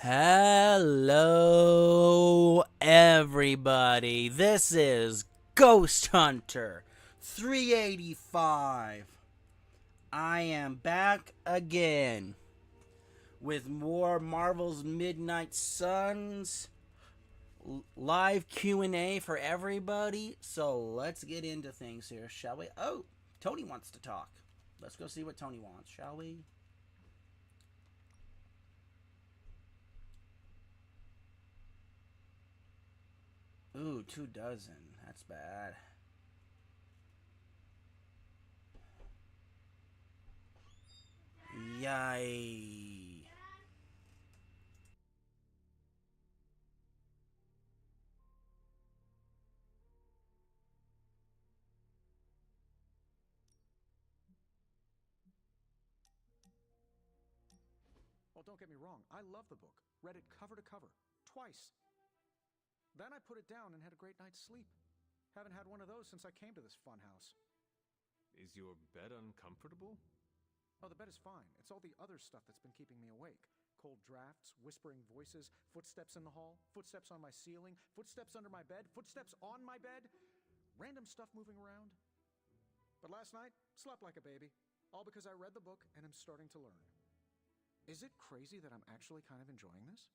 Hello, everybody. This is Ghost Hunter 385. I am back again with more Marvel's Midnight Suns live Q&A for everybody. So let's get into things here, shall we? Oh, Tony wants to talk. Let's go see what Tony wants, shall we? Ooh, 24. That's bad. Yay. Well, don't get me wrong, I love the book. Read it cover to cover, twice. Then I put it down and had a great night's sleep. Haven't had one of those since I came to this fun house. Is your bed uncomfortable? Oh, the bed is fine. It's all the other stuff that's been keeping me awake. Cold drafts, whispering voices, footsteps in the hall, footsteps on my ceiling, footsteps under my bed, footsteps on my bed, random stuff moving around. But last night, slept like a baby, all because I read the book and am starting to learn. Is it crazy that I'm actually kind of enjoying this?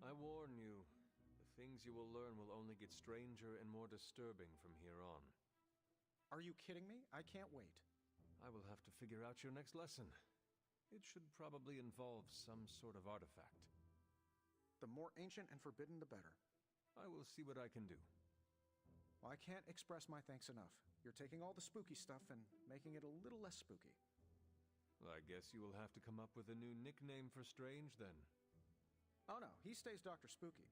I warn you, the things you will learn will only get stranger and more disturbing from here on. Are you kidding me? I can't wait. I will have to figure out your next lesson. It should probably involve some sort of artifact. The more ancient and forbidden, the better. I will see what I can do. Well, I can't express my thanks enough. You're taking all the spooky stuff and making it a little less spooky. Well, I guess you will have to come up with a new nickname for Strange then. Oh no, he stays Dr. Spooky.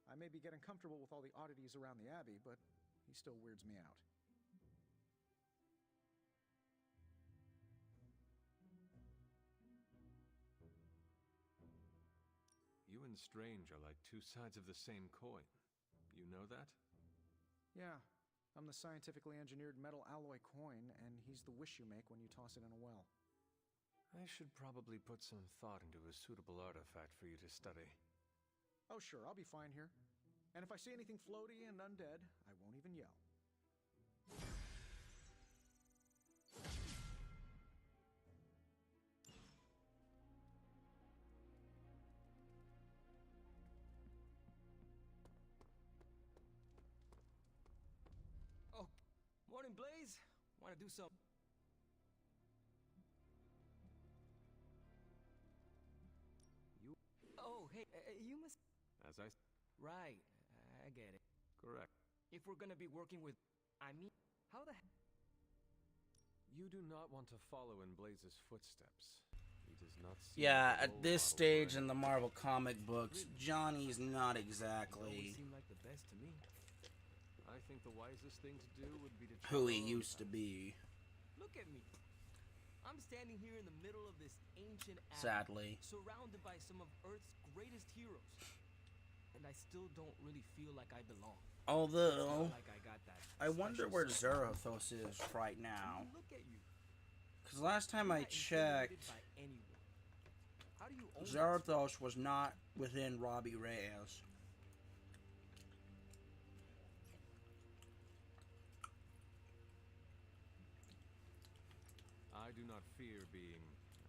I may be getting comfortable with all the oddities around the Abbey, but he still weirds me out. You and Strange are like two sides of the same coin. You know that? Yeah, I'm the scientifically engineered metal alloy coin, and he's the wish you make when you toss it in a well. I should probably put some thought into a suitable artifact for you to study. Oh sure, I'll be fine here. And if I see anything floaty and undead, I won't even yell. Oh, morning, Blaze. Want to do some? You... Oh, hey, you must. As I... Right, I get it. Correct. If we're gonna be working with, I mean, how the heck? You do not want to follow in Blaze's footsteps. He does not seem Yeah, like a at role this model for stage in the anyone. Marvel comic books, Johnny's not Always exactly seemed like the best to me. I think the wisest thing to do would be to chart who he our own used to path. be, Look at me. I'm standing here in the middle of this ancient abbey, sadly. surrounded by some of Earth's greatest heroes, and I still don't really feel like I belong. It's Although, not like I got that. I wonder special where something. Zarathos is right I now. mean, look at you. Because last time You're I not intimidated checked, by anyone. How do you own this? Zarathos was not within Robbie Reyes. I do not fear being,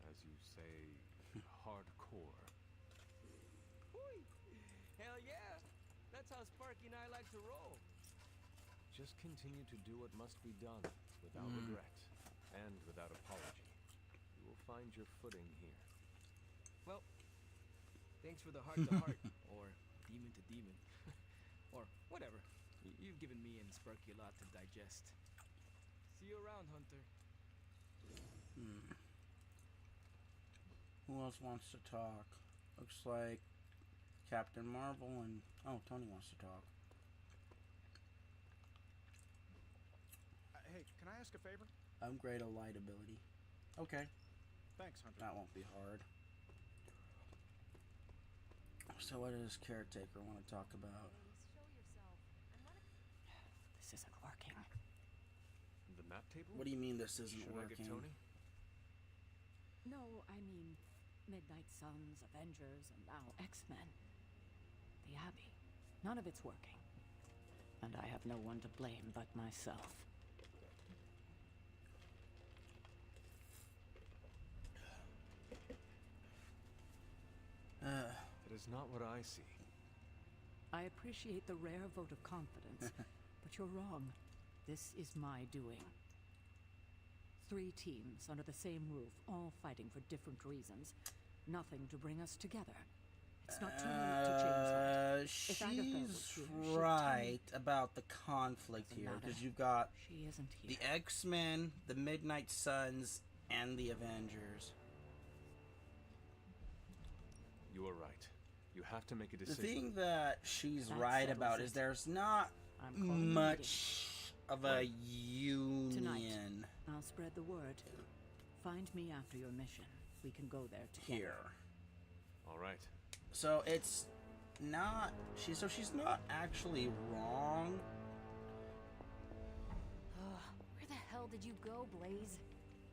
as you say, hardcore. Whee! Hell yeah! That's how Sparky and I like to roll. Just continue to do what must be done, without regret, and without apology. You will find your footing here. Well, thanks for the heart-to-heart, or demon-to-demon, or whatever. You've given me and Sparky a lot to digest. See you around, Hunter. Who else wants to talk? Looks like Captain Marvel and... Oh, Tony wants to talk. Hey, can I ask a favor? Upgrade a light ability. Okay, Thanks, Hunter. that won't be hard. So what does Caretaker want to talk about? Show yourself. This isn't working. The map table? What do you mean this isn't Should I get working? Tony? No, I mean Midnight Suns, Avengers, and now X-Men. The Abbey. None of it's working. And I have no one to blame but myself. That is not what I see. I appreciate the rare vote of confidence, but you're wrong. This is my doing. 3 teams under the same roof, all fighting for different reasons. Nothing to bring us together. It's not too late to change that. If Agatha was She's here, she'd tell right me. about the conflict Doesn't here, because matter. you've got She isn't the here. X-Men, the Midnight Suns, and the Avengers. You are right. You have to make a The decision. thing that she's That right settles about it. is there's not I'm calling a meeting. much of a When? union. Tonight. I'll spread the word. Find me after your mission. We can go there together. Here. All right. So it's not she's not actually wrong. Where the hell did you go, Blaze?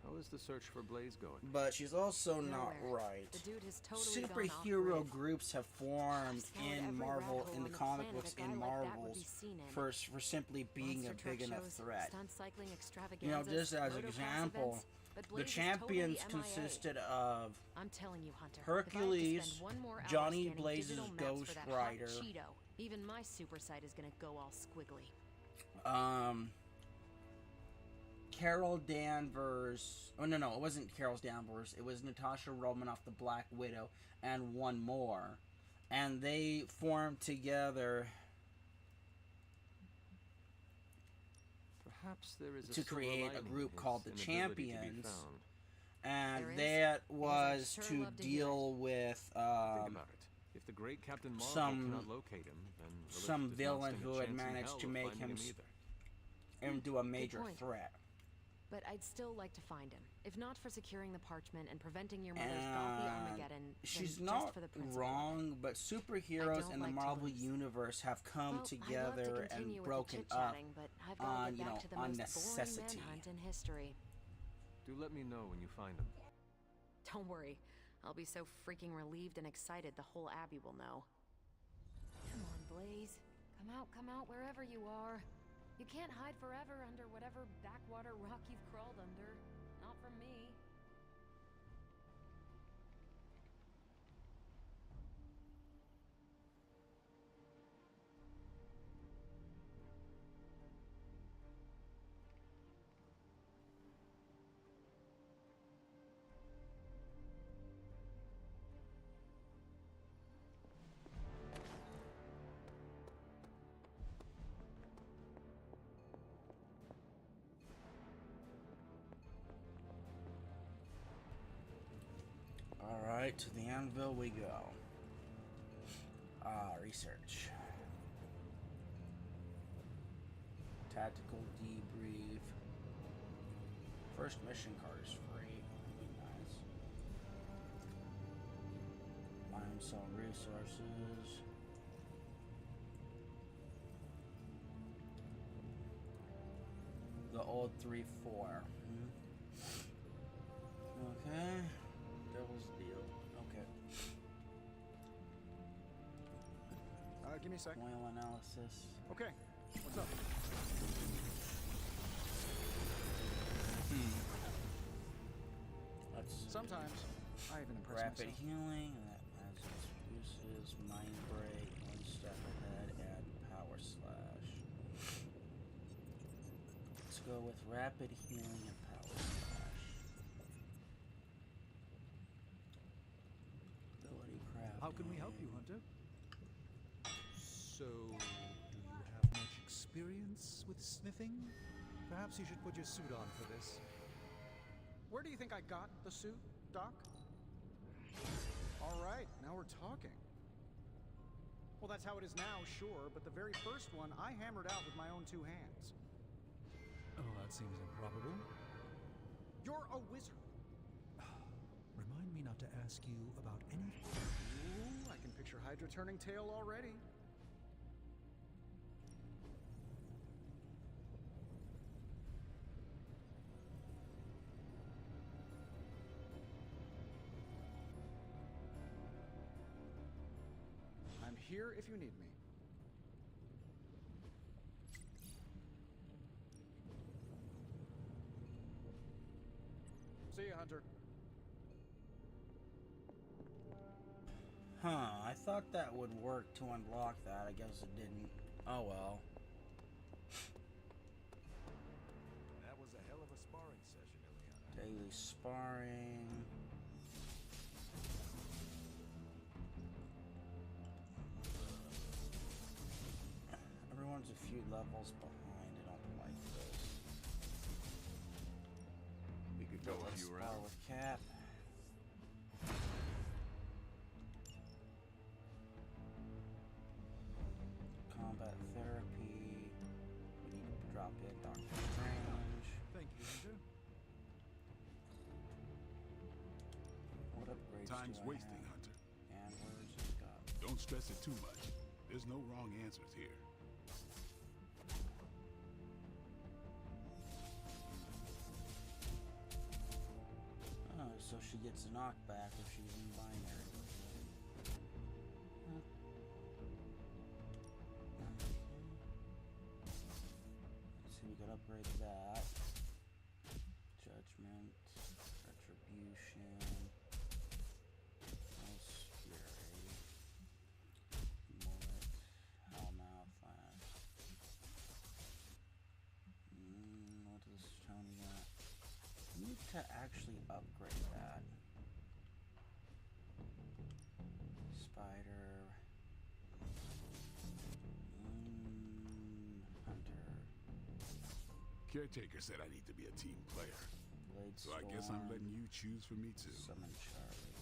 How is the search for Blaze going? But she's also not Nowhere. right. The dude has totally gone Superhero off-grid. groups have formed Scoured in every Marvel, rat in hole the on comic planet books, a guy in like that would Marvels, be seen in. for simply being Monster a big truck enough shows, threat. Stunt cycling You know, extravaganzas, just as an motocross example, events, but the Blaze is champions totally MIA. consisted of I'm telling you, Hunter. Hercules, if I have to spend one more hour Johnny scanning Blaze's digital maps Ghost for that Rider. hot Cheeto, even my super sight is gonna go all squiggly. Carol Danvers. Oh, no, it wasn't Carol Danvers. It was Natasha Romanoff, the Black Widow, and one more. And they formed together Perhaps there is a to silver create a lining group in called his the inability to be Champions. found. And There is? that Because I'd was sure to love to hear deal with Think about it. If the great Captain Marvel cannot locate him, then religion some does not villain stand a who had chance in managed hell to of make finding him either. into a major point. threat. But I'd still like to find him. If not for securing the parchment and preventing your mother's gothy Armageddon, then She's just not for the principle. wrong, but superheroes don't in the like to Marvel lose. universe have come Well, together I'd love to and continue with the broken up chit-chatting, but I've got to on, get back to the on most necessity. boring manhunt in history. Do let me know when you find him. Don't worry. I'll be so freaking relieved and excited the whole Abbey will know. Come on, Blaze. Come out wherever you are. You can't hide forever under whatever backwater rock you've crawled under. Not from me. Alright, to the anvil we go. Research. Tactical debrief. First mission card is free. That'd be nice. Find some resources. The old 3-4. Okay. Devil's deal. Okay. Give me a sec. Oil analysis. Okay, what's up? Let's Sometimes I even impress rapid myself. healing. That has its uses. Mind break. One step ahead. And power slash. Let's go with rapid healing and power slash. Ability crafting. How can we help you, Hunter? So, do you have much experience with smithing? Perhaps you should put your suit on for this. Where do you think I got the suit, Doc? All right, now we're talking. Well, that's how it is now, sure, but the very first one I hammered out with my own 2 hands. Oh, that seems improbable. You're a wizard. Remind me not to ask you about anything. Ooh, I can picture Hydra turning tail already. here if you need me. See you, Hunter. Huh, I thought that would work to unlock that. I guess it didn't. Oh well. That was a hell of a sparring session, Ileana. Daily sparring. Everyone's a few levels behind. I don't like this. We could go a Let's few spar rounds. with Cap. Combat therapy. We need to drop in Doctor Strange. Thank you, Hunter. What upgrades Time's do I wasting, have? Hunter. And where's it got? Don't stress it too much. There's no wrong answers here. Oh, so she gets a knockback if she's in binary. Huh. Let's see, we could upgrade that. Judgment, Retribution, Nice Fury, Mullet, Hellmouth, what does Tony got? I need to actually upgrade that. Spider. Hunter. Caretaker said I need to be a team player. Blade So I guess I'm Storm, letting you choose for me too. Summon Charlie.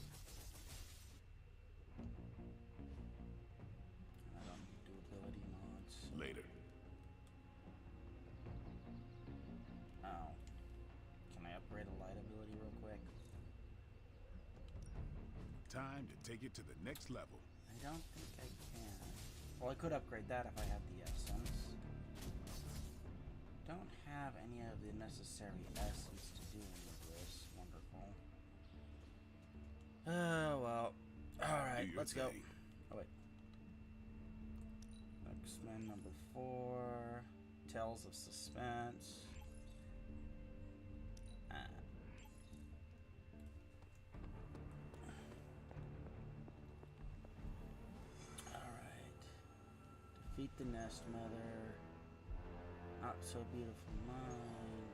I don't need to do ability mods. Later. Oh. Can I upgrade a light ability real quick? Time to take it to the next level. I don't think I can. Well, I could upgrade that if I had the essence. Don't have any of the necessary essence to do any of this. Wonderful. Oh, well. Alright, Do your let's go. thing. Oh, wait. X-Men number 4. Tales of Suspense. Alright. Defeat the Nest Mother. Not so beautiful mind.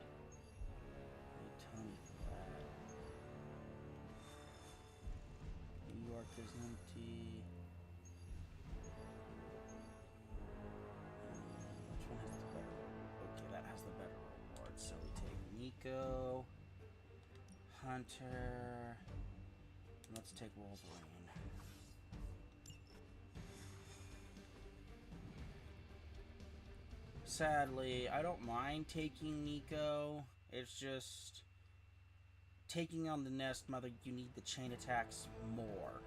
Hey, Tony for that. New York is empty. Which one has the better? Okay, that has the better reward. So we take Nico, Hunter, and let's take Wolverine. Sadly, I don't mind taking Nico. It's just taking on the Nest Mother, you need the chain attacks more.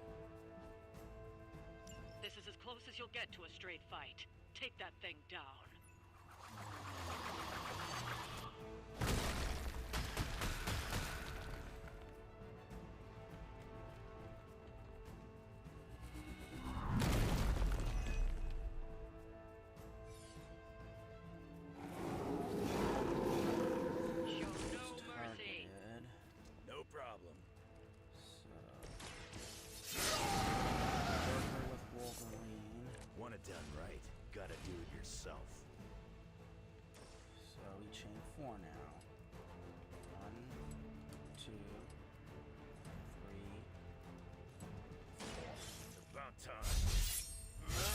This is as close as you'll get to a straight fight. Take that thing down. Show no mercy. Targeted. No problem. So Joker with Wolverine. Want it done right, gotta do it yourself. So we chain 4 now. 1, 2, 3. It's about time.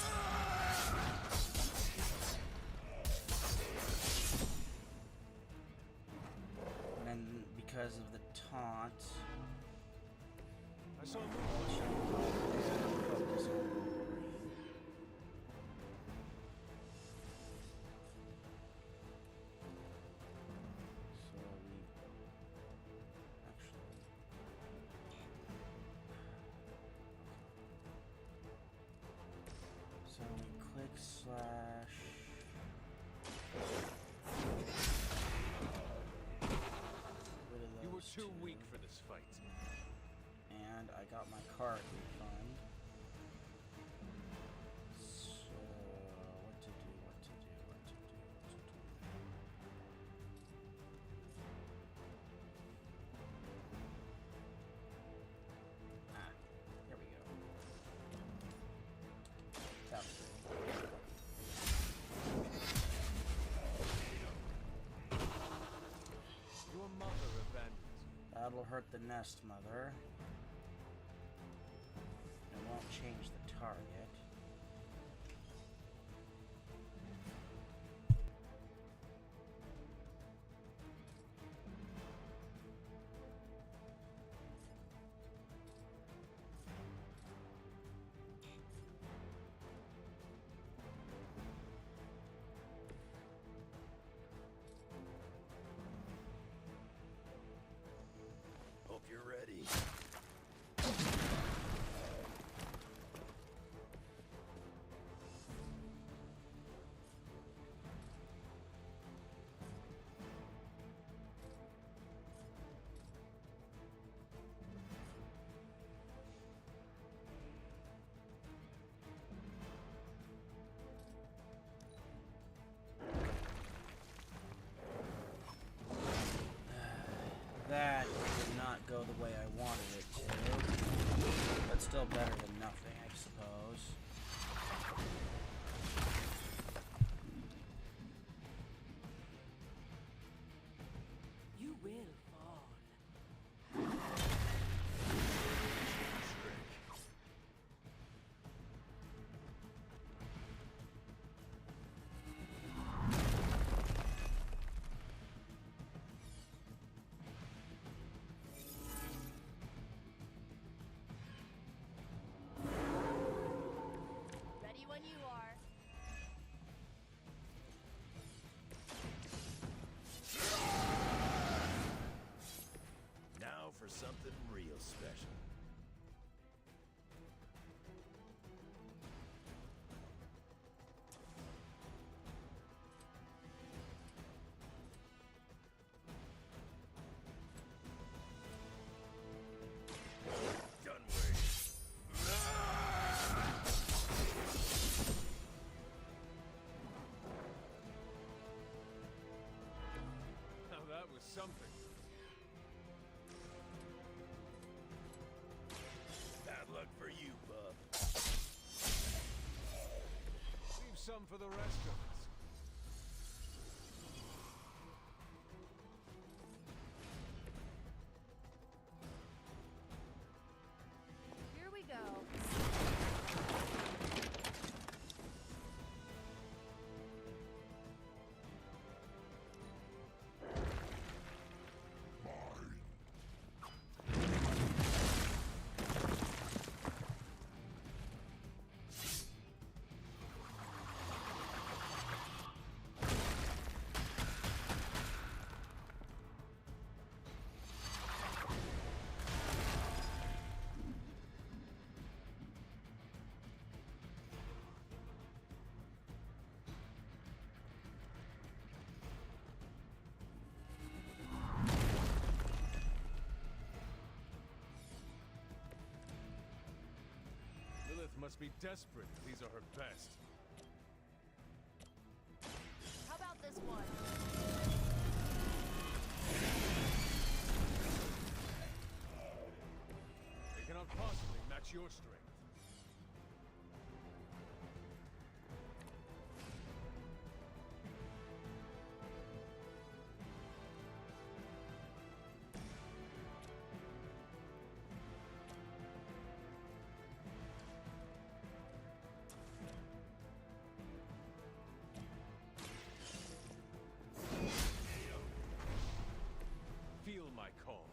And then because of the taunt, I saw a we should focus on Wolverine. So we actually so we click slash rid of You were those too two. weak for this fight. And I got my cart refund. It'll hurt the nest mother. It won't change the target. Hope you're ready. That did not go the way I wanted it to, but still better than nothing, I suppose. You will fall. Ready when you are. Now for something real special. Done waiting. Now that was something. Bad luck for you, bub. Leave some for the rest of us. Here we go. Lilith must be desperate if these are her best. How about this one? They cannot possibly match your strength. Feel my call.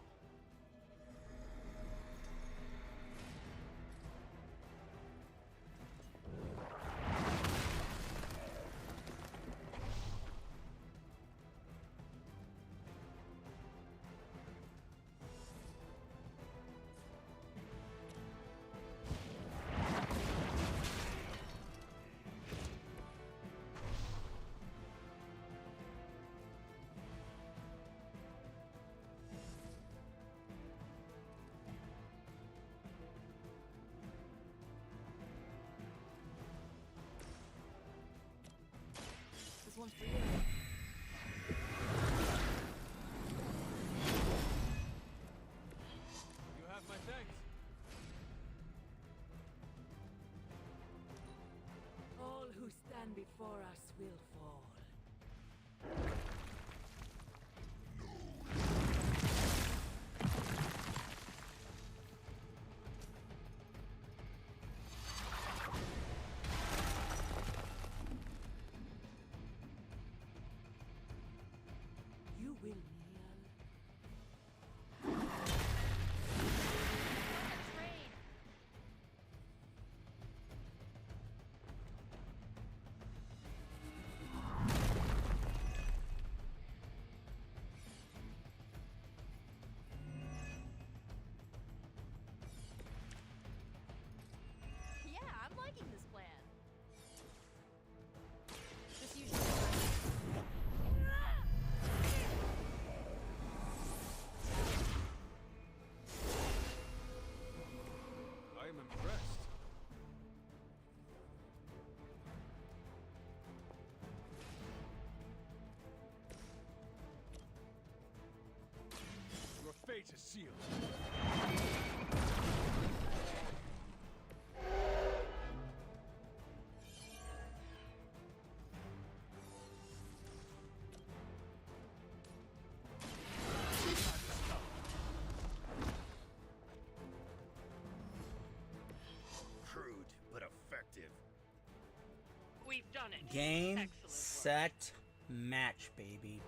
This one's for you. You have my thanks. All who stand before us will fall. will kneel. Yeah, I'm liking this plan. Just usually. I am impressed. Your fate is sealed. Crude, but effective. We've done it. Game, Excellent work. set, match, baby.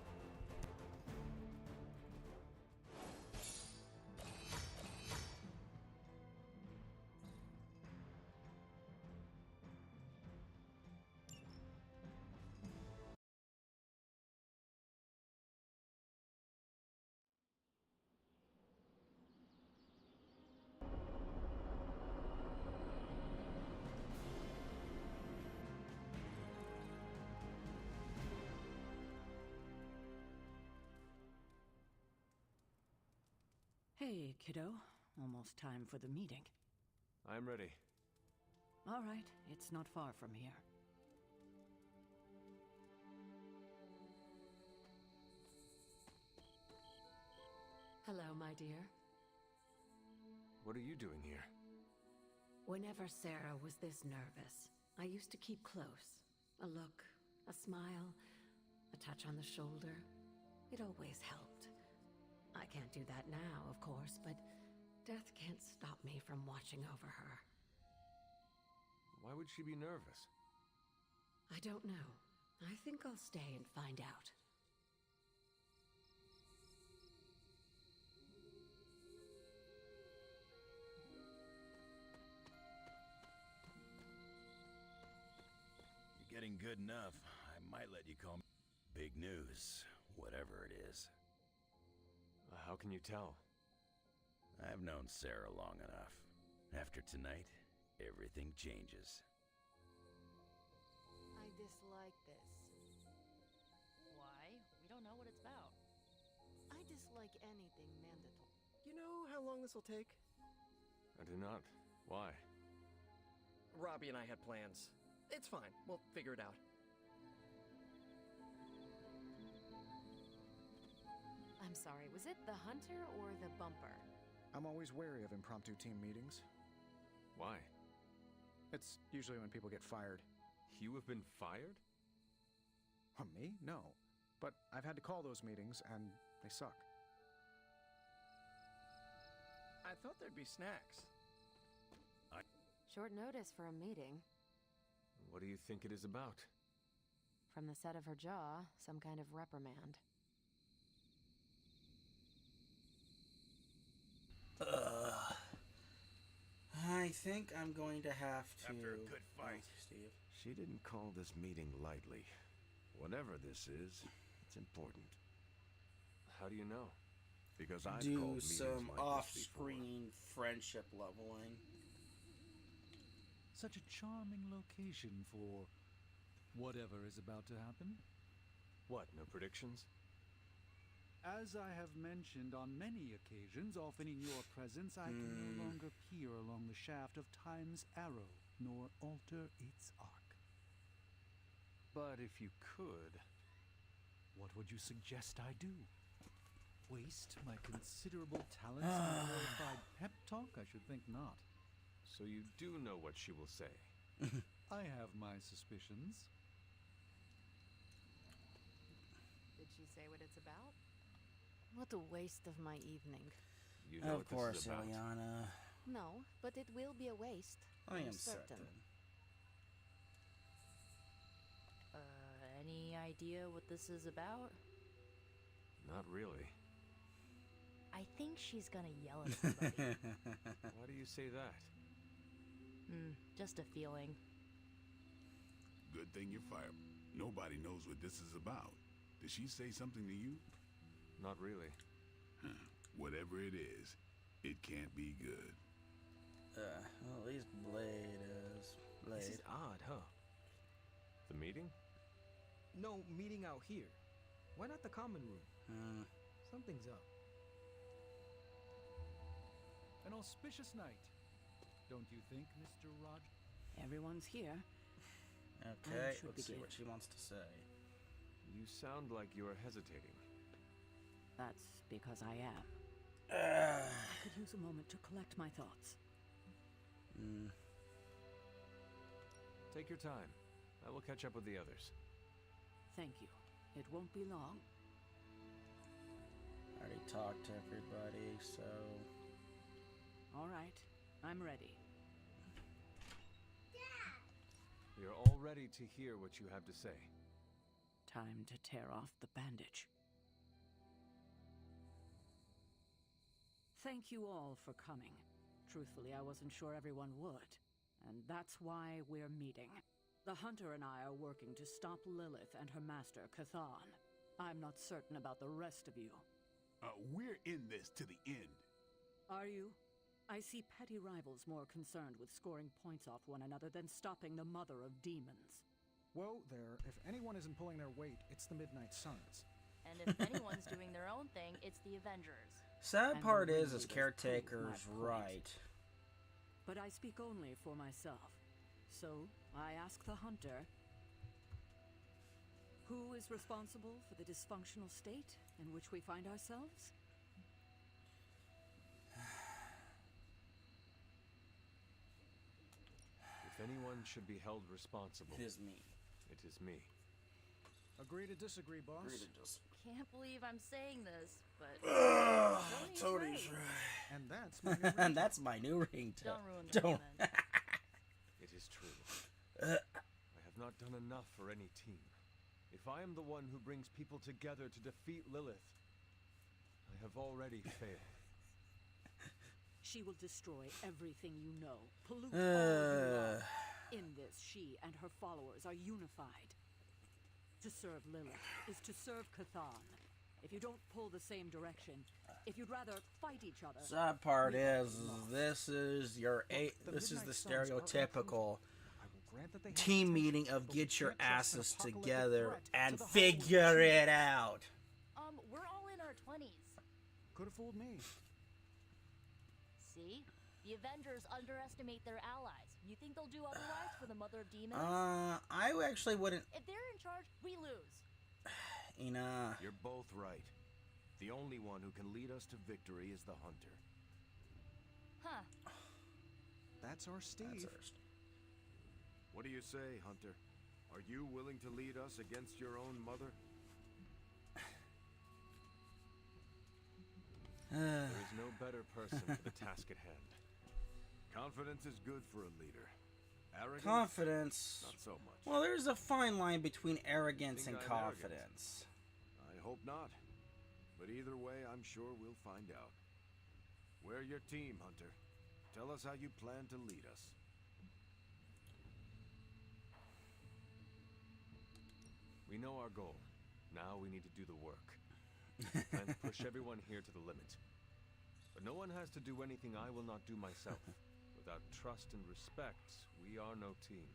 Hey, kiddo. Almost time for the meeting. I'm ready. All right, it's not far from here. Hello, my dear. What are you doing here? Whenever Sarah was this nervous, I used to keep close. A look, a smile, a touch on the shoulder. It always helped. I can't do that now, of course, but death can't stop me from watching over her. Why would she be nervous? I don't know. I think I'll stay and find out. You're getting good enough. I might let you call me big news, whatever it is. How can you tell? I've known Sarah long enough. After tonight, everything changes. I dislike this. Why? We don't know what it's about. I dislike anything mandatory. You know how long this will take? I do not. Why? Robbie and I had plans. It's fine. We'll figure it out. I'm sorry, was it the hunter or the bumper? I'm always wary of impromptu team meetings. Why? It's usually when people get fired. You have been fired? Me? No. But I've had to call those meetings, and they suck. I thought there'd be snacks. Short notice for a meeting. What do you think it is about? From the set of her jaw, some kind of reprimand. I think I'm going to have to. After a good fight. Oh, Steve. She didn't call this meeting lightly. Whatever this is, it's important. How do you know? Because I've Do called meetings some like this before. off-screen friendship leveling. Such a charming location for whatever is about to happen. What, no predictions? As I have mentioned on many occasions, often in your presence, I can no longer peer along the shaft of time's arrow, nor alter its arc. But if you could... What would you suggest I do? Waste my considerable talents on a glorified pep talk? I should think not. So you do know what she will say. I have my suspicions. Did she say what it's about? What a waste of my evening. You know Of what this course, is about. Ileana. No, but it will be a waste. I am I'm certain. Any idea what this is about? Not really. I think she's gonna yell at somebody. Why do you say that? Just a feeling. Good thing you're fired. Nobody knows what this is about. Did she say something to you? Not really. Whatever it is, it can't be good. Well, at least Blade is Blade. This is odd, huh? The meeting? No, meeting out here. Why not the common room? Something's up. An auspicious night, don't you think, Mr. Rogers? Everyone's here. Okay, should let's see begin. what she wants to say. You sound like you're hesitating. That's because I am. I could use a moment to collect my thoughts. Take your time. I will catch up with the others. Thank you. It won't be long. I already talked to everybody, so... All right, I'm ready. We are all ready to hear what you have to say. Time to tear off the bandage. Thank you all for coming. Truthfully, I wasn't sure everyone would. And that's why we're meeting. The Hunter and I are working to stop Lilith and her master, Cathan. I'm not certain about the rest of you. We're in this to the end. Are you? I see petty rivals more concerned with scoring points off one another than stopping the mother of demons. Whoa there, if anyone isn't pulling their weight, it's the Midnight Suns. And if anyone's doing their own thing, it's the Avengers. Sad And part the is ringleaders caretaker's prove my point. right. But I speak only for myself. So, I ask the Hunter, who is responsible for the dysfunctional state in which we find ourselves? If anyone should be held responsible, It is me. it is me. Agree to disagree, boss. Agree to just... Can't believe I'm saying this, but Tony's right. right. And that's my new And that's my new ringtone. Don't ruin the Don't. moment. It is true. I have not done enough for any team. If I am the one who brings people together to defeat Lilith, I have already failed. She will destroy everything you know, pollute all you love. In this, she and her followers are unified. To serve Lilith is to serve Cathan. If you don't pull the same direction, if you'd rather fight each other... Sad part we is, lost. this is your this is Midnight the Suns are stereotypical I will grant that they have team potential, meeting of but we get your can't trust an asses apocalyptic together threat and to the figure Hollywood it out. We're all in our 20s. Could have fooled me. See? The Avengers underestimate their allies. You think they'll do otherwise for the Mother of Demons? I actually wouldn't. If they're in charge, we lose. You're both right. The only one who can lead us to victory is the Hunter. Huh. That's our Steve. That's ours. What do you say, Hunter? Are you willing to lead us against your own mother? There is no better person for the task at hand. Confidence is good for a leader. Arrogance? Confidence. Not so much. Well, there's a fine line between arrogance and Think I'm arrogant? confidence. I hope not. But either way, I'm sure we'll find out. We're your team, Hunter. Tell us how you plan to lead us. We know our goal. Now we need to do the work. Plan to push everyone here to the limit. But no one has to do anything I will not do myself. Without trust and respect, we are no team.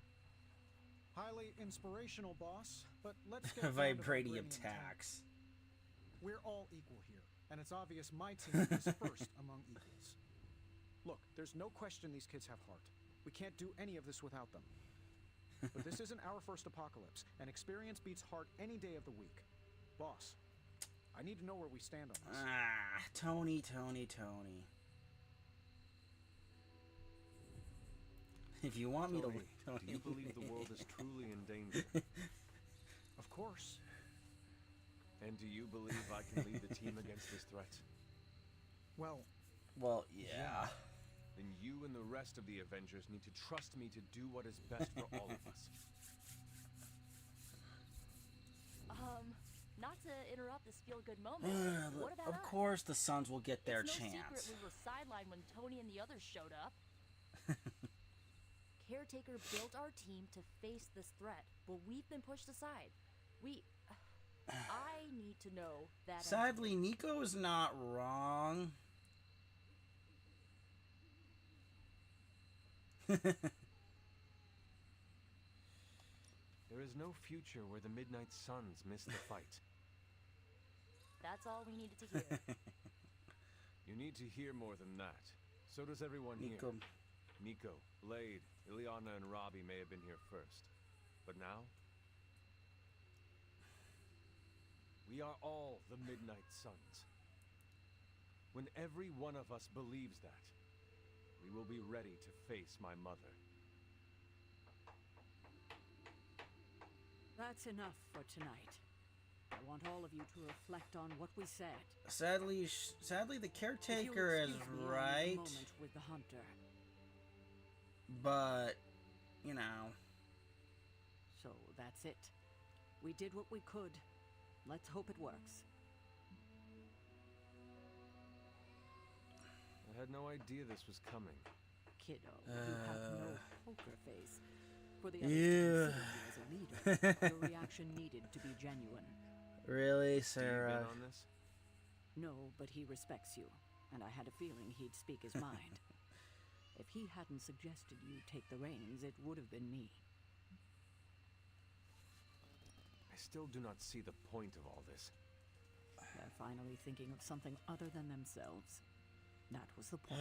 Highly inspirational, boss. But let's get down to Vibranium vibranium tax. We're all equal here, and it's obvious my team is first among equals. Look, there's no question these kids have heart. We can't do any of this without them. But this isn't our first apocalypse, and experience beats heart any day of the week. Boss, I need to know where we stand on this. Tony. If you want me to... Tony, do you believe the world is truly in danger? Of course. And do you believe I can lead the team against this threat? Well, yeah. Then you and the rest of the Avengers need to trust me to do what is best for all of us. Not to butter up this feel-good moment. What about Of us? course the Suns will get their It's no chance. secret we were sidelined when Tony and the others showed up. Caretaker built our team to face this threat, but we've been pushed aside. I need to know that. Sadly, Nico is not wrong. There is no future where the Midnight Suns miss the fight. That's all we needed to hear. You need to hear more than that. So does everyone Nico. here. Nico, Blade, Ileana, and Robbie may have been here first. But now, we are all the Midnight Suns. When every one of us believes that, we will be ready to face my mother. That's enough for tonight. I want all of you to reflect on what we said. Sadly, the caretaker is right. Moment with the hunter. But, you know. So that's it. We did what we could. Let's hope it works. I had no idea this was coming. Kiddo, you have no poker face. For the others to consider you as a leader, your reaction needed to be genuine. Really, Sarah? Sarah? On this? No, but he respects you, and I had a feeling he'd speak his mind. If he hadn't suggested you take the reins, it would have been me. I still do not see the point of all this. They're finally thinking of something other than themselves. That was the point.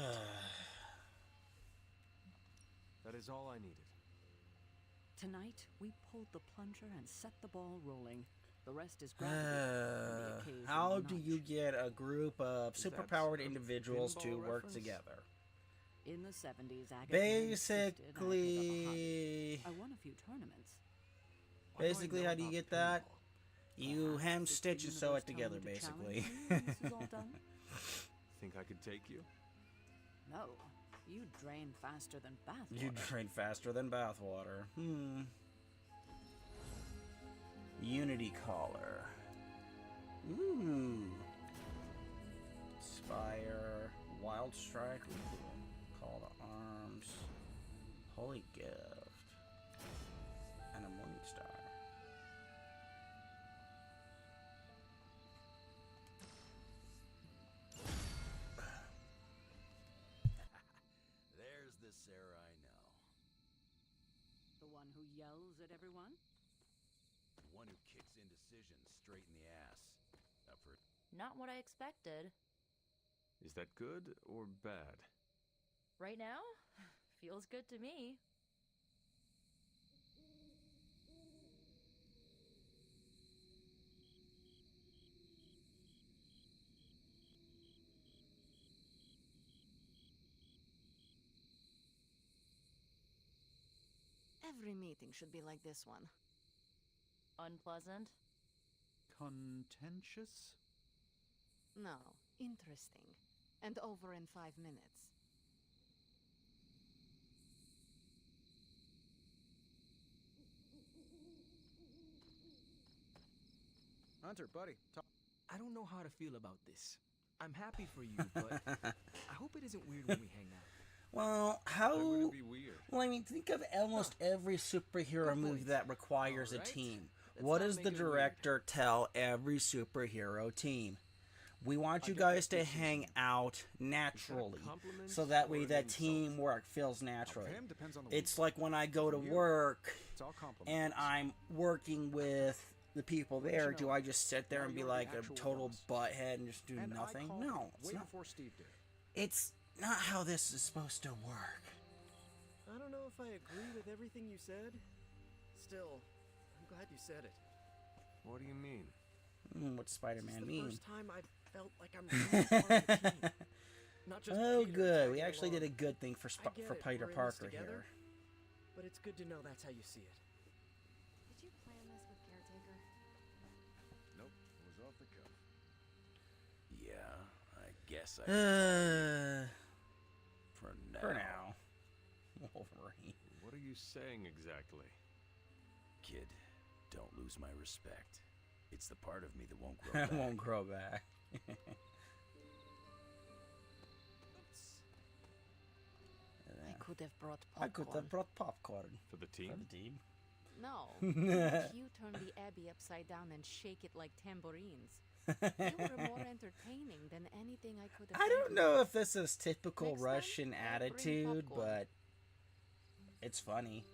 That is all I needed. Tonight, we pulled the plunger and set the ball rolling. The rest is gravity. and the occasional How do nudge. you get a group of Is that superpowered a individuals to pinball work reference? together? In the 70s, Agatha insisted I pick up a Basically, hobby. I won a few tournaments. how do you get that? You Perhaps hem if the stitch and sew universe it together, told me to basically. challenge you, this is all done? Think I could take you? No, you drain faster than bathwater. You drain faster than bathwater. Unity collar. Ooh. Spire. Wild strike. Ooh. Call to arms. Holy gift. And a morning star. There's the Sarah I know. The one who yells at everyone? The one who kicks indecision straight in the ass. Up for Not what I expected. Is that good or bad? Right now? Feels good to me. Every meeting should be like this one. Unpleasant? Contentious? No, interesting. And over in 5 minutes. Hunter, buddy, talk. I don't know how to feel about this. I'm happy for you, but I hope it isn't weird when we hang out. Well, Why would it be weird? Well, I mean, think of almost every superhero Good movie point. that requires a Alright. team. Let's What not does make the it weird. director tell every superhero team? We want I you get guys that to this hang is- out naturally, compliment so that or way an that insult? teamwork feels natural. Him depends on the It's week. like when I go to You. work It's all compliments. and I'm working with the people Let you there. know, Do I just sit there now and be you're the like a actual total boss. butthead and just do And I nothing? called No, it's way not. before Steve did. It's not how this is supposed to work. I don't know if I agree with everything you said. Still, I'm glad you said it. What do you mean? What's Spider-Man This is the mean? first time I've felt like I'm really part of the team. Not just Oh, Peter good. We tagging actually did a along. good thing for I get for it, Peter we're in this Parker together, here. But it's good to know that's how you see it. Did you plan this with Caretaker? Nope, it was off the cuff. Yeah, I guess I. For now. For now. Wolverine. What are you saying exactly? Kid, don't lose my respect. It's the part of me that won't grow It back. won't grow back. I could have brought I could popcorn. have brought popcorn. For the team? For the team. No. Watch you turn the abbey upside down and shake it like tambourines. You were more entertaining than anything I could have I done don't to know you. if this is typical Next time, Russian I'll bring attitude, popcorn. but it's funny.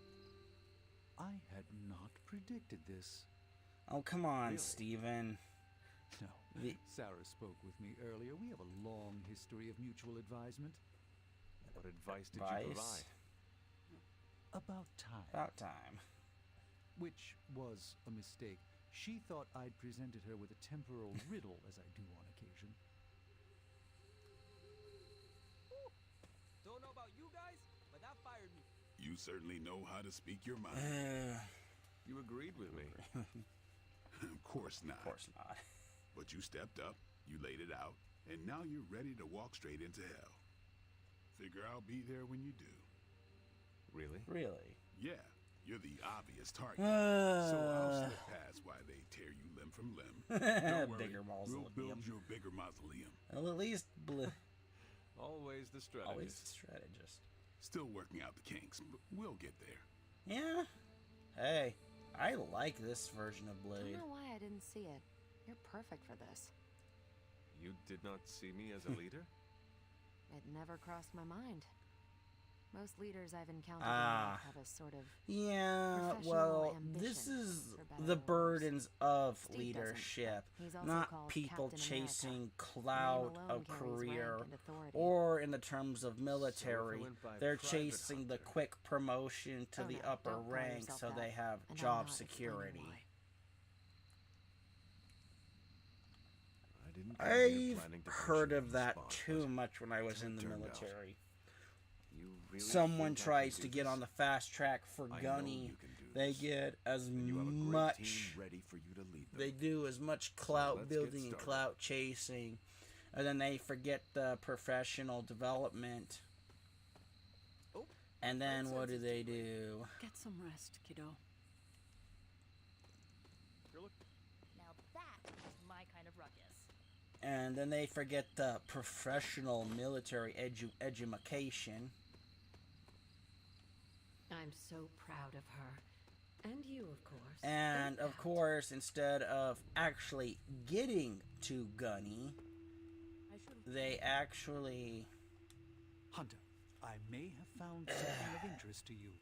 I had not predicted this. Oh, come on, Really? Steven. No. The- Sarah spoke with me earlier. We have a long history of mutual advisement. What advice did Advice? you provide? About time. About time. Which was a mistake. She thought I'd presented her with a temporal riddle, as I do on occasion. Don't know about you guys, but that fired me. You certainly know how to speak your mind. You agreed with me. Of course not. Of course not. But you stepped up, you laid it out, and now you're ready to walk straight into hell. Figure I'll be there when you do. Really? Really? Yeah, you're the obvious target. So I'll slip past why they tear you limb from limb. Don't worry, Bigger mausoleum. we'll build you a bigger mausoleum. Well, at least Always the strategist. always the strategist. Still working out the kinks, but we'll get there. Yeah. Hey, I like this version of I Blade. don't know why I didn't see it. You're perfect for this. You did not see me as a leader? It never crossed my mind. Most leaders I've encountered in Ah. life have a sort of Yeah, professional well, ambition, this is for better the or worse. burdens of Steve doesn't. leadership, He's also not called people Captain America. chasing Name clout alone of carries career, rank and authority. or in the terms of military, went by they're private chasing the hunter. quick promotion to Oh, the no, upper don't call ranks yourself so that. they have And I'm job not explaining security. why. I didn't come here I've planning to heard punch you of on the that spot, too but much when I was as it in the turned out, military. you really Someone think I tries can to do get this? on the fast track for I know Gunny. you can do They this. get as And you have a great much. team ready for you to lead them. They do as much let's clout get building and started. clout chasing, and then they forget the professional development. Oh, And then that what do sounds they interesting. do? Get some rest, kiddo. Now that is my kind of ruckus. And then they forget the professional military education. I'm so proud of her. And you, of course. And Stay of out. course, instead of actually getting to Gunny, I should've- they actually. Hunter, I may have found something of interest to you.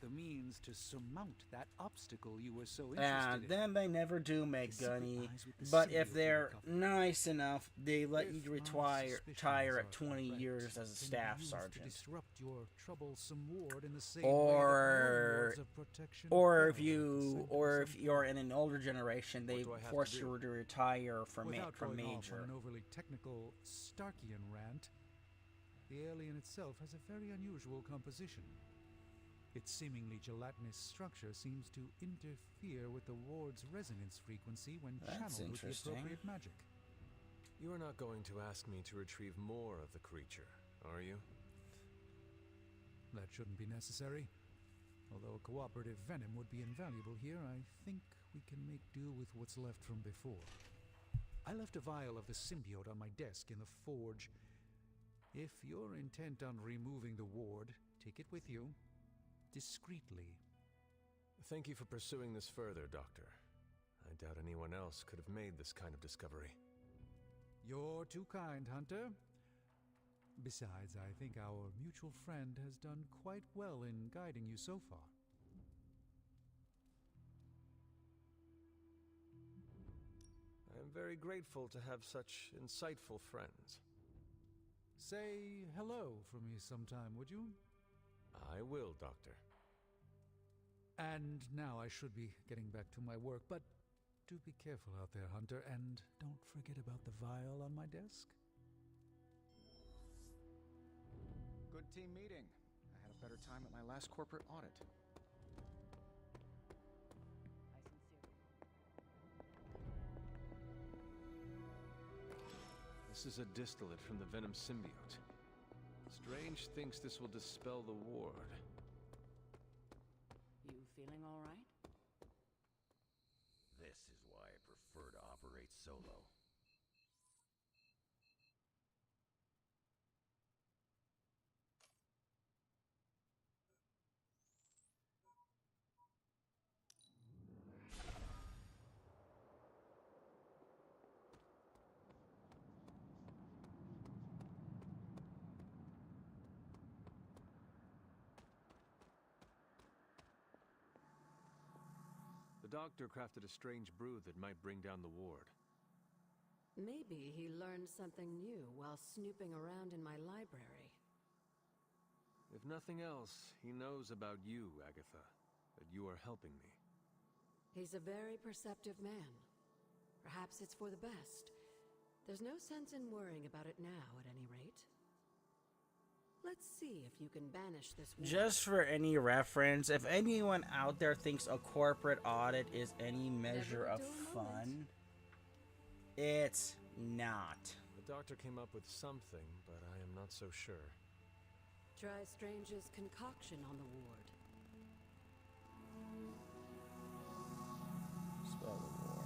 The means to surmount that obstacle you were so interested And in. then they never do make The secret Gunny. lies with the But if symbiote they're recovered. nice enough, they let If you my retire suspicions at are 20 correct, years as a then staff used sergeant. To disrupt your troublesome ward in the same Or- way that warlords of protection Or if fail you, at the sight of or if some you're in an older generation, they do I have to force do? you to retire from Without from going off on major. an overly technical Starkian rant, the alien itself has a very unusual composition. Its seemingly gelatinous structure seems to interfere with the ward's resonance frequency when That's channeled with the interesting. appropriate magic. You are not going to ask me to retrieve more of the creature, are you? That shouldn't be necessary. Although a cooperative venom would be invaluable here, I think we can make do with what's left from before. I left a vial of the symbiote on my desk in the forge. If you're intent on removing the ward, take it with you. Discreetly. Thank you for pursuing this further, Doctor. I doubt anyone else could have made this kind of discovery. You're too kind, Hunter. Besides, I think our mutual friend has done quite well in guiding you so far. I am very grateful to have such insightful friends. Say hello for me sometime, would you? I will, Doctor. And now I should be getting back to my work, but do be careful out there, Hunter, and don't forget about the vial on my desk. Good team meeting. I had a better time at my last corporate audit. This is a distillate from the venom symbiote. Strange thinks this will dispel the ward. You feeling all right? This is why I prefer solo. The doctor crafted a strange brew that might bring down the ward. Maybe he learned something new while snooping around in my library. If nothing else, he knows about you, Agatha, that you are helping me. He's a very perceptive man. Perhaps it's for the best. There's no sense in worrying about it now, at any rate. Let's see if you can banish this war. Just for any reference, if anyone out there thinks a corporate audit is any measure of fun, it's not. The doctor came up with something, but I am not so sure. Try Strange's concoction on the ward. Spell the war.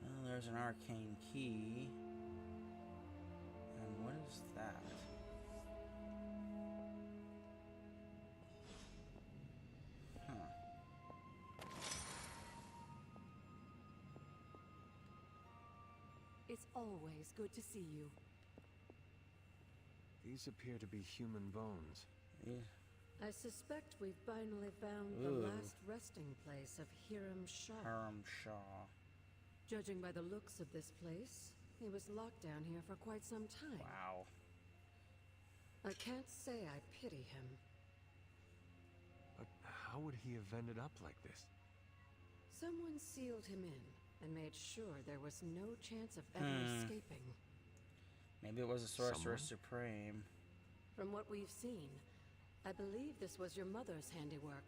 Well, there's an arcane key. And what is that? Huh. It's always good to see you. These appear to be human bones. Yeah. I suspect we've finally found the last resting place of Hiram Shaw. Hiram Shaw. Judging by the looks of this place, he was locked down here for quite some time. Wow. I can't say I pity him. But how would he have ended up like this? Someone sealed him in and made sure there was no chance of ever escaping. Maybe it was a Sorcerer Supreme. From what we've seen, I believe this was your mother's handiwork.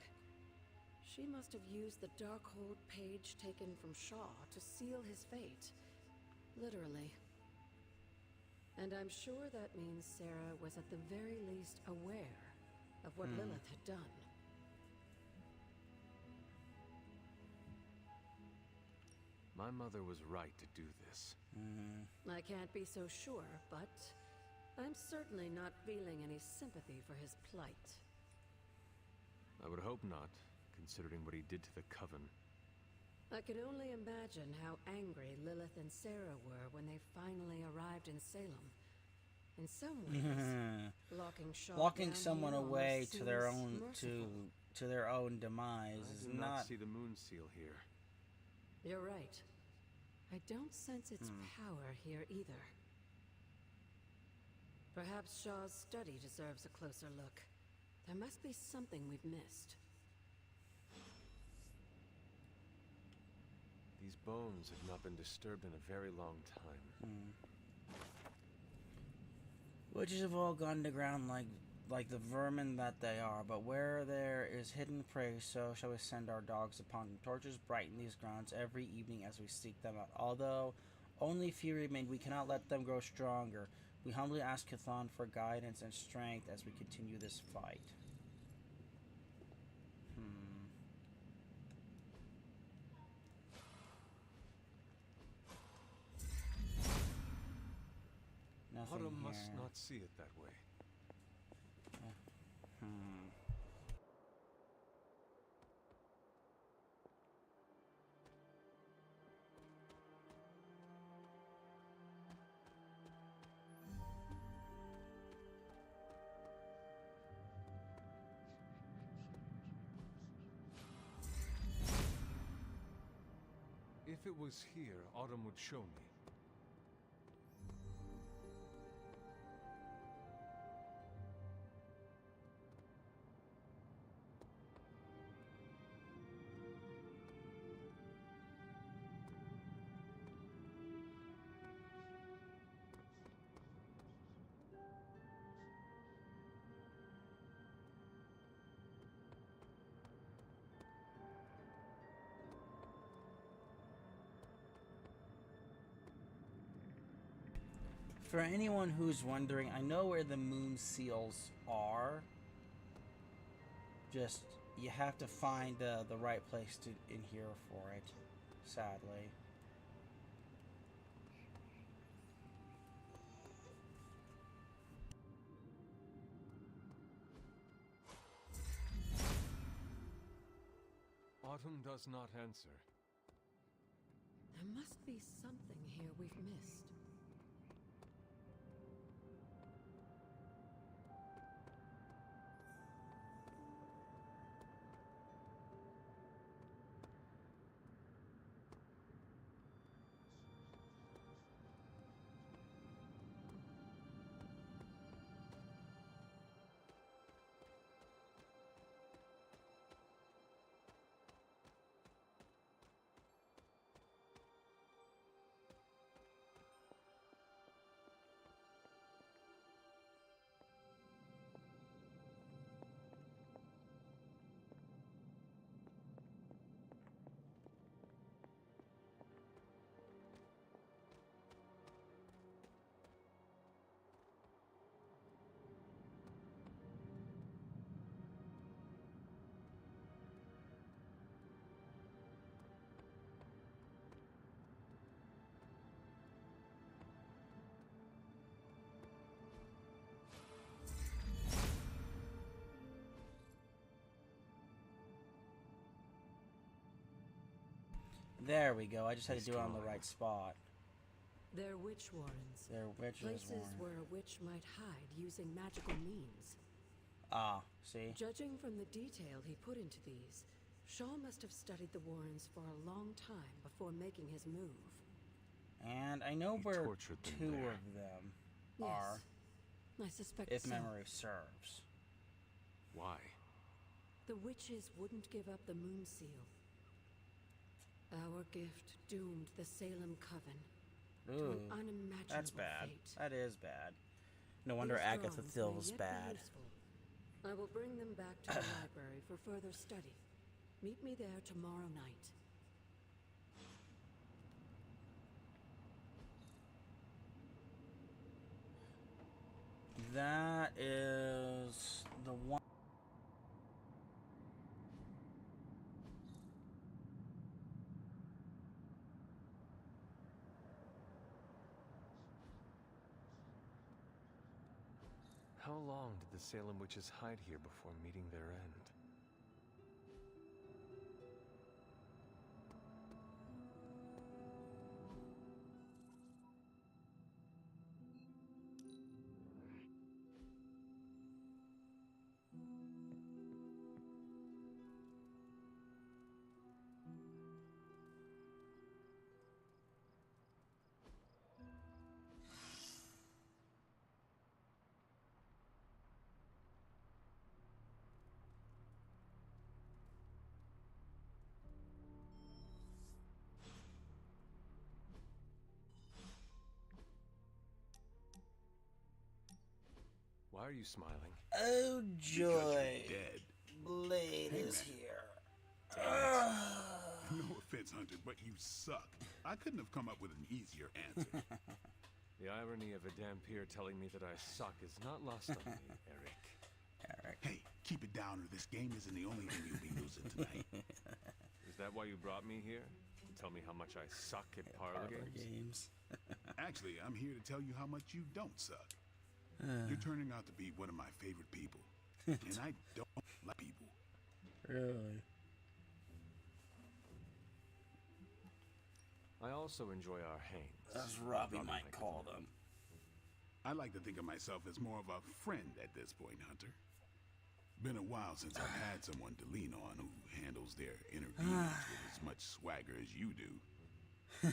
She must have used the Darkhold page taken from Shaw to seal his fate. Literally. And I'm sure that means Sarah was at the very least aware of what Lilith had done. My mother was right to do this. I can't be so sure, but I'm certainly not feeling any sympathy for his plight. I would hope not, considering what he did to the Coven. I can only imagine how angry Lilith and Sarah were when they finally arrived in Salem. In some ways, locking someone away to their own to their own demise is I do not. see the moon seal here. You're right. I don't sense its power here either. Perhaps Shaw's study deserves a closer look. There must be something we've missed. These bones have not been disturbed in a very long time. Witches have all gone to ground like the vermin that they are, but where there is hidden prey, so shall we send our dogs upon them. Torches brighten these grounds every evening as we seek them out. Although only few remain, we cannot let them grow stronger. We humbly ask Cthon for guidance and strength as we continue this fight. Nothing Autumn here. must not see it that way. If it was here, Autumn would show me. For anyone who's wondering, I know where the moon seals are. Just, you have to find the right place in here for it. sadly. Autumn does not answer. There must be something here we've missed. There we go. I just had to do it on the right spot. They're witch warrens. They're witches' Places warrens. where a witch might hide using magical means. Ah, see? Judging from the detail he put into these, Shaw must have studied the Warrens for a long time before making his move. And I know He where tortured them two there. of them Yes, are, I suspect if so. memory serves. Why? The witches wouldn't give up the moon seal. Our gift doomed the Salem Coven to Ooh, an unimaginable that's bad. fate. That is bad. No wonder These Agatha drawings feels may yet be bad. useful. I will bring them back to the library for further study. Meet me there tomorrow night. That is the one. How long did the Salem witches hide here before meeting their end? Why are you smiling? Oh Because you're joy! dead. Blade Hey, is man. here. No offense, Hunter, but you suck. I couldn't have come up with an easier answer. The irony of a Dampier telling me that I suck is not lost on me, Eric. Eric. Hey, keep it down or this game isn't the only thing you'll be losing tonight. Is that why you brought me here? To tell me how much I suck at parlor games? Actually, I'm here to tell you how much you don't suck. You're turning out to be one of my favorite people. And I don't like people. Really? I also enjoy our hangs. As Robbie might call them. I like to think of myself as more of a friend at this point, Hunter. Been a while since I've had someone to lean on who handles their inner demons with as much swagger as you do.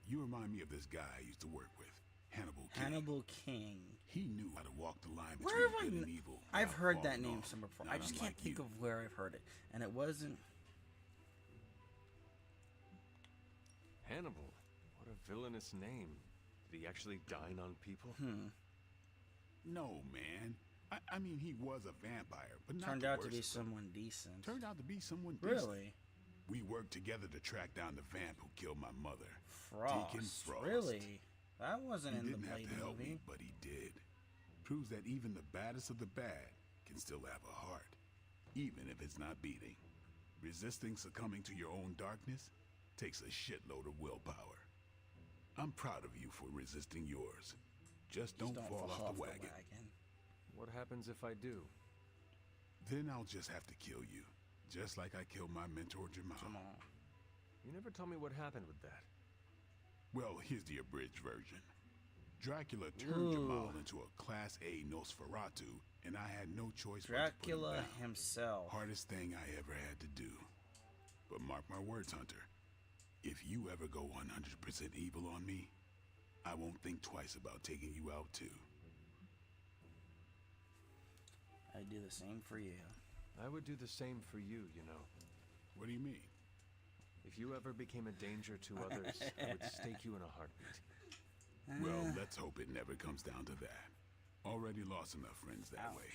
You remind me of this guy I used to work with, Hannibal King. Hannibal King. He knew how to walk the line Where between have good I? and evil. I've without heard that falling name off, somewhere before. not I just can't unlike think you. of where I've heard it, and it wasn't. Hannibal. What a villainous name. Did he actually dine on people? No, man. I mean, he was a vampire, but not Turned the out to worst be of them. someone decent. Turned out to be someone decent. Really? We worked together to track down the vamp who killed my mother. Frost. Deacon Frost. Really? That wasn't He in the didn't have Blade to help movie. me, but he did. Proves that even the baddest of the bad can still have a heart, even if it's not beating. Resisting succumbing to your own darkness, takes a shitload of willpower. I'm proud of you for resisting yours. Just don't fall off the wagon. What happens if I do? Then I'll just have to kill you, just like I killed my mentor Jamal. You never told me what happened with that. Well, here's the abridged version. Dracula turned Jamal into a Class A Nosferatu, and I had no choice but to put him down. himself. Hardest thing I ever had to do. But mark my words, Hunter. If you ever go 100% evil on me, I won't think twice about taking you out too. I'd do the same for you. I would do the same for you, you know. What do you mean? If you ever became a danger to others, I would stake you in a heartbeat. Well, let's hope it never comes down to that. Already lost enough friends that way.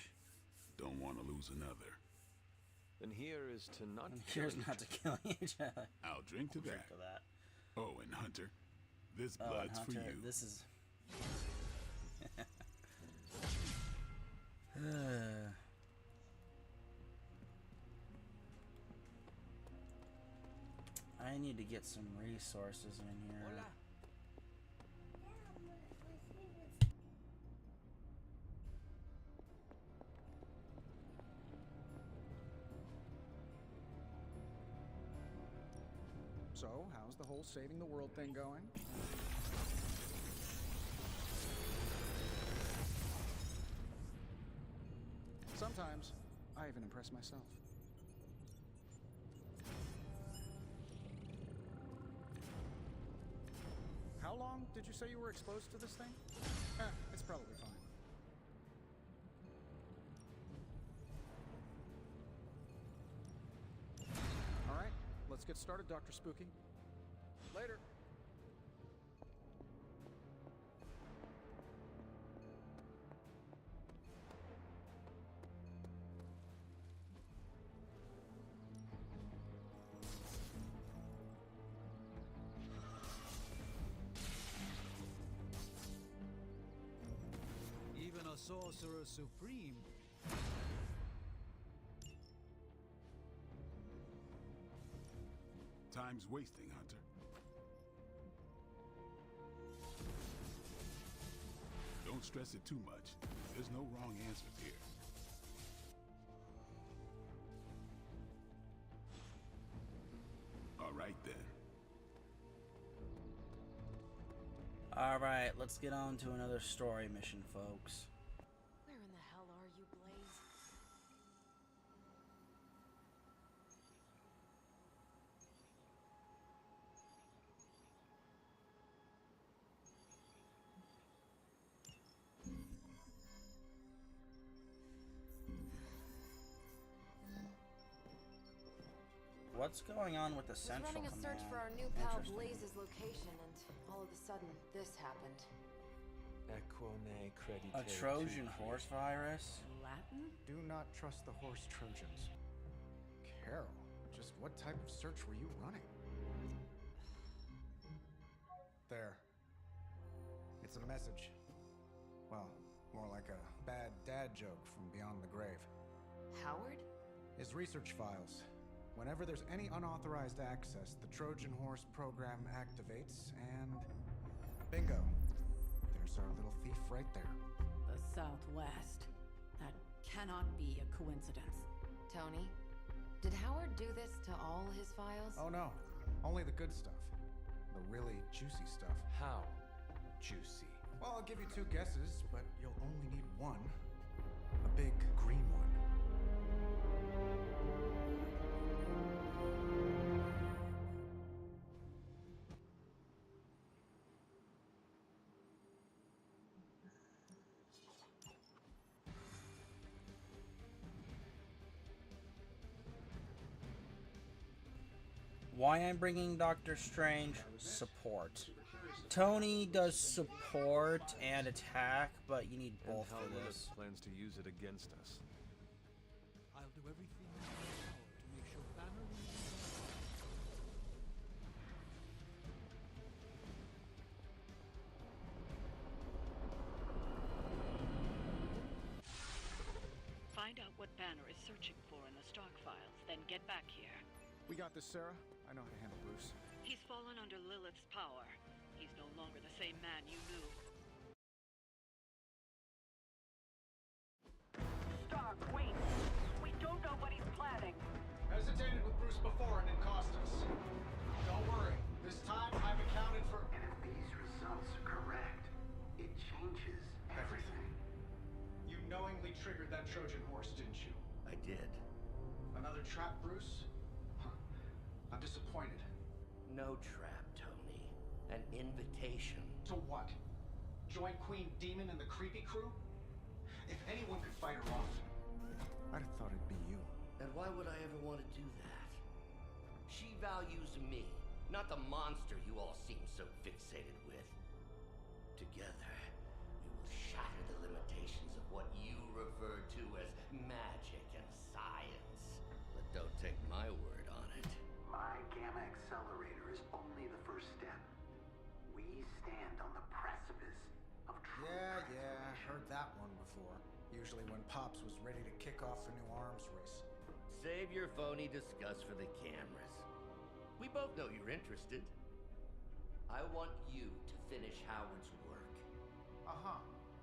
Don't want to lose another. Then here is to not Here's not to kill each other. I'll drink to that. Oh, and Hunter, this blood's for you. This is... I need to get some resources in here. Hola. So, how's the whole saving the world thing going? Sometimes, I even impress myself. How long did you say you were exposed to this thing? It's probably fine. All right, let's get started, Dr. Spooky. Later. Even a sorcerer supreme. Time's wasting, Hunter. Don't stress it too much. There's no wrong answers here. All right, then. Alright, let's get on to another story mission, folks. Where in the hell are you, Blaze? What's going on with the I was central running a search command? for our new pal Interesting. Blaze's location, and all of a sudden, this happened. A Trojan horse virus? Latin? Do not trust the horse Trojans. Carol, just what type of search were you running? There. It's a message. Well, more like a bad dad joke from beyond the grave. Howard? His research files. Whenever there's any unauthorized access, the Trojan Horse program activates, and bingo. There's our little thief right there. The Southwest. That cannot be a coincidence. Tony? Did Howard do this to all his files? Oh no, only the good stuff. The really juicy stuff. How juicy? Well, I'll give you two guesses, but you'll only need one. A big green one. Why I'm bringing Doctor Strange? Support. Tony does support and attack, but you need both and for Hellwood this. plans to use it against us. I'll do everything in my power to make sure Banner Find out what Banner is searching for in the stock files, then get back here. We got this, Sarah. I know how to handle Bruce. He's fallen under Lilith's power. He's no longer the same man you knew. Stark, wait! We don't know what he's planning. Hesitated with Bruce before and it cost us. Don't worry. This time I've accounted for... And if these results are correct, it changes everything. You knowingly triggered that Trojan horse, didn't you? I did. Another trap, Bruce? I'm disappointed. No trap, Tony. An invitation. To what? Join Queen Demon and the creepy crew? If anyone could fight her off, I'd have thought it'd be you. And why would I ever want to do that? She values me, not the monster you all seem so fixated with. Together, we will shatter the limitations of what you refer to as magic and science. But don't take my word on it. My Gamma Accelerator is only the first step. We stand on the precipice of true Yeah, heard that one before. Usually when Pops was ready to kick off a new arms race. Save your phony disgust for the cameras. We both know you're interested. I want you to finish Howard's work. Uh-huh.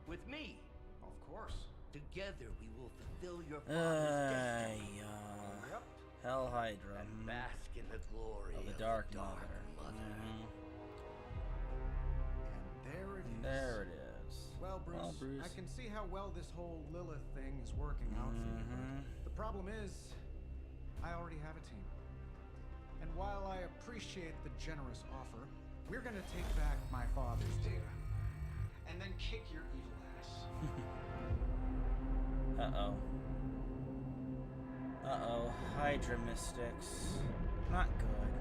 With me. Of course. Together we will fulfill your father's destiny. Yep. Hell Hydra. And bask in the glory of the Dark Mother. And there it is. There it is. Well, Bruce, I can see how well this whole Lilith thing is working out for you, but the problem is, I already have a team. And while I appreciate the generous offer, we're gonna take back my father's data. And then kick your evil ass. Uh-oh. Uh-oh. Hydra mystics. Not good.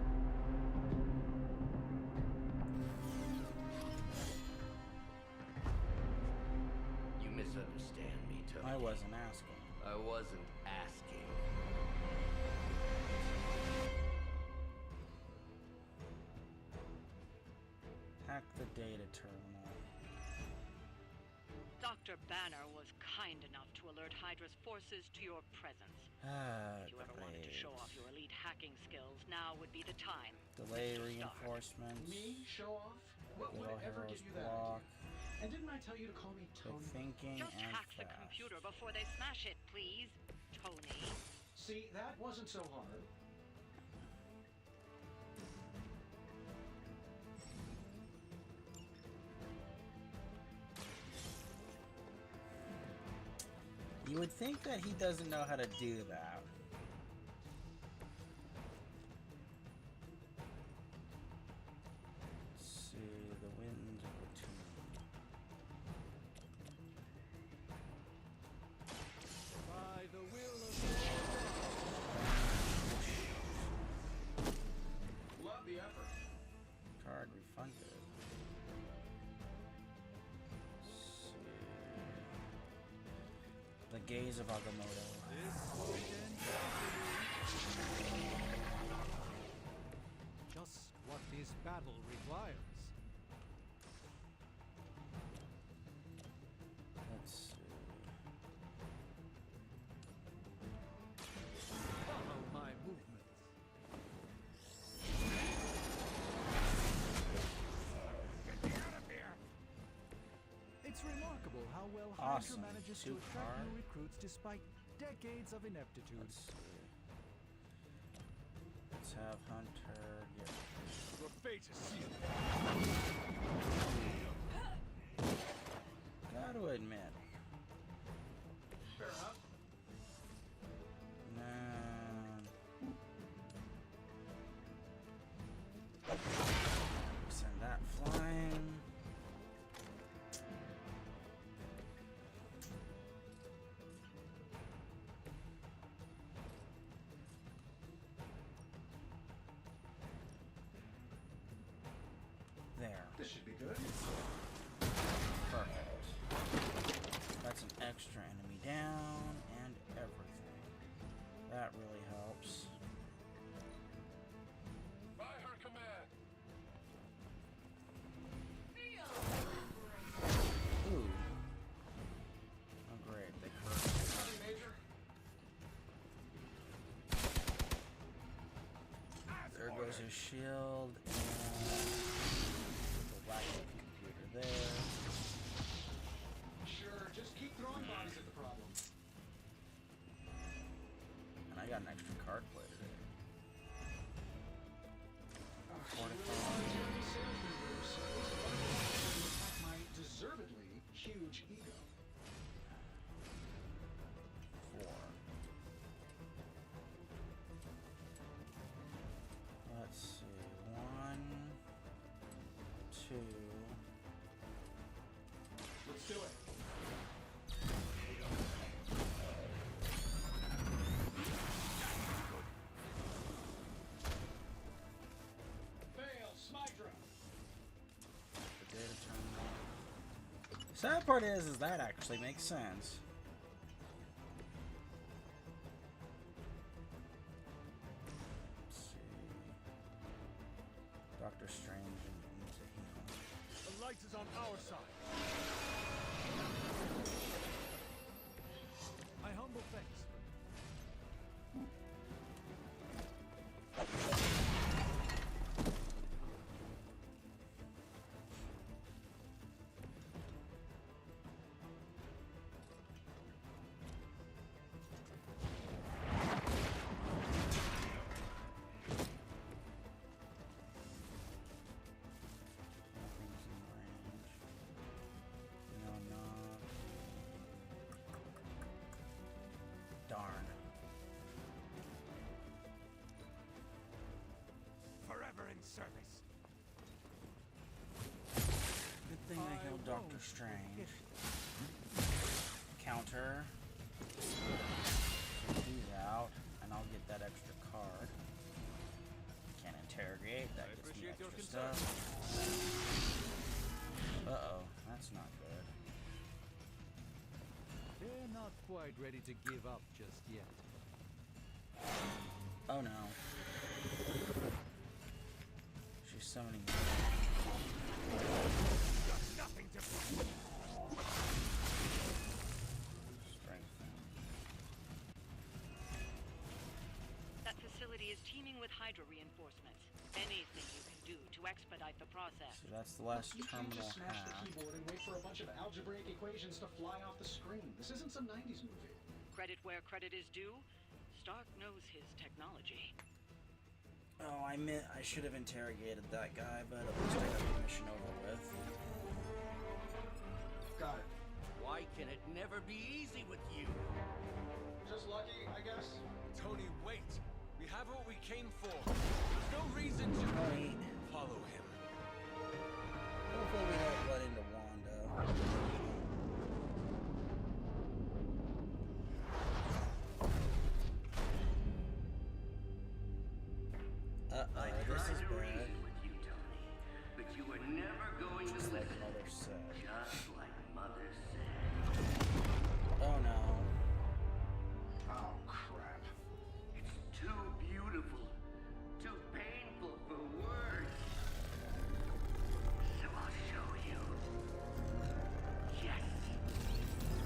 You misunderstand me, Tony. I wasn't asking. I wasn't asking. Hack the data terminal. Dr. Banner was kind enough to alert Hydra's forces to your presence. If you ever wanted to show off your elite hacking skills, now would be the time. Delay reinforcements. Me? Show off? What would Little ever Heroes give you that block. idea? And didn't I tell you to call me Tony? Thinking Just and hack the fast. computer before they smash it, please, Tony. See, that wasn't so hard. You would think that he doesn't know how to do that. Let's see, the winds of the tomb. By the will of Love the effort. Card refunded. The gaze of Agamotto. Just what this battle requires. Let's see. Follow my movements. Get me out of here! It's remarkable how well Awesome. Hydra manages to Two attract card. new recruits despite decades of ineptitude. Let's see. Let's have Hunter get. Your fate is sealed. Gotta admit. Fair enough. Man. Send that flying. There. This should be good. Perfect. That's an extra enemy down and everything. That really helps. By her command. Ooh. Oh great, they cursed. Nothing major. There goes his shield. And hard plated it. My deservedly huge ego. 4. Let's see. 1, 2. Let's do it. Fail, Smydra. The data terminal. The sad part is that actually makes sense. Let's see. Doctor Strange needs a heal. The light is on our side. My humble thanks. Nothing's in range. No, no. Darn. Forever in service. Good thing I healed Doctor Strange. Counter. Take these out, and I'll get that extra card. Can't interrogate, that gets me extra stuff. Uh-oh, that's not good. They're not quite ready to give up just yet. Oh no. She's summoning me. Nothing to Strengthen. That facility is teeming with Hydra reinforcements. Anything you can do to expedite the process. So that's the last You can't terminal just smash the half. keyboard and wait for a bunch of algebraic equations to fly off the screen. This isn't some 90s movie. Credit where credit is due. Stark knows his technology. Oh, I should have interrogated that guy, but at least I got the mission over with. Got it. Why can it never be easy with you? Just lucky, I guess. Tony, wait! We have what we came for. There's no reason to Wait. follow him. Hopefully we don't run into Wanda. This is bad. With you, Tony, but you were never going to Just like listen. Mother said. Just like Mother said. Oh no. Oh, crap. It's too beautiful, too painful for words. So I'll show you. Yes,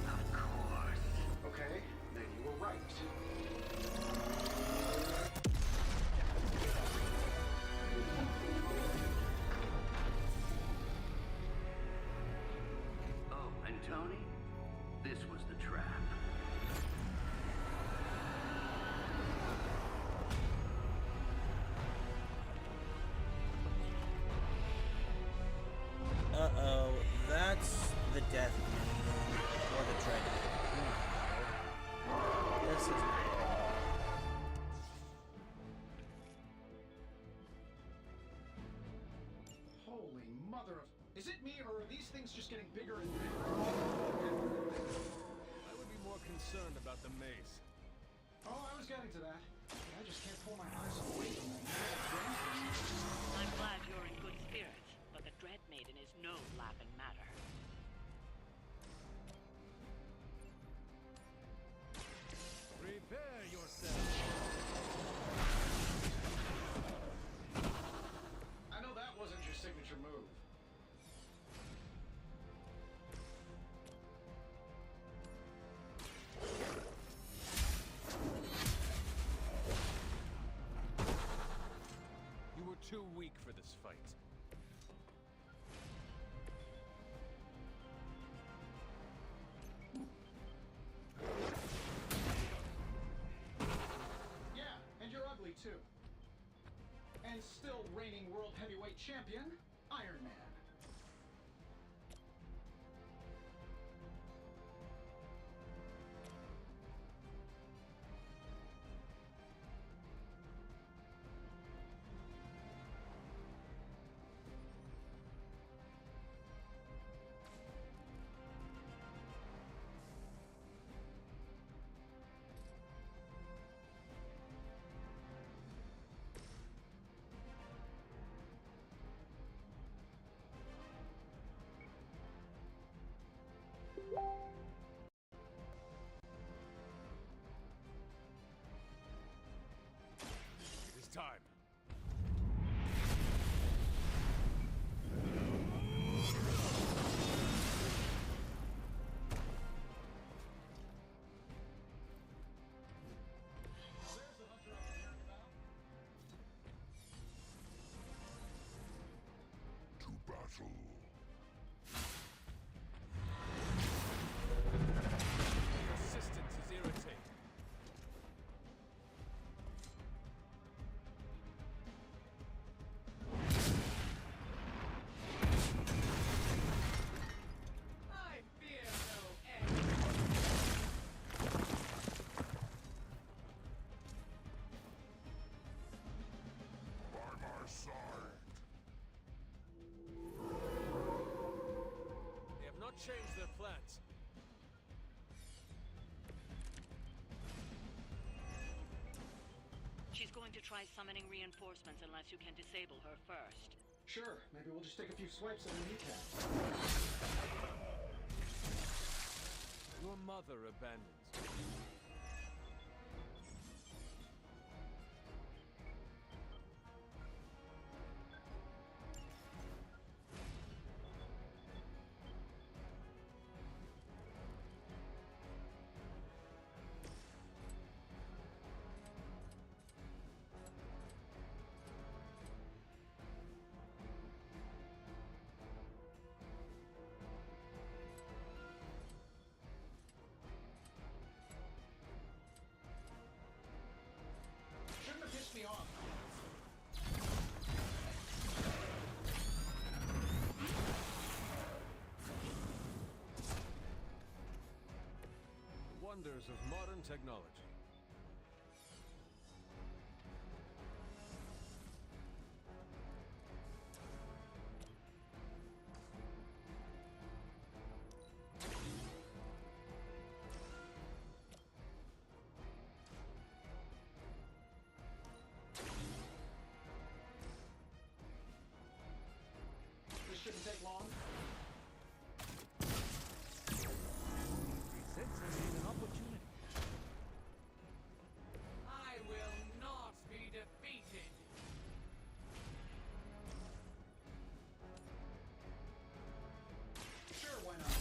of course. Okay, then you were right. Oh, and Tony, this was the trap. Uh-oh, that's the death maiden, or the dread maiden. This is Holy mother of... Is it me, or are these things just getting bigger and bigger? I would be more concerned about the maze. Oh, I was getting to that. I just can't pull my eyes away from that. I'm glad you're in good spirits, but the Dread Maiden is no laughing matter. Prepare yourself. I know that wasn't your signature move. You were too weak for this fight. Yeah, too. And still reigning World Heavyweight Champion, Iron Man. It is time. To battle. Persistence is irritating. I fear no end. By my side. They have not changed their plans. She's going to try summoning reinforcements unless you can disable her first. Sure, maybe we'll just take a few swipes at her kneecap. Your mother abandons you. Shouldn't have pissed me off. Wonders of modern technology. This shouldn't take long. Presents us with an opportunity. I will not be defeated. Sure, why not?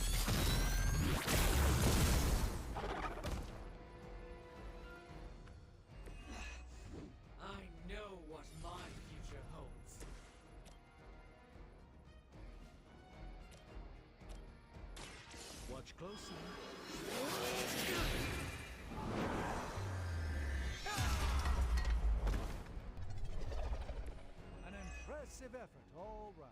I know what my future holds. Watch closely. An impressive effort all round.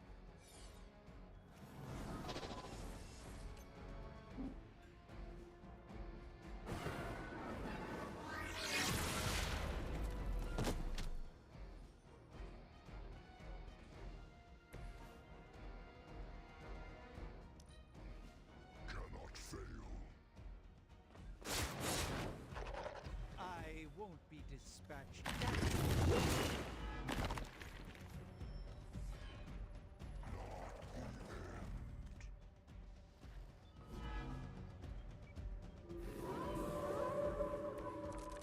Cannot fail. I won't be dispatched.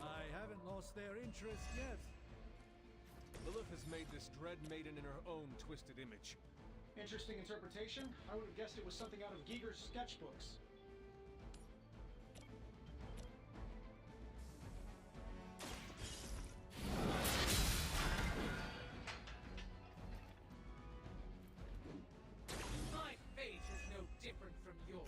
I haven't lost their interest yet. Lilith has made this Dread Maiden in her own twisted image. Interesting interpretation. I would have guessed it was something out of Giger's sketchbooks. My fate is no different from yours.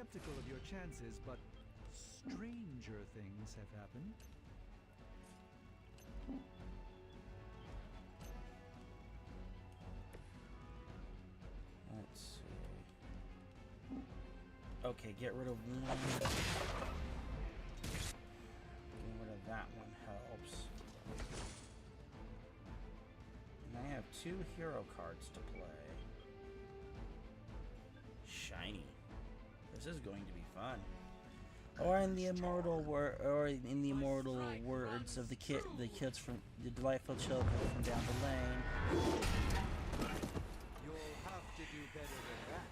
skeptical of your chances, but stranger things have happened. Let's see. Okay, get rid of one. Getting rid of that one helps. And I have 2 hero cards to play. Shiny. This is going to be fun. Or in the immortal words of the kids from the delightful children from down the lane. You'll have to do better than that.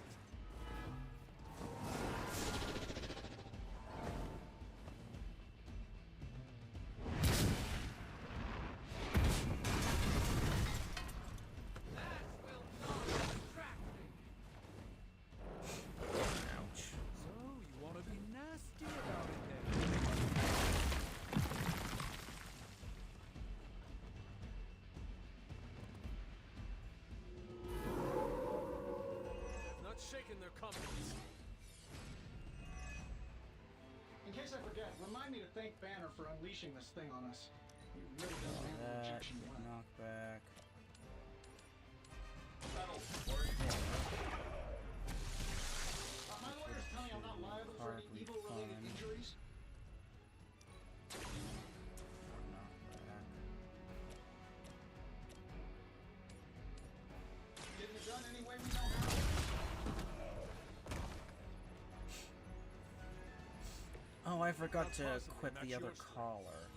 Ouch. So, you want to be nasty about it then? Not shaking their confidence. In case I forget, remind me to thank Banner for unleashing this thing on us. He really doesn't handle That, rejection well. knockback. My lawyers tell me I'm not liable for any evil-related injuries. Knockback. Getting it done any way we know how. Oh, I forgot to equip the other collar.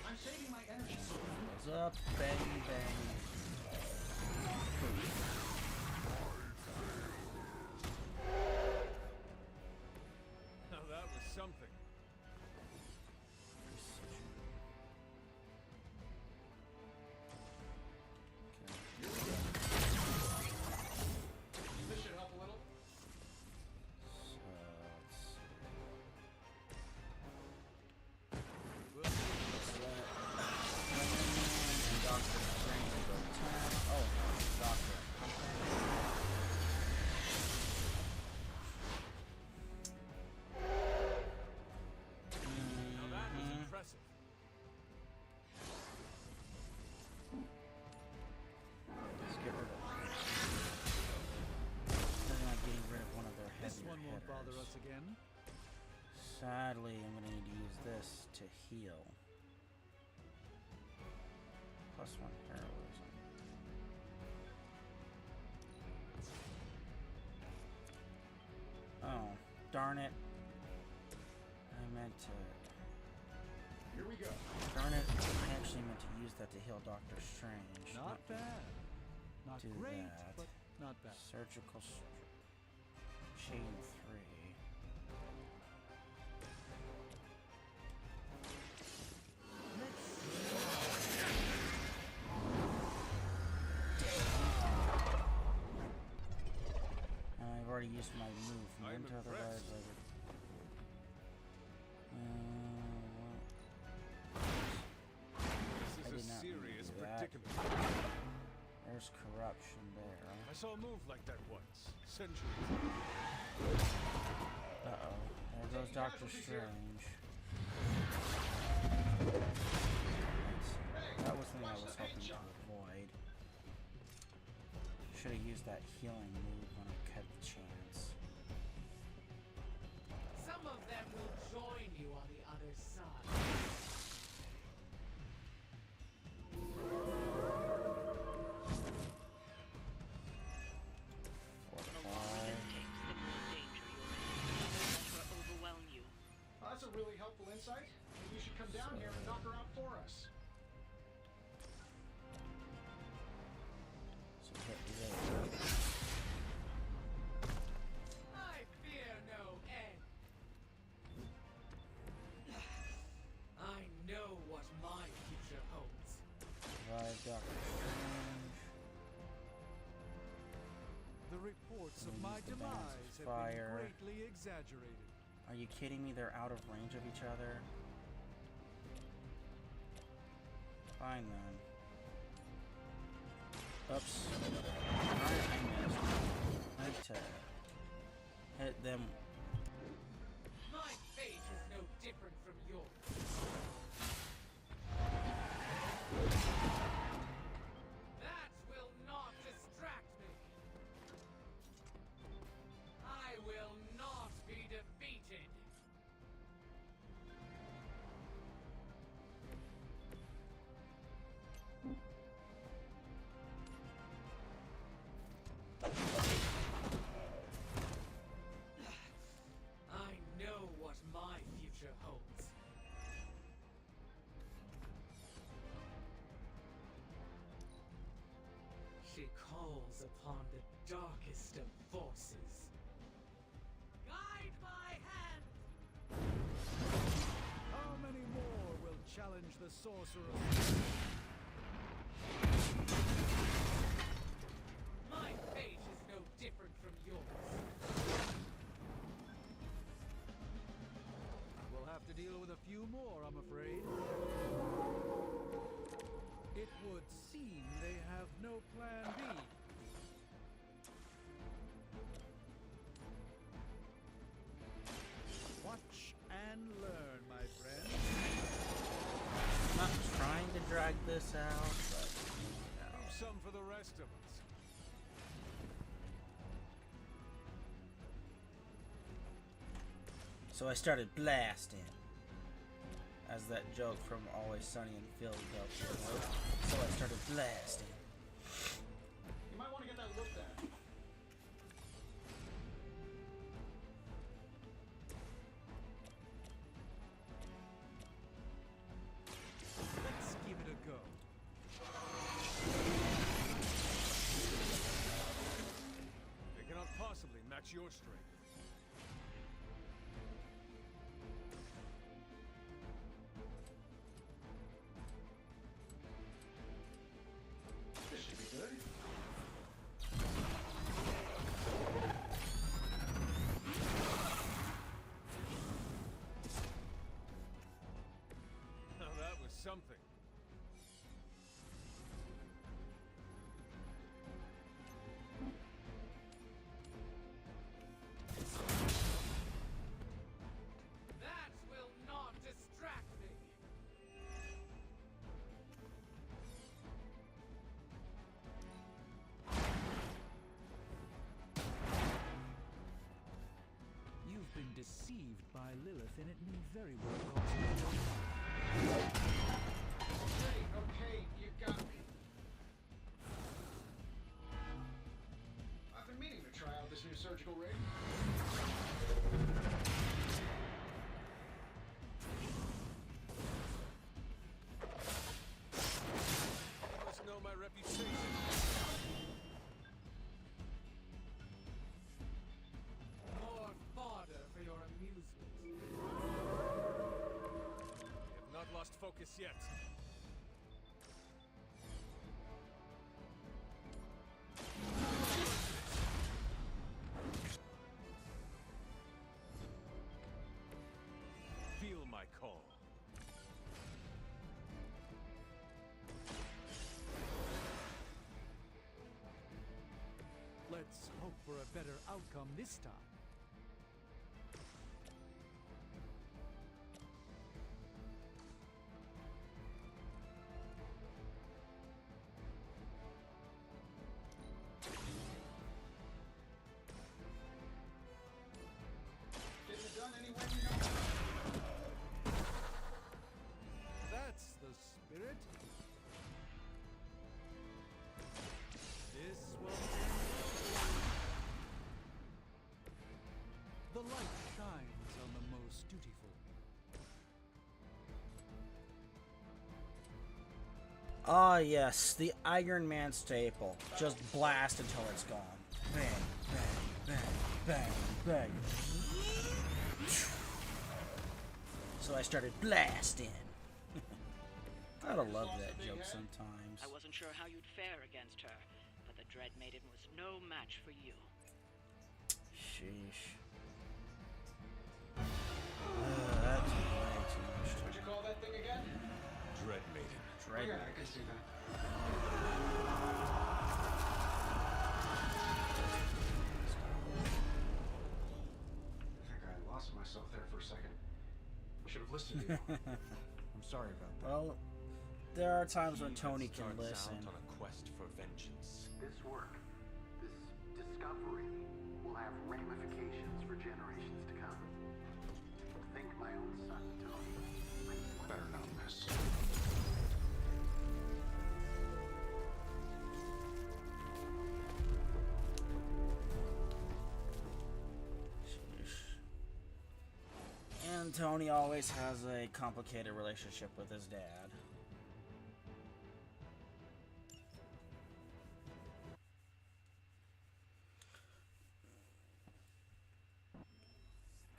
I'm saving my energy so Goes up, bang, bang. Now that was something. this should help a little. Now that was impressive. Let's get rid of they're not getting rid of one of their This heavier one won't hitters. bother us again. Sadly, I'm going to need to use this to heal. +1 heroism. Oh, darn it. I meant to... Here we go. Darn it. I actually meant to use that to heal Doctor Strange. Not bad. Not do great, that. but not bad. Surgical chain 3. I've already used my movement, I'm otherwise impressed. I would. I This did is a not mean to serious do that. predicament. There's corruption there. I saw a move like that once, centuries ago. Uh-oh. There goes Doctor Strange. That was something I was hoping to avoid. Should have used that healing move when I had the chance. Some of them will join you on the other side. That's a really helpful insight. Maybe you should come down here and knock her out for us. So hit there. I fear no end. I know what my future holds. Revive Doctor Strange. The reports of Use my the balance demise of have fire. been greatly exaggerated. Are you kidding me? They're out of range of each other. Fine then. Oops. Alright, I missed. I have to hit them. My fate is no different from yours. That will not distract me. I will not be defeated. I know what my future holds. She calls upon the darkest of forces. Guide my hand! How many more will challenge the sorcerer? My fate is no different from yours. We'll have to deal with a few more, I'm afraid. It would seem they have no plan B. Watch and learn, my friend. I'm not trying to drag this out, but Leave some for the rest of us. so I started blasting. As that joke from Always Sunny in Philadelphia was. So I started blasting. You might want to get that looked at. Let's give it a go. They cannot possibly match your strength. This should be good. Now that was something. That will not distract me. You've been deceived by Lilith, and it may very well cost you. Okay, you got me. I've been meaning to try out this new surgical rig. You must know my reputation. More fodder for your amusement. We have not lost focus yet. Feel my call. Let's hope for a better outcome this time. Getting it done any way you know. That's the spirit. This will end. The light shines on the most dutiful. Ah, yes, the Iron Man staple. Just blast until it's gone. Bang, bang, bang, bang, bang. So I started blasting. Gotta love that joke sometimes. I wasn't sure how you'd fare against her, but the Dread Maiden was no match for you. Sheesh. That's way too much. What'd you call that thing again? Dread Maiden. Dread Yeah, I Maiden. can see that. I think I lost myself there for a second. I should have listened to you. I'm sorry about that. Well, there are times when He Tony that can starts listen. out on a quest for vengeance. This work, this discovery, will have ramifications for generations to come. Think my own son, Tony. Better known this. And Tony always has a complicated relationship with his dad.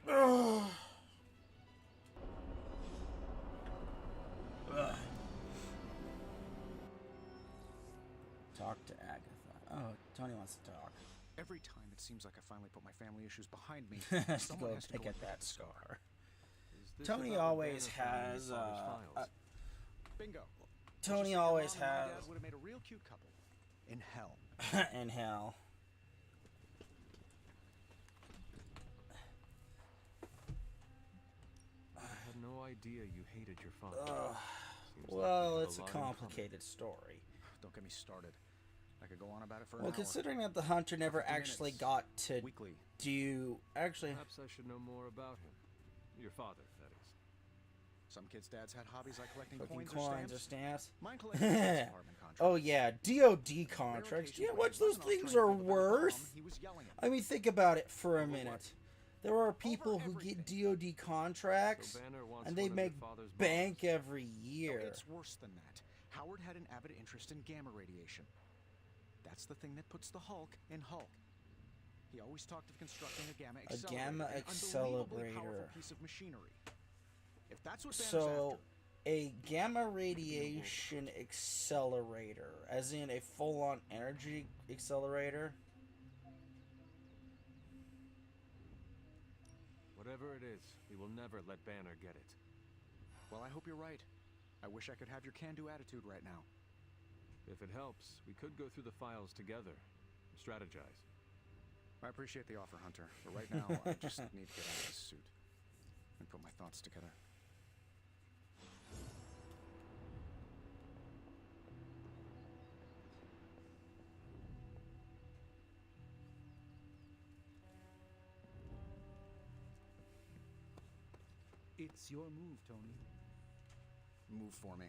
Ugh. Ugh. Talk to Agatha. Oh, Tony wants to talk. Every time it seems like I finally put my family issues behind me, Has to someone go has to pick go at and that the scar. This Tony about always Banner finding has. your father's files? Bingo. Tony Just like always your mom and my has. dad would have made a real cute couple. In hell. In hell. I had no idea you hated your father. Seems like we Well, have it's a lot in common. complicated story. Don't get me started. I could go on about it for an Well, hour. considering that the hunter never 50 actually minutes got to weekly. do actually. Perhaps I should know more about him. Your father, that is. Some kids' dads had hobbies like collecting Fucking coins or stamps. stamps. Mine collected Defense Department contracts. Oh yeah, DoD contracts. occasions Yeah, when what's he those wasn't off things trying are to build a better worth? bomb, he was yelling at I mean, think about it for a Over what? minute. There are people who get DoD contracts, So Banner wants and they one of your make father's bombs. bank every No, year. it's worse than that. Howard had an avid interest in gamma radiation. That's the thing that puts the Hulk in Hulk. He always talked of constructing a gamma accelerator. gamma an unbelievably accelerator. powerful piece of machinery. If that's what Banner's So, after, a gamma radiation accelerator, as in a full-on energy accelerator. Whatever it is, we will never let Banner get it. well, I hope you're right. I wish I could have your can-do attitude right now. If it helps, we could go through the files together and strategize. I appreciate the offer, Hunter, but right now I just need to get out of this suit and put my thoughts together. It's your move, Tony. Move for me.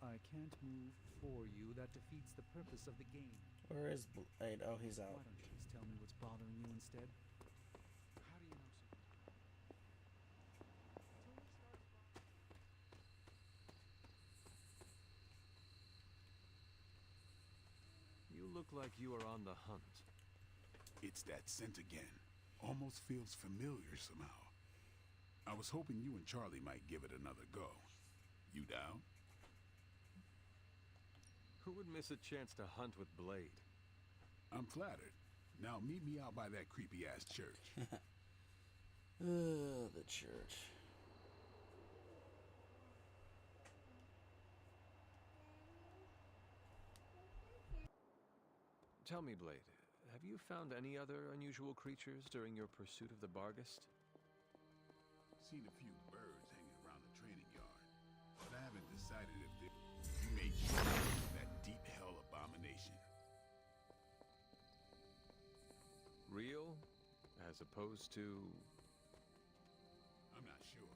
I can't move for you. That defeats the purpose of the game. Where is Blade? Oh, he's out. Why don't you just tell me what's bothering you instead? How do you know something? You look like you are on the hunt. It's that scent again. Almost feels familiar somehow. I was hoping you and Charlie might give it another go. You down? Who would miss a chance to hunt with Blade? I'm flattered. Now meet me out by that creepy-ass church. The church. Tell me, Blade, have you found any other unusual creatures during your pursuit of the Barghest? Seen a few birds hanging around the training yard, but I haven't decided if you made sure of that deep hell abomination. Real, as opposed to... I'm not sure.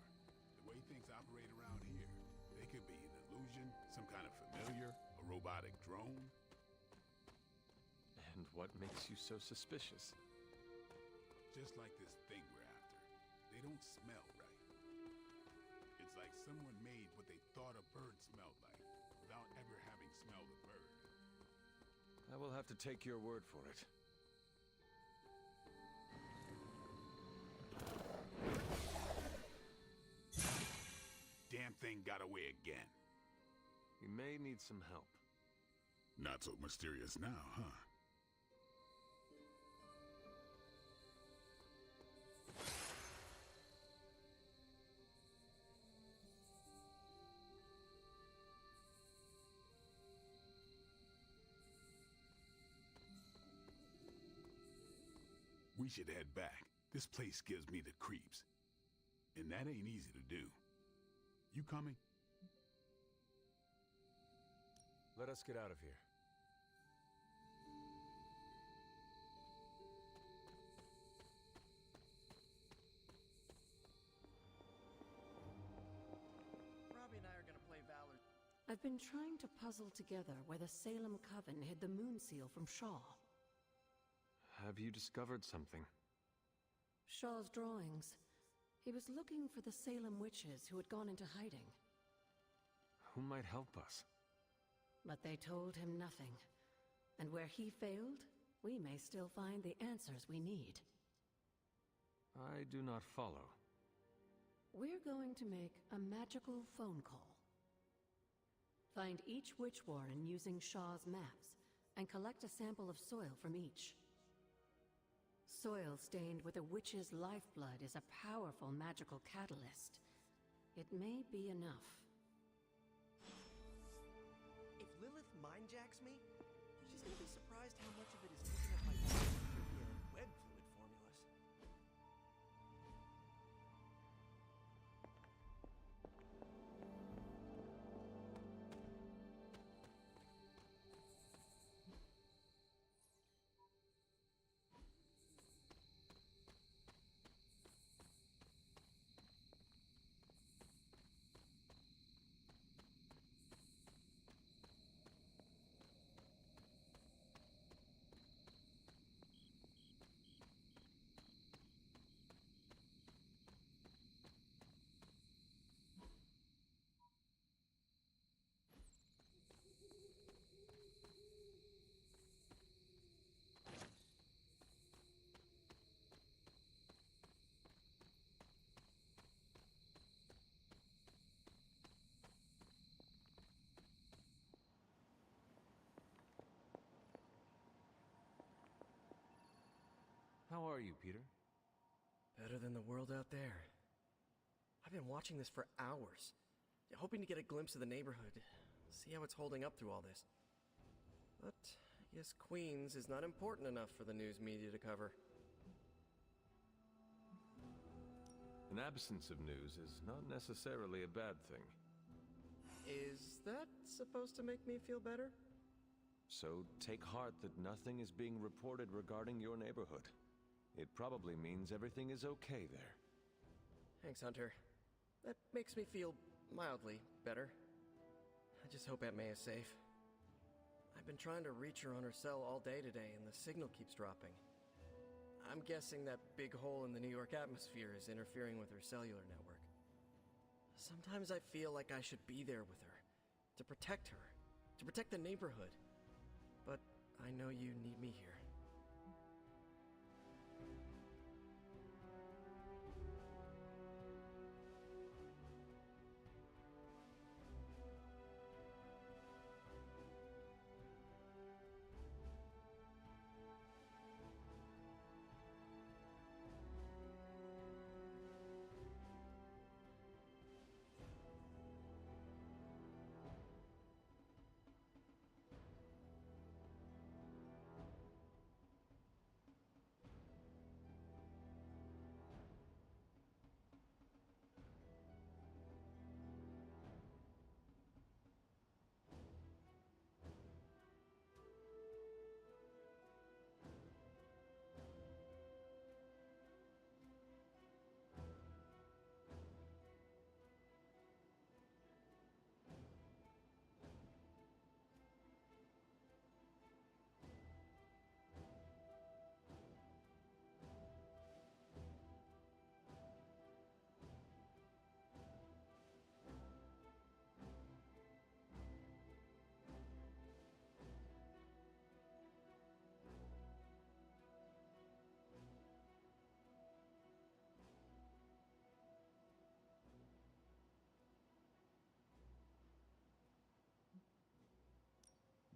The way things operate around here, they could be an illusion, some kind of familiar, a robotic drone. And what makes you so suspicious? Just like this thing we're after. They don't smell right. It's like someone made what they thought a bird smelled like, without ever having smelled a bird. I will have to take your word for it. Damn thing got away again. You may need some help. Not so mysterious now, huh? We should head back. This place gives me the creeps. And that ain't easy to do. You coming? Let us get out of here. Robbie and I are gonna play Valor. I've been trying to puzzle together where the Salem Coven hid the moon seal from Shaw. Have you discovered something? Shaw's drawings. He was looking for the Salem witches who had gone into hiding. Who might help us? But they told him nothing. And where he failed, we may still find the answers we need. I do not follow. We're going to make a magical phone call. Find each witch warren using Shaw's maps, and collect a sample of soil from each. Soil stained with a witch's lifeblood is a powerful magical catalyst. It may be enough. If Lilith mindjacks me, she's gonna be surprised how much of it is taken up by trivia and web fluid formulas. How are you, Peter? Better than the world out there. I've been watching this for hours, hoping to get a glimpse of the neighborhood, see how it's holding up through all this. But I guess Queens is not important enough for the news media to cover. An absence of news is not necessarily a bad thing. Is that supposed to make me feel better? So take heart that nothing is being reported regarding your neighborhood. It probably means everything is okay there. Thanks, Hunter. That makes me feel mildly better. I just hope Aunt May is safe. I've been trying to reach her on her cell all day today, and the signal keeps dropping. I'm guessing that big hole in the New York atmosphere is interfering with her cellular network. Sometimes I feel like I should be there with her, to protect her, to protect the neighborhood. But I know you need me here.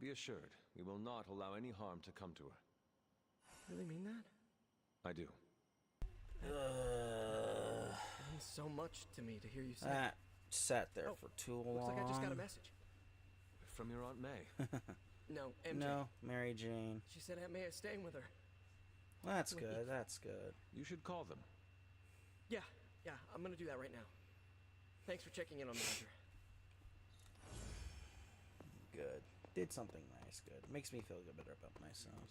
Be assured, we will not allow any harm to come to her. Really mean that? I do. It means so much to me to hear you say. That sat there for too long. Looks like I just got a message. From your Aunt May. No, MJ. No, Mary Jane. She said Aunt May is staying with her. That's Wait. good. That's good. You should call them. Yeah, I'm gonna do that right now. Thanks for checking in on me, Hunter. Good. Did something nice. Good. Makes me feel good better about myself.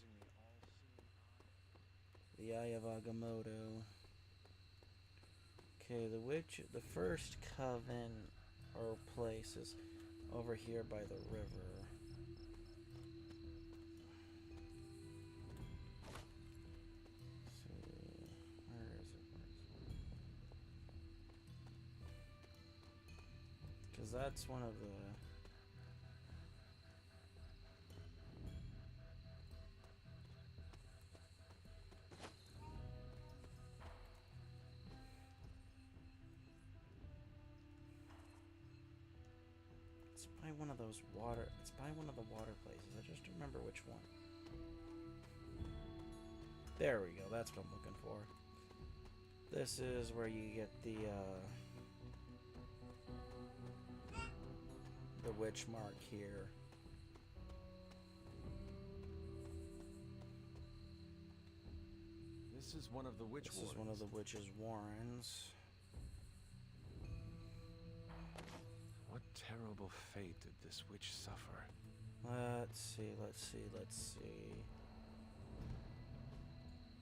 The Eye of Agamotto. Okay, the first coven or place is over here by the river. Because that's one of the... It's by one of those water... It's by one of the water places. I just don't remember which one. There we go. That's what I'm looking for. This is where you get the witch mark here. This is one of the witch This warrens. is one of the witches' warrens. What terrible fate did this witch suffer? Let's see.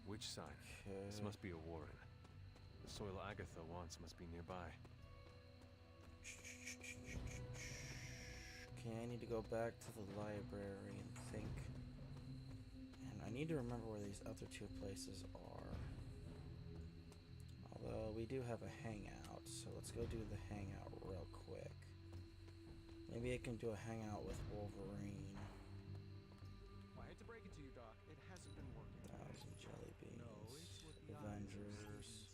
Which sign? Okay. This must be a warren. The soil Agatha wants must be nearby. Okay, I need to go back to the library and think. And I need to remember where these other two places are. Although we do have a hangout, so let's go do the hangout real quick. Maybe I can do a hangout with Wolverine. I hate to break it to you, Doc. It hasn't been working. Thousand jelly beans. No, it's what the Avengers.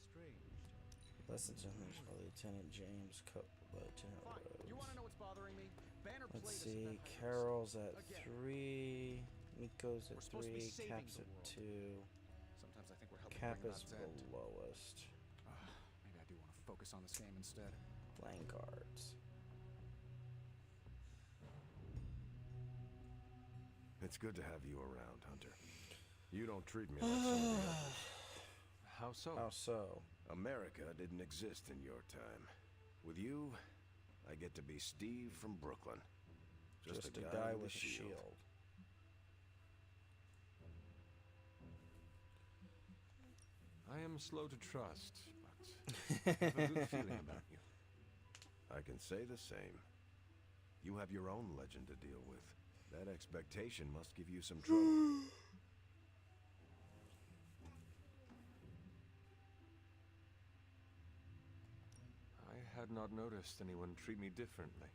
Lessons in Lieutenant James, Lieutenant Fine. Rhodes. You want to know what's bothering me? Banner Let's played us see. at that Carol's at Again. 3. Nico's at We're supposed to be 3. saving Cap's the at world. 2. Sometimes I think we're helping Cap bring is about the its end. lowest. Maybe I do want to focus on this game instead. Playing cards. It's good to have you around, Hunter. You don't treat me like some of the others. How so? How so? America didn't exist in your time. With you, I get to be Steve from Brooklyn. Just a guy with a shield. I am slow to trust, but I have a good feeling about you. I can say the same. You have your own legend to deal with. That expectation must give you some trouble. I had not noticed anyone treat me differently.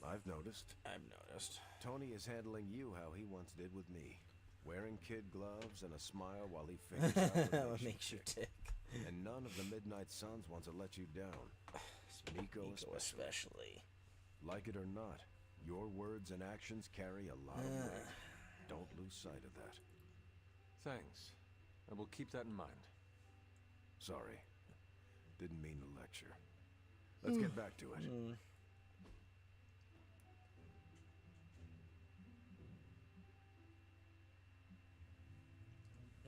I've noticed. Tony is handling you how he once did with me. Wearing kid gloves and a smile while he figures out what makes you tick. And none of the Midnight Suns want to let you down. Nico especially. Like it or not, your words and actions carry a lot of weight. Don't lose sight of that. Thanks. I will keep that in mind. Sorry. Didn't mean to lecture. Let's get back to it.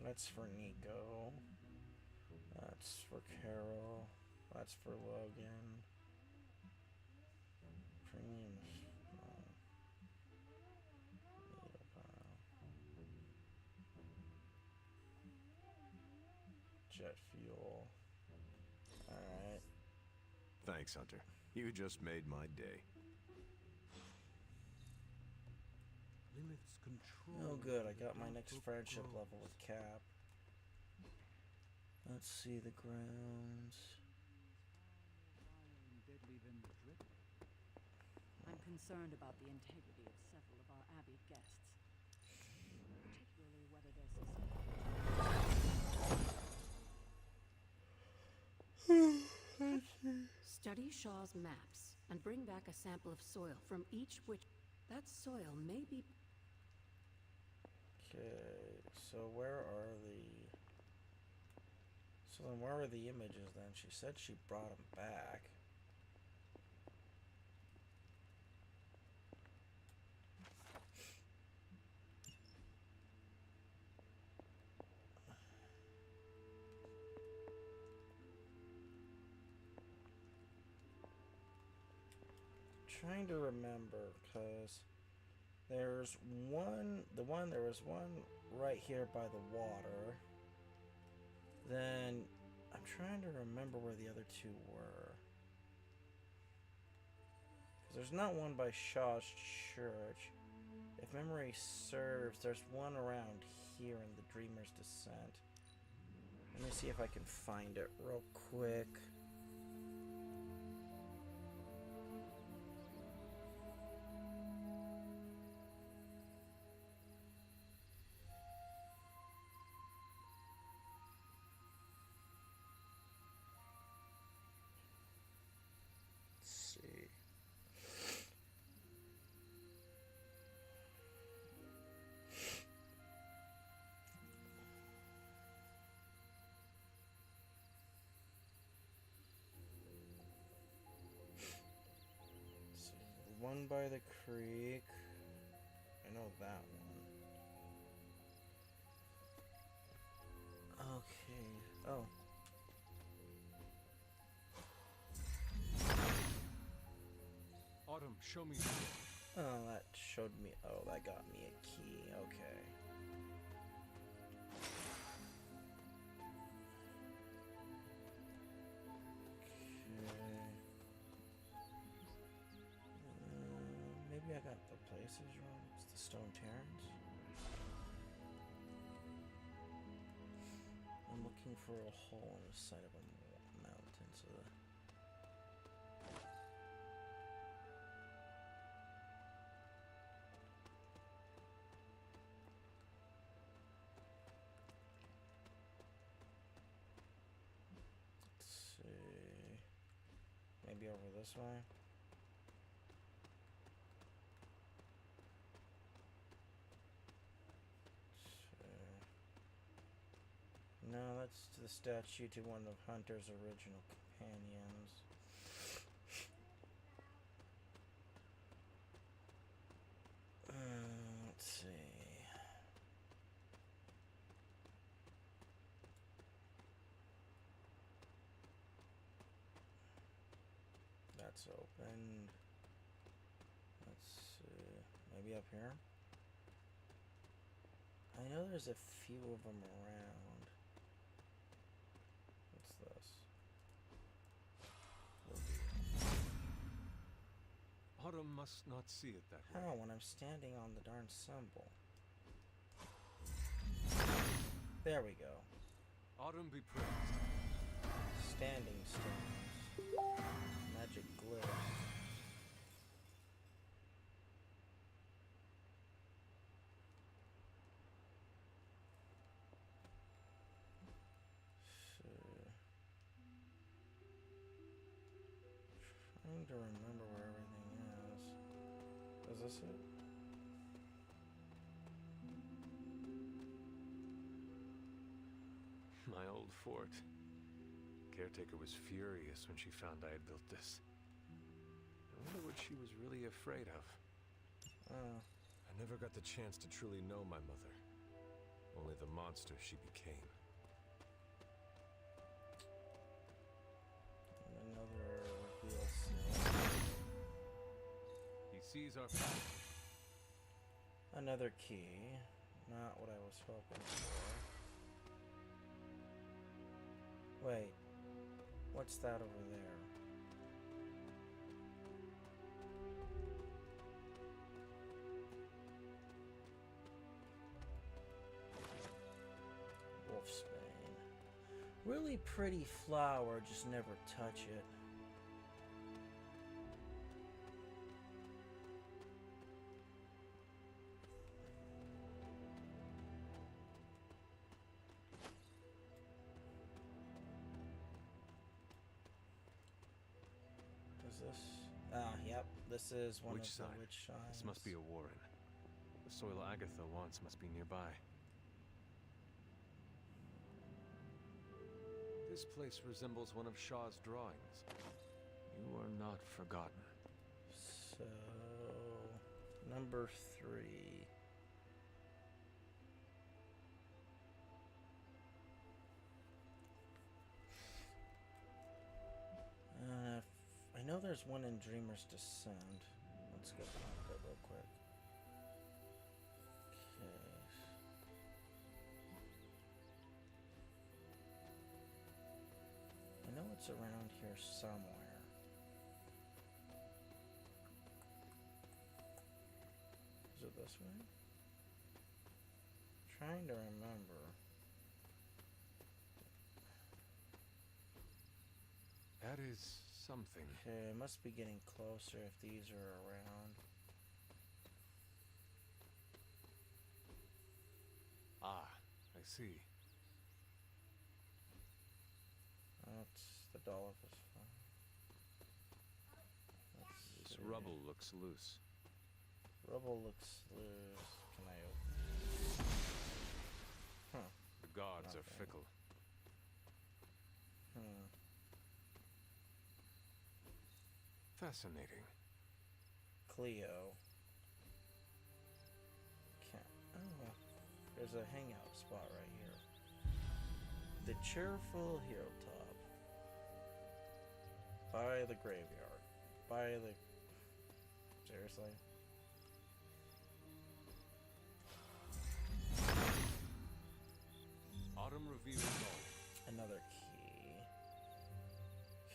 That's for Nico. That's for Carol. That's for Logan. Premium. Jet fuel. Alright. Thanks, Hunter. You just made my day. Lilith's control. Oh good, I got my next friendship level with Cap. Let's see the grounds. I'm concerned about the integrity of several of our Abbey guests, particularly whether they're Study Shaw's maps and bring back a sample of soil from each witch. That soil may be... Okay, so where are the... So then where were the images then? She said she brought them back. trying to remember, because there's one, there was one right here by the water. Then I'm trying to remember where the other two were. There's not one by Shaw's Church. If memory serves, there's one around here in the Dreamer's Descent. Let me see if I can find it real quick. One by the creek. I know that one. Okay. Oh. Autumn, show me. Oh, that showed me. Oh, that got me a key. Okay. Maybe I got the places wrong. It's the Stone Terrans. I'm looking for a hole on the side of a mountain, so let's see. Maybe over this way. No, that's the statue to one of Hunter's original companions. Let's see. That's opened. Let's see. Maybe up here? I know there's a few of them around. What's this? Autumn must not see it that way. How when I'm standing on the darn symbol? There we go. Autumn be praised. Standing stones. Magic glyphs. Trying to remember where everything is. Is this it? My old fort. Caretaker was furious when she found I had built this. I wonder what she was really afraid of. I never got the chance to truly know my mother. Only the monster she became. Another reveal seal. He sees our path. Another key. Not what I was hoping for. Wait. What's that over there? Wolfsbane. Really pretty flower, just never touch it. This? Yep. This is one Which of side? the witch signs. This must be a warren. The soil Agatha wants must be nearby. This place resembles one of Shaw's drawings. You are not forgotten. So, number 3. I know there's there's one in Dreamer's Descent. Let's go find it real quick. Okay. I know it's around here somewhere. Is it this way? I'm trying to remember. That is something. Okay, it must be getting closer if these are around. Ah, I see. That's the doll of his phone. This rubble looks loose. Rubble looks loose. Can I open? Huh. The gods are Nothing. fickle. Fascinating. Cleo. Can't. Oh, there's a hangout spot right here. The cheerful hilltop. By the graveyard. By the. Seriously? Autumn reveals all. Another key.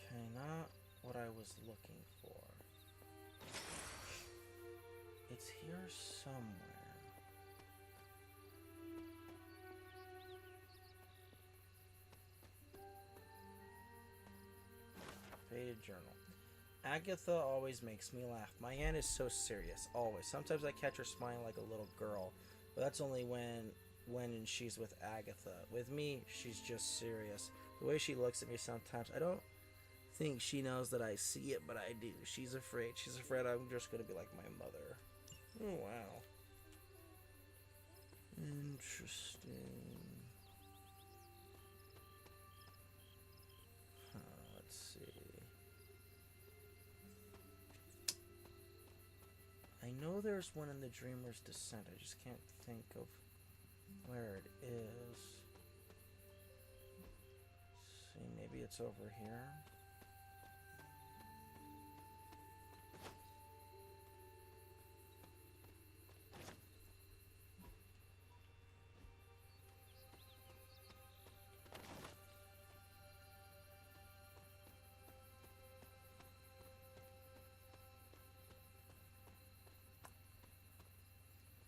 Okay, not what I was looking for. It's here somewhere. Faded journal. Agatha always makes me laugh. My aunt is so serious, always. Sometimes I catch her smiling like a little girl, but that's only when she's with Agatha. With me, she's just serious. The way she looks at me sometimes, I don't think she knows that I see it, but I do. She's afraid. She's afraid I'm just gonna be like my mother. Oh, wow. Interesting. Let's see. I know there's one in the Dreamer's Descent. I just can't think of where it is. See, maybe it's over here.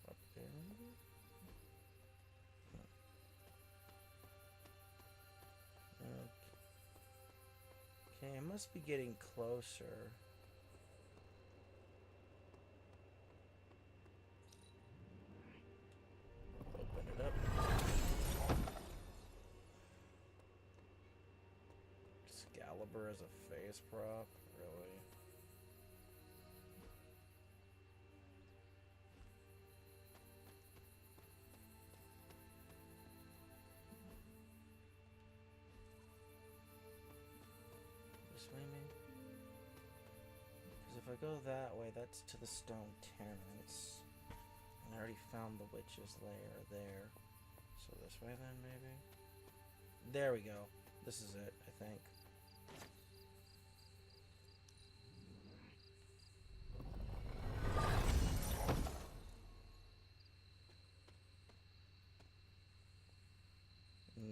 Up there, maybe? Okay, it must be getting closer. Open it up. Excalibur as a face prop? Really? This way, maybe? Because if I go that way, that's to the stone terrace. And I already found the witch's lair there. So this way then, maybe? There we go. This is it, I think.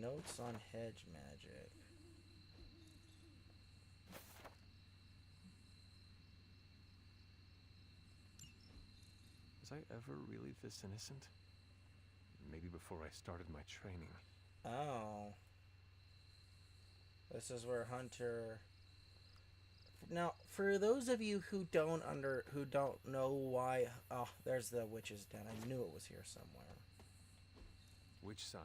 Notes on hedge magic. Was I ever really this innocent? Maybe before I started my training. Oh. This is where Hunter... Now, for those of you who don't know why... Oh, there's the witch's den. I knew it was here somewhere. Which sign?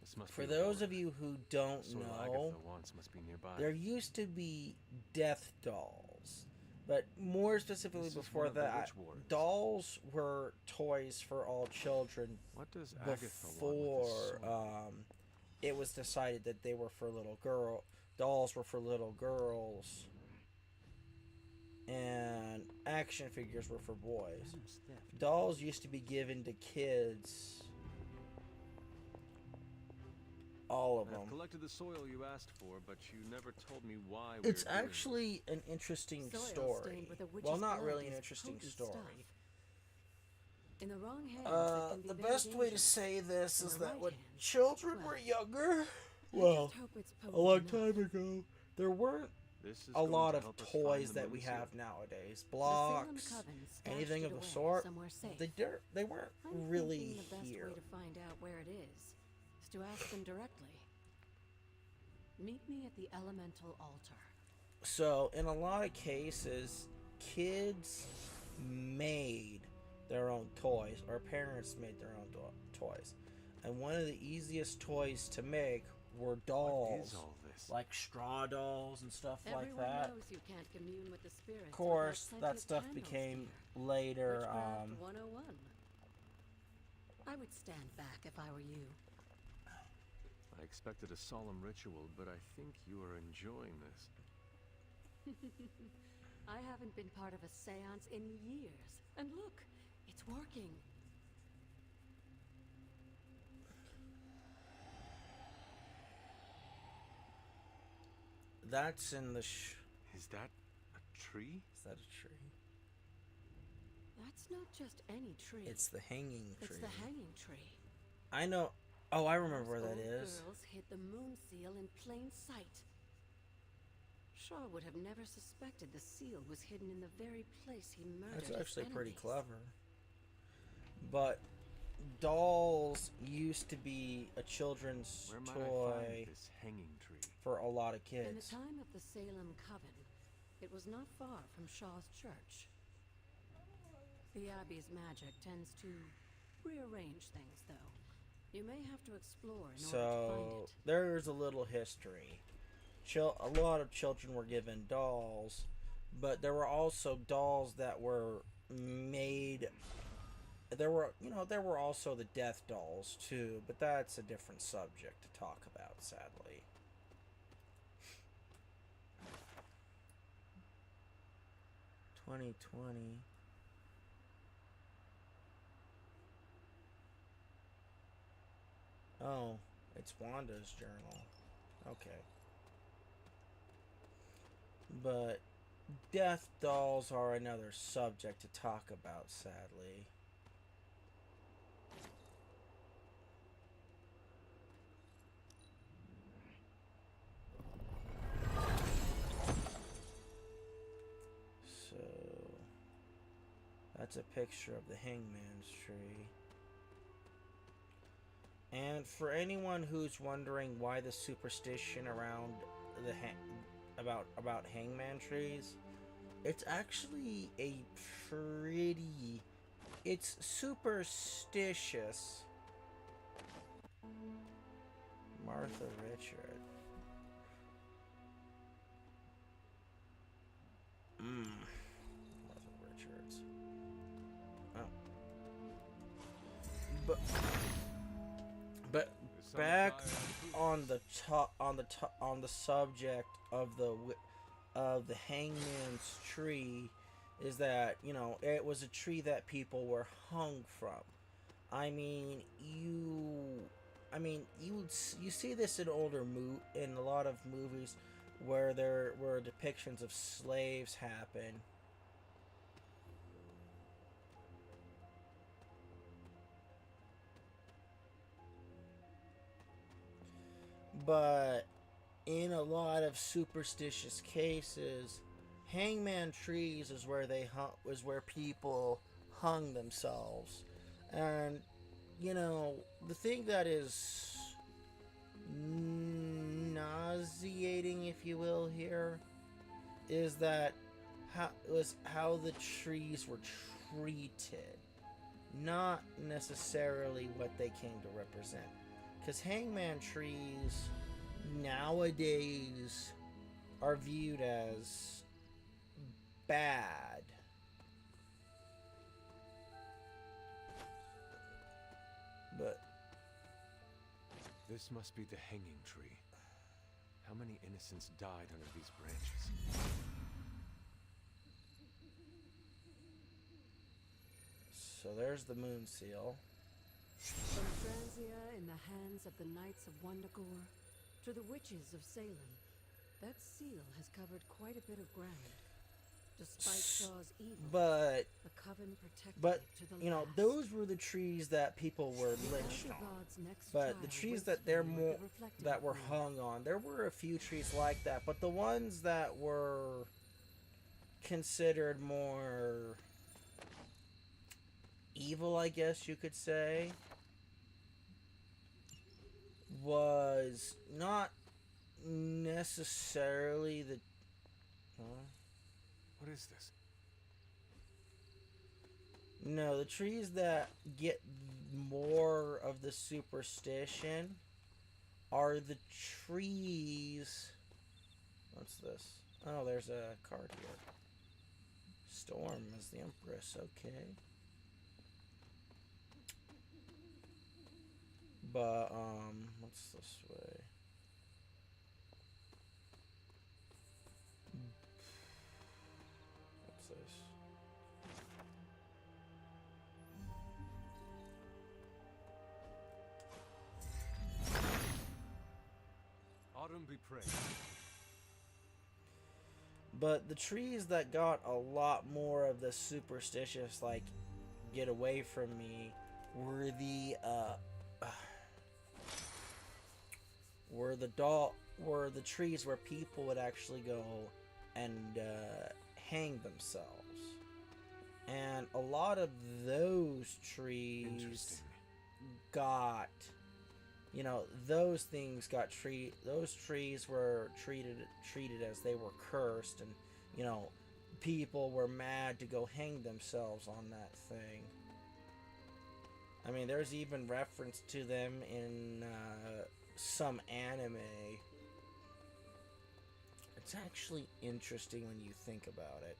This must For be those of you who don't Soil know, Agatha wants must be nearby. there used to be death dolls. But more specifically This is before one of the that, witch wards. dolls were toys for all children. What does Agatha want with before this sword? it was decided that they were for little girl dolls were for little girls, and action figures were for boys. Dolls used to be given to kids All of I've them. collected the soil you asked for, but you never told me why we It's were doing actually an interesting Soil story. stained with a witch's Well, not blood really an is interesting potent story. stuff. In the wrong hands, it can be The very best way to dangerous. say this In is the that right when hands, children well, were younger, I well, just hope it's a potent long enough. time ago, there weren't This is a going lot to of help us toys find the that moon we seal. have nowadays. The Salem Blocks, Coven stashed anything it of the away sort. somewhere safe. They weren't I'm really thinking the best here. way to find out where it is to ask them directly. Meet me at the elemental altar. So, in a lot of cases, kids made their own toys, or parents made their own toys. And one of the easiest toys to make were dolls. What is all this? Like straw dolls and stuff like Everyone that. knows you can't commune with the spirits Of course, without that plenty of stuff candles became near. later. Witchcraft 101. I would stand back if I were you. I expected a solemn ritual, but I think you are enjoying this. I haven't been part of a seance in years. And look, it's working. That's in the Is that a tree? Is that a tree? That's not just any tree. It's the hanging tree. It's the hanging tree. I know. Oh, I remember where that Those is. girls hid the moon seal in plain sight. Shaw would have never suspected the seal was hidden in the very place he murdered That's his actually pretty enemies. clever. But dolls used to be a children's Where might I toy find this hanging tree? for a lot of In the kids. time of the Salem Coven, it was not far from Shaw's church. The Abbey's magic tends to rearrange things, though. You may have to explore in order to find So it. there's a little history. A lot of children were given dolls, but there were also dolls that were made. There were also the death dolls too, but that's a different subject to talk about, sadly. (2020) Oh, it's Wanda's journal. Okay. But death dolls are another subject to talk about, sadly. So, that's a picture of the Hangman's Tree. And for anyone who's wondering why the superstition around the about hangman trees, it's actually it's superstitious. Martha Richard. Martha Richards. Oh. But back on the subject of the Hangman's Tree, is that, you know, it was a tree that people were hung from. You see this in in a lot of movies where depictions of slaves happen. But in a lot of superstitious cases, hangman trees is where people hung themselves. And you know, the thing that is nauseating, if you will, here is that how the trees were treated, not necessarily what they came to represent. Because hangman trees nowadays are viewed as bad. But this must be the hanging tree. How many innocents died under these branches? So there's the moon seal. From Stranzia in the hands of the Knights of Wundagore to the witches of Salem. That seal has covered quite a bit of ground. Despite Shaw's evil, but the Coven protected but it to the you know, last. those were the trees that people were lynched The on. god's next But the trial trees waits that for they're you at more the reflecting that were pool. hung on, there were a few trees like that, but the ones that were considered more evil, I guess you could say, was not necessarily the. What is this? No, the trees that get more of the superstition are the trees. What's this? Oh, there's a card here. Storm is the Empress, okay. But, what's this way? What's this? Autumn be praised. But the trees that got a lot more of the superstitious, like, get away from me, were the, were the trees where people would actually go and, hang themselves. And a lot of those trees got, you know, those things got those trees were treated as they were cursed, and, you know, people were mad to go hang themselves on that thing. I mean, there's even reference to them in some anime. It's actually interesting when you think about it.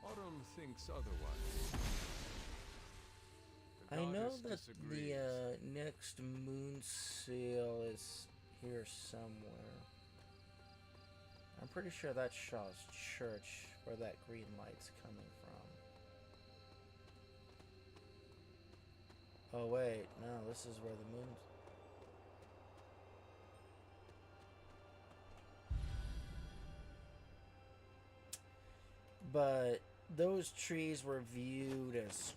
Autumn thinks otherwise. The I know goddess that disagrees. the next moon seal is here somewhere. I'm pretty sure that's Shaw's church, where that green light's coming from. Oh wait, no, this is where the moon's... But those trees were viewed as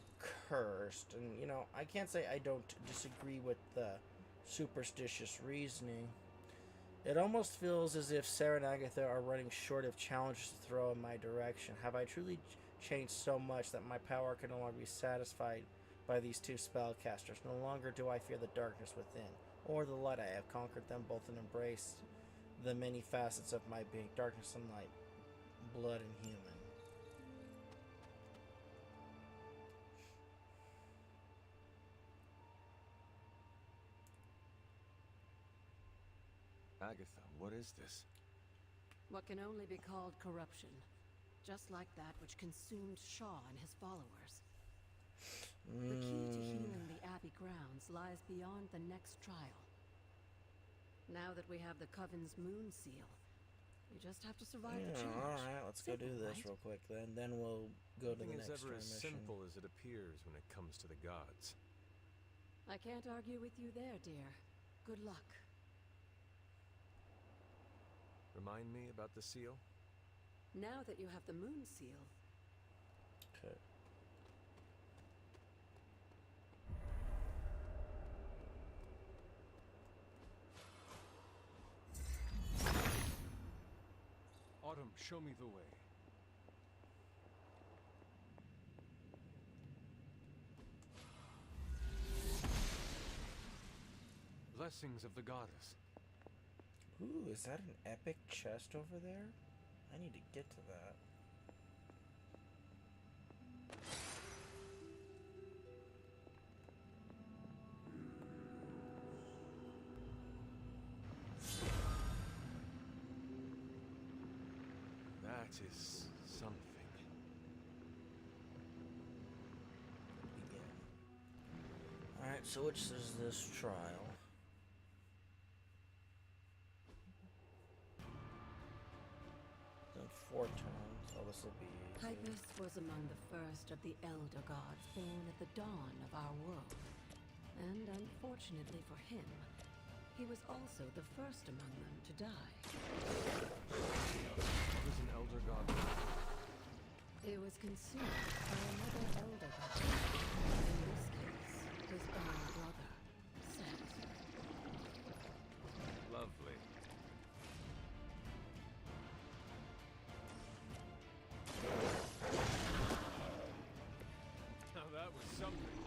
cursed, and, you know, I can't say I don't disagree with the superstitious reasoning. It almost feels as if Sarah and Agatha are running short of challenges to throw in my direction. Have I truly changed so much that my power can no longer be satisfied by these two spellcasters? No longer do I fear the darkness within, or the light. I have conquered them both and embraced the many facets of my being. Darkness and light, blood and human. Agatha, what is this? What can only be called corruption. Just like that which consumed Shaw and his followers. The key to healing the Abbey grounds lies beyond the next trial. Now that we have the Coven's moon seal, we just have to survive the challenge. Alright, let's go do this real quick then we'll go to the Nothing is next ever as mission. simple as it appears when it comes to the gods. I can't argue with you there, dear. Good luck. Remind me about the seal? Now that you have the moon seal. Okay. Autumn, show me the way. Blessings of the goddess. Ooh, is that an epic chest over there? I need to get to that. That is something. Begin. Alright, so which is this trial? Done 4 turns, so this will be easy. Hypus was among the first of the Elder Gods born at the dawn of our world. And unfortunately for him, he was also the first among them to die. What is an Elder God? It was consumed by another Elder God. In this case, his own brother, Set. Lovely. Now that was something.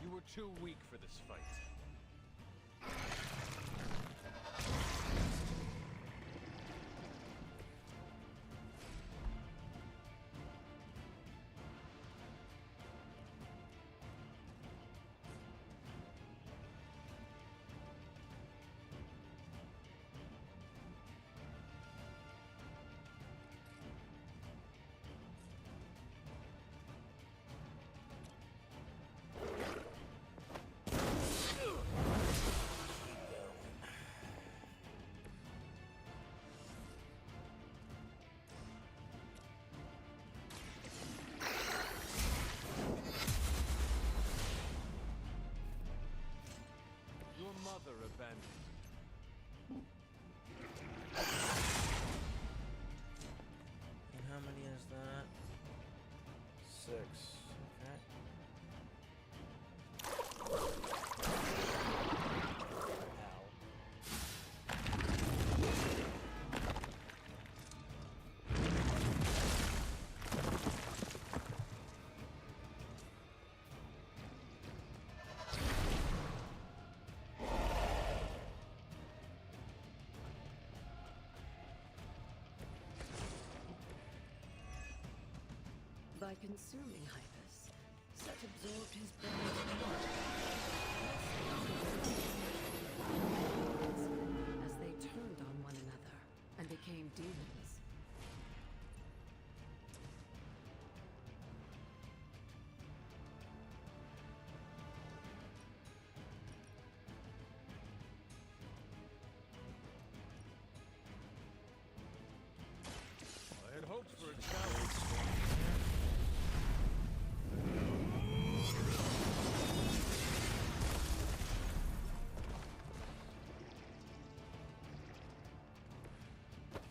You were too weak for this fight. Your mother abandoned you. And how many is that? 6. Okay. By consuming Hypus, Set absorbed his brother's blood. As they turned on one another and became demons. I had hoped for a challenge.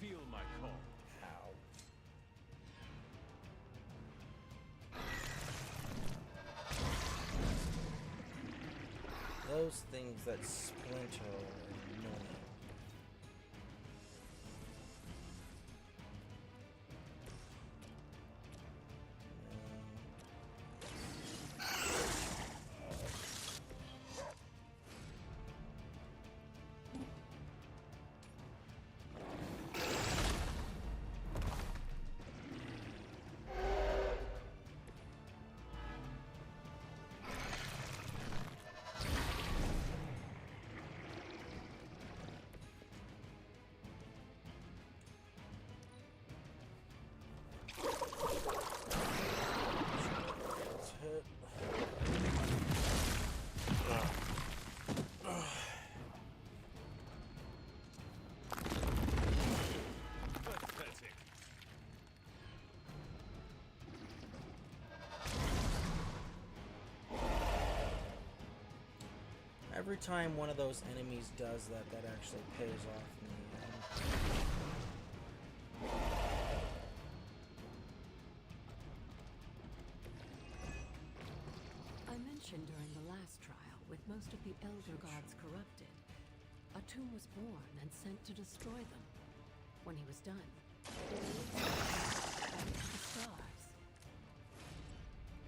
Feel my call. Ow. Those things that splinter are annoying. Pathetic. Every time one of those enemies does that, that actually pays off in the end. I mentioned during the last trial, with most of the Elder Gods corrupted, a tomb was born and sent to destroy them. When he was done, the stars.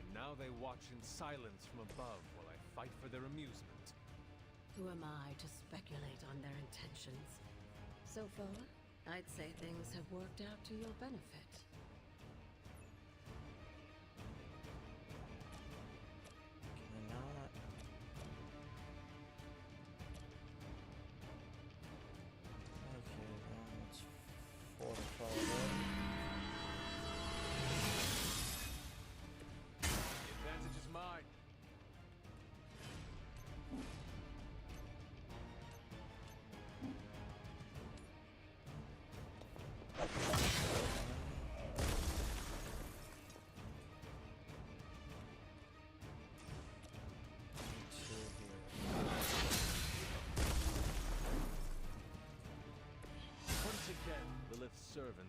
And now they watch in silence from above while I fight for their amusement. Who am I to speculate on their intentions? So far, I'd say things have worked out to your benefit.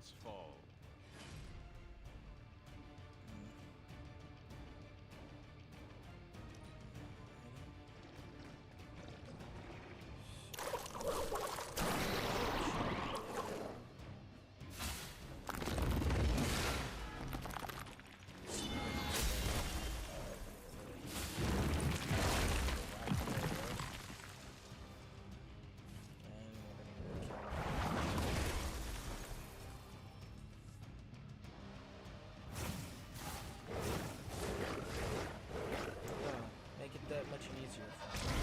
Titans fall. Make it that much easier for me.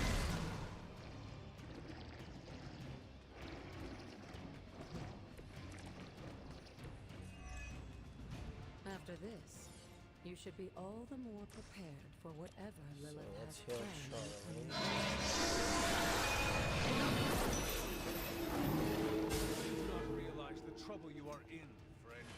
After this, you should be all the more prepared for whatever Lilith let's has heal planned. You do not realize the trouble you are in, friend.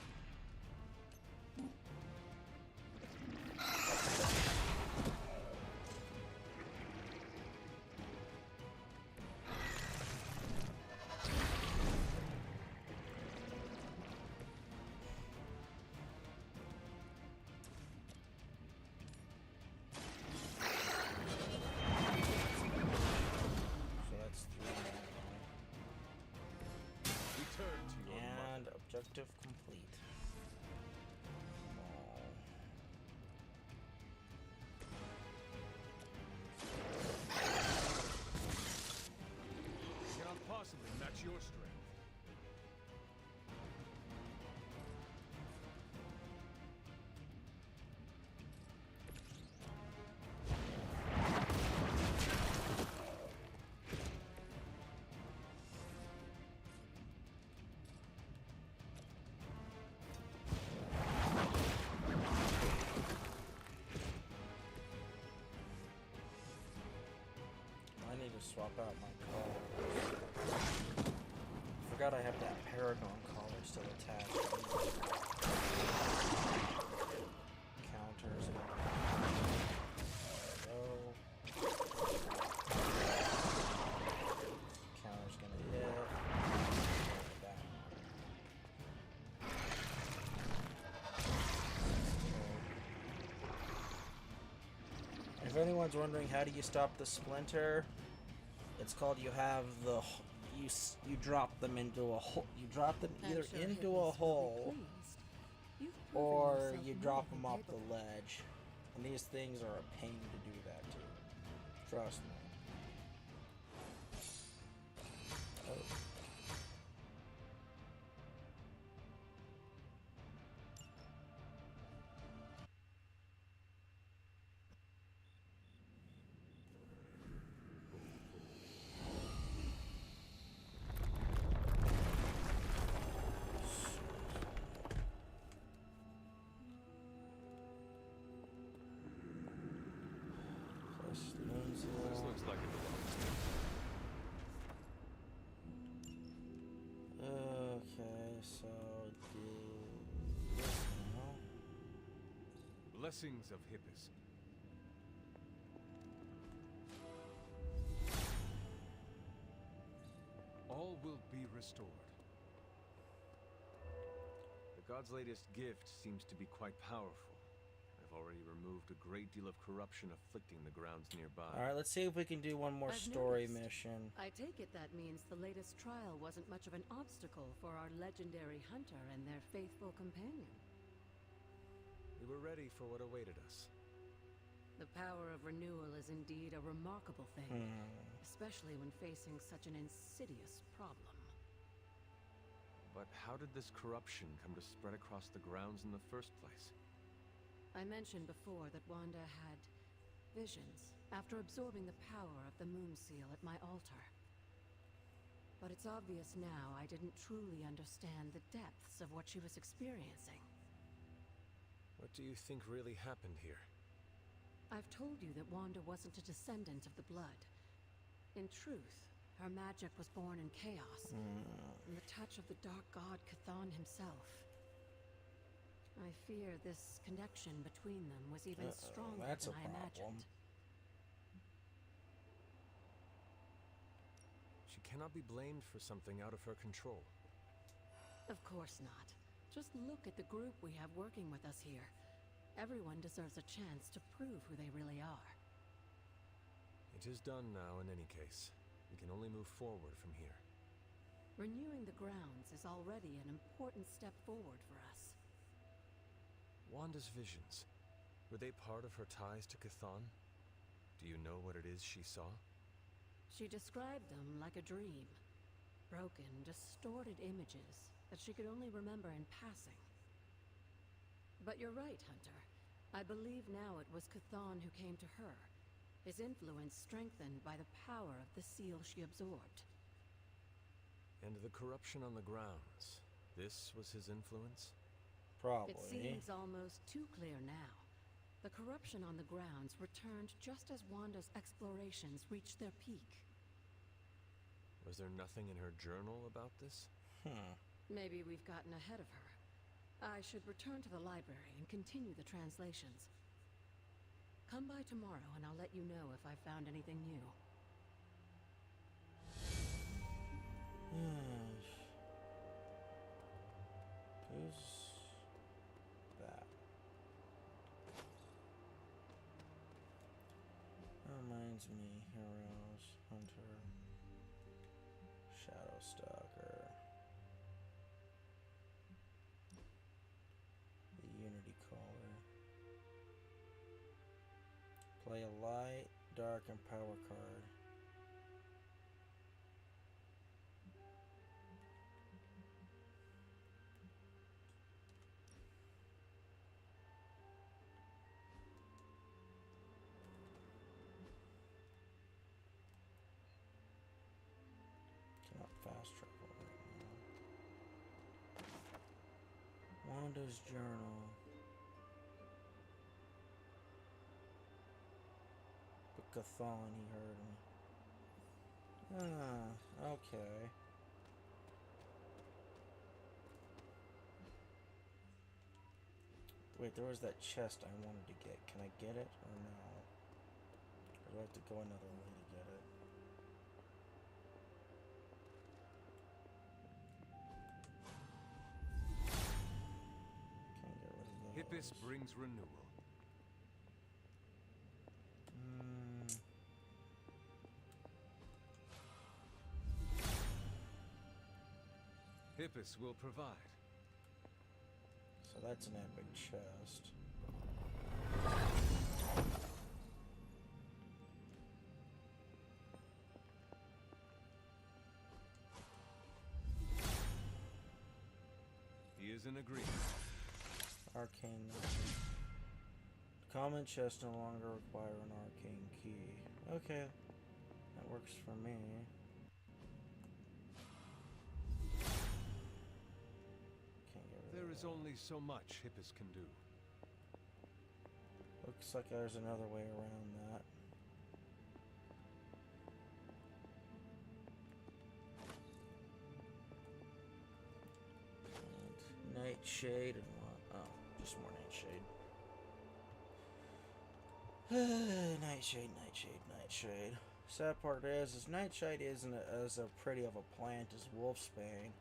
So that's 3 Return to your and objective complete. cannot possibly match your strength. I need to swap out my collars. Forgot I have that Paragon collar still attached. Counters and there we go. Counter's gonna hit. That one. If anyone's wondering how do you stop the splinter, it's called you have the you drop them into a hole. You drop them either into a hole or you drop them off the ledge. And these things are a pain to do that to. Trust me. Oh. This looks like it belongs to me. Okay, so do this now. Blessings of Hippus. All will be restored. The god's latest gift seems to be quite powerful. I've already removed a great deal of corruption afflicting the grounds nearby. Alright, let's see if we can do one more I've story noticed. mission. I take it that means the latest trial wasn't much of an obstacle for our legendary hunter and their faithful companion. We were ready for what awaited us. The power of renewal is indeed a remarkable thing, especially when facing such an insidious problem. But how did this corruption come to spread across the grounds in the first place? I mentioned before that Wanda had visions after absorbing the power of the moon seal at my altar. But it's obvious now I didn't truly understand the depths of what she was experiencing. What do you think really happened here? I've told you that Wanda wasn't a descendant of the blood. In truth, her magic was born in chaos, from the touch of the dark god Cthon himself. I fear this connection between them was even stronger than I imagined. She cannot be blamed for something out of her control. Of course not. Just look at the group we have working with us here. Everyone deserves a chance to prove who they really are. It is done now in any case. We can only move forward from here. Renewing the grounds is already an important step forward for us. Wanda's visions, were they part of her ties to Chthon? Do you know what it is she saw? She described them like a dream. Broken, distorted images that she could only remember in passing. But you're right, Hunter. I believe now it was Chthon who came to her, his influence strengthened by the power of the seal she absorbed. And the corruption on the grounds, this was his influence? Probably. It seems almost too clear now. The corruption on the grounds returned just as Wanda's explorations reached their peak. Was there nothing in her journal about this? Maybe we've gotten ahead of her. I should return to the library and continue the translations. Come by tomorrow and I'll let you know if I found anything new. Who's that? Reminds me, Heroes, Hunter, Shadowstalker, the Unity Caller. Play a light, dark, and power card. Cannot fast travel right now. Wanda's journal. Chthon, he heard me. Okay. Wait, there was that chest I wanted to get. Can I get it or no? Or do I have to go another way to get it? Can't get rid of those. Hippus brings renewal. Hippus will provide. So that's an epic chest. He is in agreement. Arcane. Common chests no longer require an arcane key. Okay, that works for me. There is only so much Hippus can do. Looks like there's another way around that. And Nightshade and what? Oh, just more Nightshade. Nightshade. Sad part is Nightshade isn't as pretty of a plant as Wolfsbane.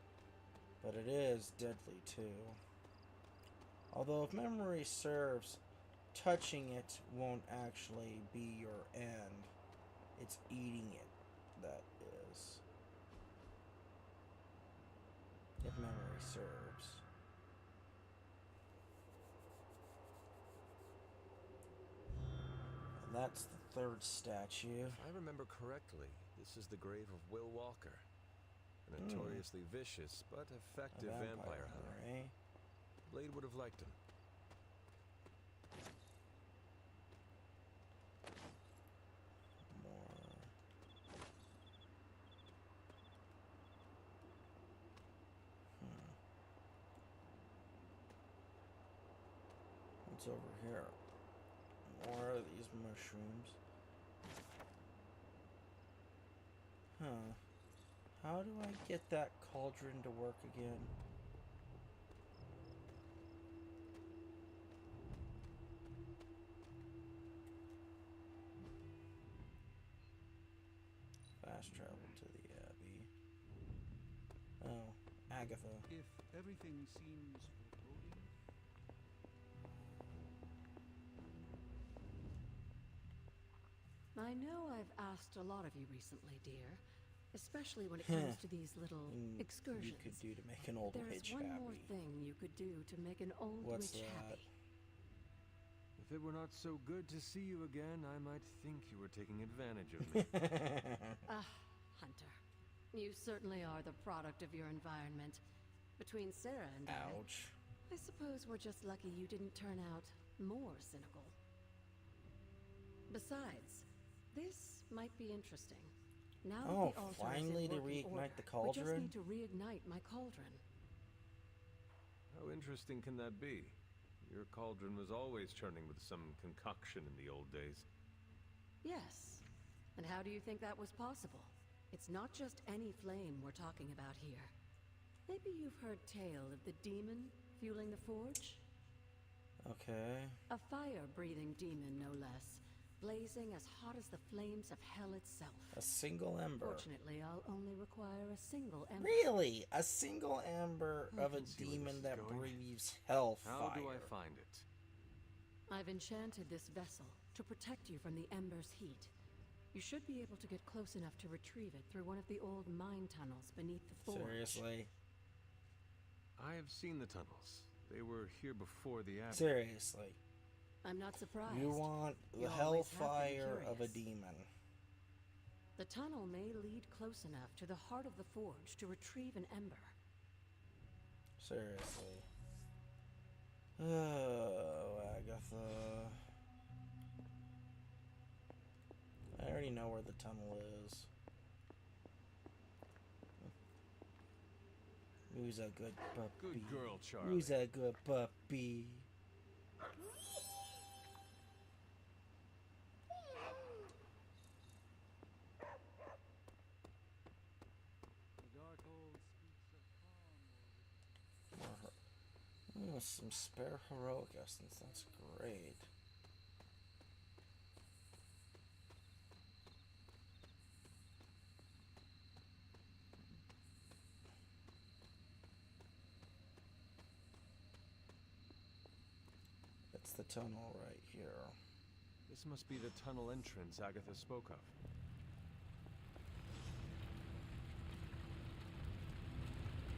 But it is deadly too. Although if memory serves, touching it won't actually be your end. It's eating it that is. If memory serves. And that's the third statue. If I remember correctly, this is the grave of Will Walker. A notoriously vicious but effective vampire hunter. Eh? Blade would have liked him. More. What's over here? More of these mushrooms. Huh. How do I get that cauldron to work again? Fast travel to the Abbey. Oh, Agatha. If everything seems foreboding. I know I've asked a lot of you recently, dear. Especially when it comes to these little excursions. You could do to make an old There witch is one happy. more thing you could do to make an old What's witch that? happy. If it were not so good to see you again, I might think you were taking advantage of me. Hunter. You certainly are the product of your environment. Between Sarah and Ouch. I suppose we're just lucky you didn't turn out more cynical. Besides, this might be interesting. Now that the altar finally is in to working reignite order, the we cauldron? just need to reignite my cauldron. How interesting can that be? Your cauldron was always churning with some concoction in the old days. Yes. And how do you think that was possible? It's not just any flame we're talking about here. Maybe you've heard tale of the demon fueling the forge? Okay. A fire-breathing demon, no less. Blazing as hot as the flames of hell itself. A single ember. Fortunately, I'll only require a single ember. Really? A single ember I of a can see where demon this is that going. breathes hellfire. How do I find it? I've enchanted this vessel to protect you from the ember's heat. You should be able to get close enough to retrieve it through one of the old mine tunnels beneath the forge. Seriously? I have seen the tunnels. They were here before the abbey. Seriously? I'm not surprised. You want the You always have been hellfire of a curious. demon. The tunnel may lead close enough to the heart of the forge to retrieve an ember. Seriously. Oh, Agatha. I already know where the tunnel is. Who's a good puppy? Good girl, Charlie. Who's a good puppy? Oh, some spare heroic essence. That's great. It's the tunnel right here. This must be the tunnel entrance Agatha spoke of.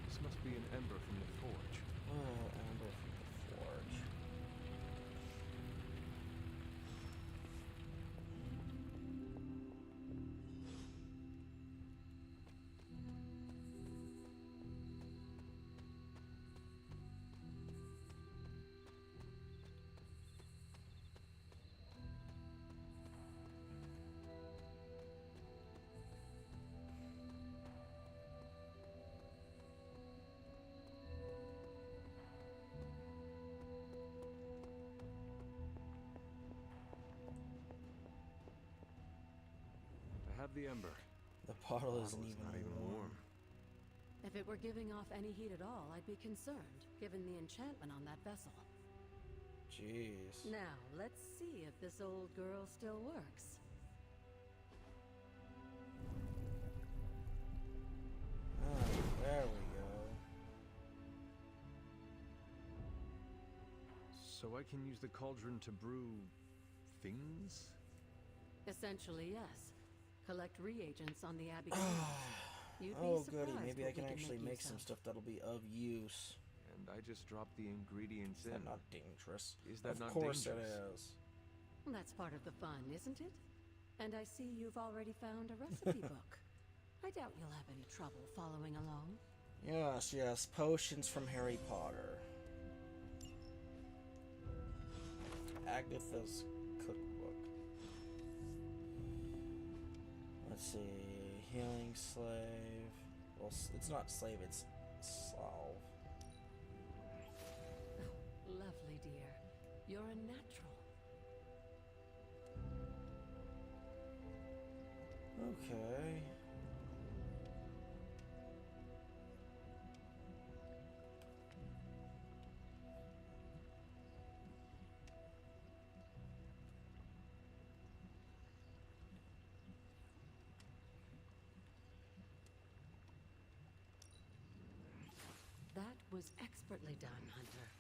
This must be an ember from the forge. Oh, ember from the forge. I have the ember. The bottle The isn't bottle's even not even warm. If it were giving off any heat at all, I'd be concerned, given the enchantment on that vessel. Jeez. Now, let's see if this old girl still works. Ah, there we go. So I can use the cauldron to brew things? Essentially, yes. Collect reagents on the Abbey grounds. You'd be Oh, goody. surprised Maybe what I can we actually make use some of. stuff that'll be of use. And I just dropped the ingredients Is in. that not dangerous? Is that of not course dangerous? it is. That's part of the fun, isn't it? And I see you've already found a recipe book. I doubt you'll have any trouble following along. Yes, yes. Potions from Harry Potter. Agatha's cookbook. Let's see. Healing slave. Well, it's not slave, it's salve. Oh, lovely, dear. You're a natural. Okay. was expertly done, Hunter.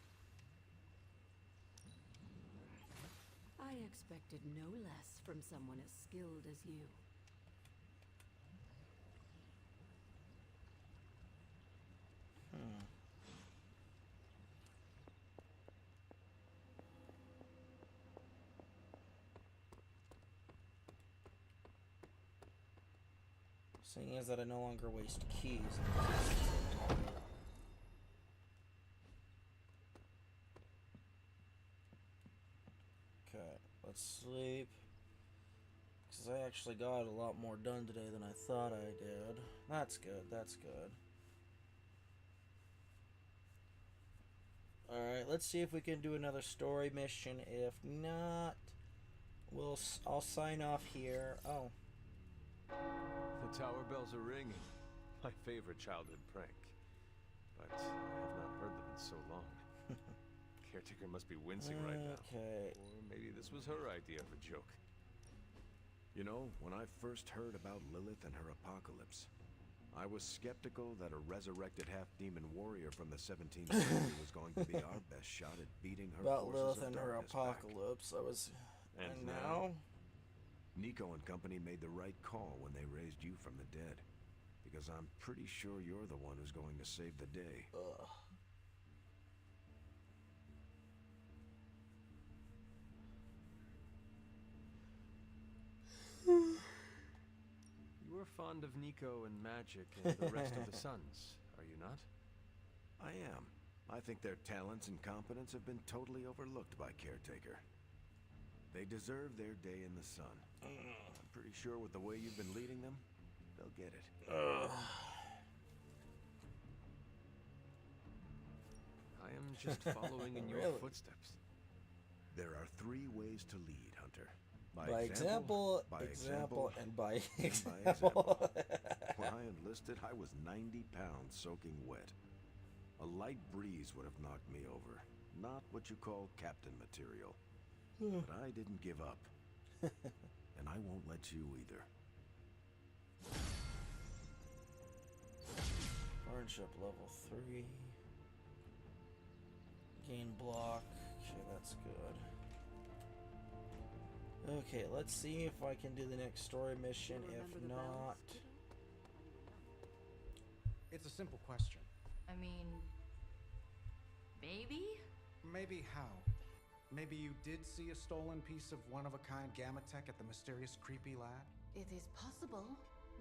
I expected no less from someone as skilled as you. Seeing as that I no longer waste keys. Okay, let's sleep. Because I actually got a lot more done today than I thought I did. That's good, that's good. Alright, let's see if we can do another story mission. If not, I'll sign off here. Oh. The tower bells are ringing. My favorite childhood prank. But I have not heard them in so long. Caretaker must be wincing right now. Okay. Or maybe this was her idea of a joke. You know, when I first heard about Lilith and her apocalypse, I was skeptical that a resurrected half-demon warrior from the 17th century was going to be our best shot at beating her About forces Lilith of and her darkness back. apocalypse. I was... And now? Nico and company made the right call when they raised you from the dead. Because I'm pretty sure you're the one who's going to save the day. Ugh. You are fond of Nico and magic and the rest of the sons, are you not? I am. I think their talents and competence have been totally overlooked by Caretaker. They deserve their day in the sun. I'm pretty sure with the way you've been leading them, they'll get it. I am just following in your Really? footsteps. There are 3 ways to lead, Hunter. By example, by example, and by and example. When I enlisted, I was 90 pounds soaking wet. A light breeze would have knocked me over. Not what you call captain material. But I didn't give up. And I won't let you either. Hardship level 3. Gain block. Okay, that's good. Okay, let's see if I can do the next story mission. If not... It's a simple question. I mean, maybe? Maybe how? Maybe you did see a stolen piece of one-of-a-kind gamma tech at the mysterious creepy lad? It is possible.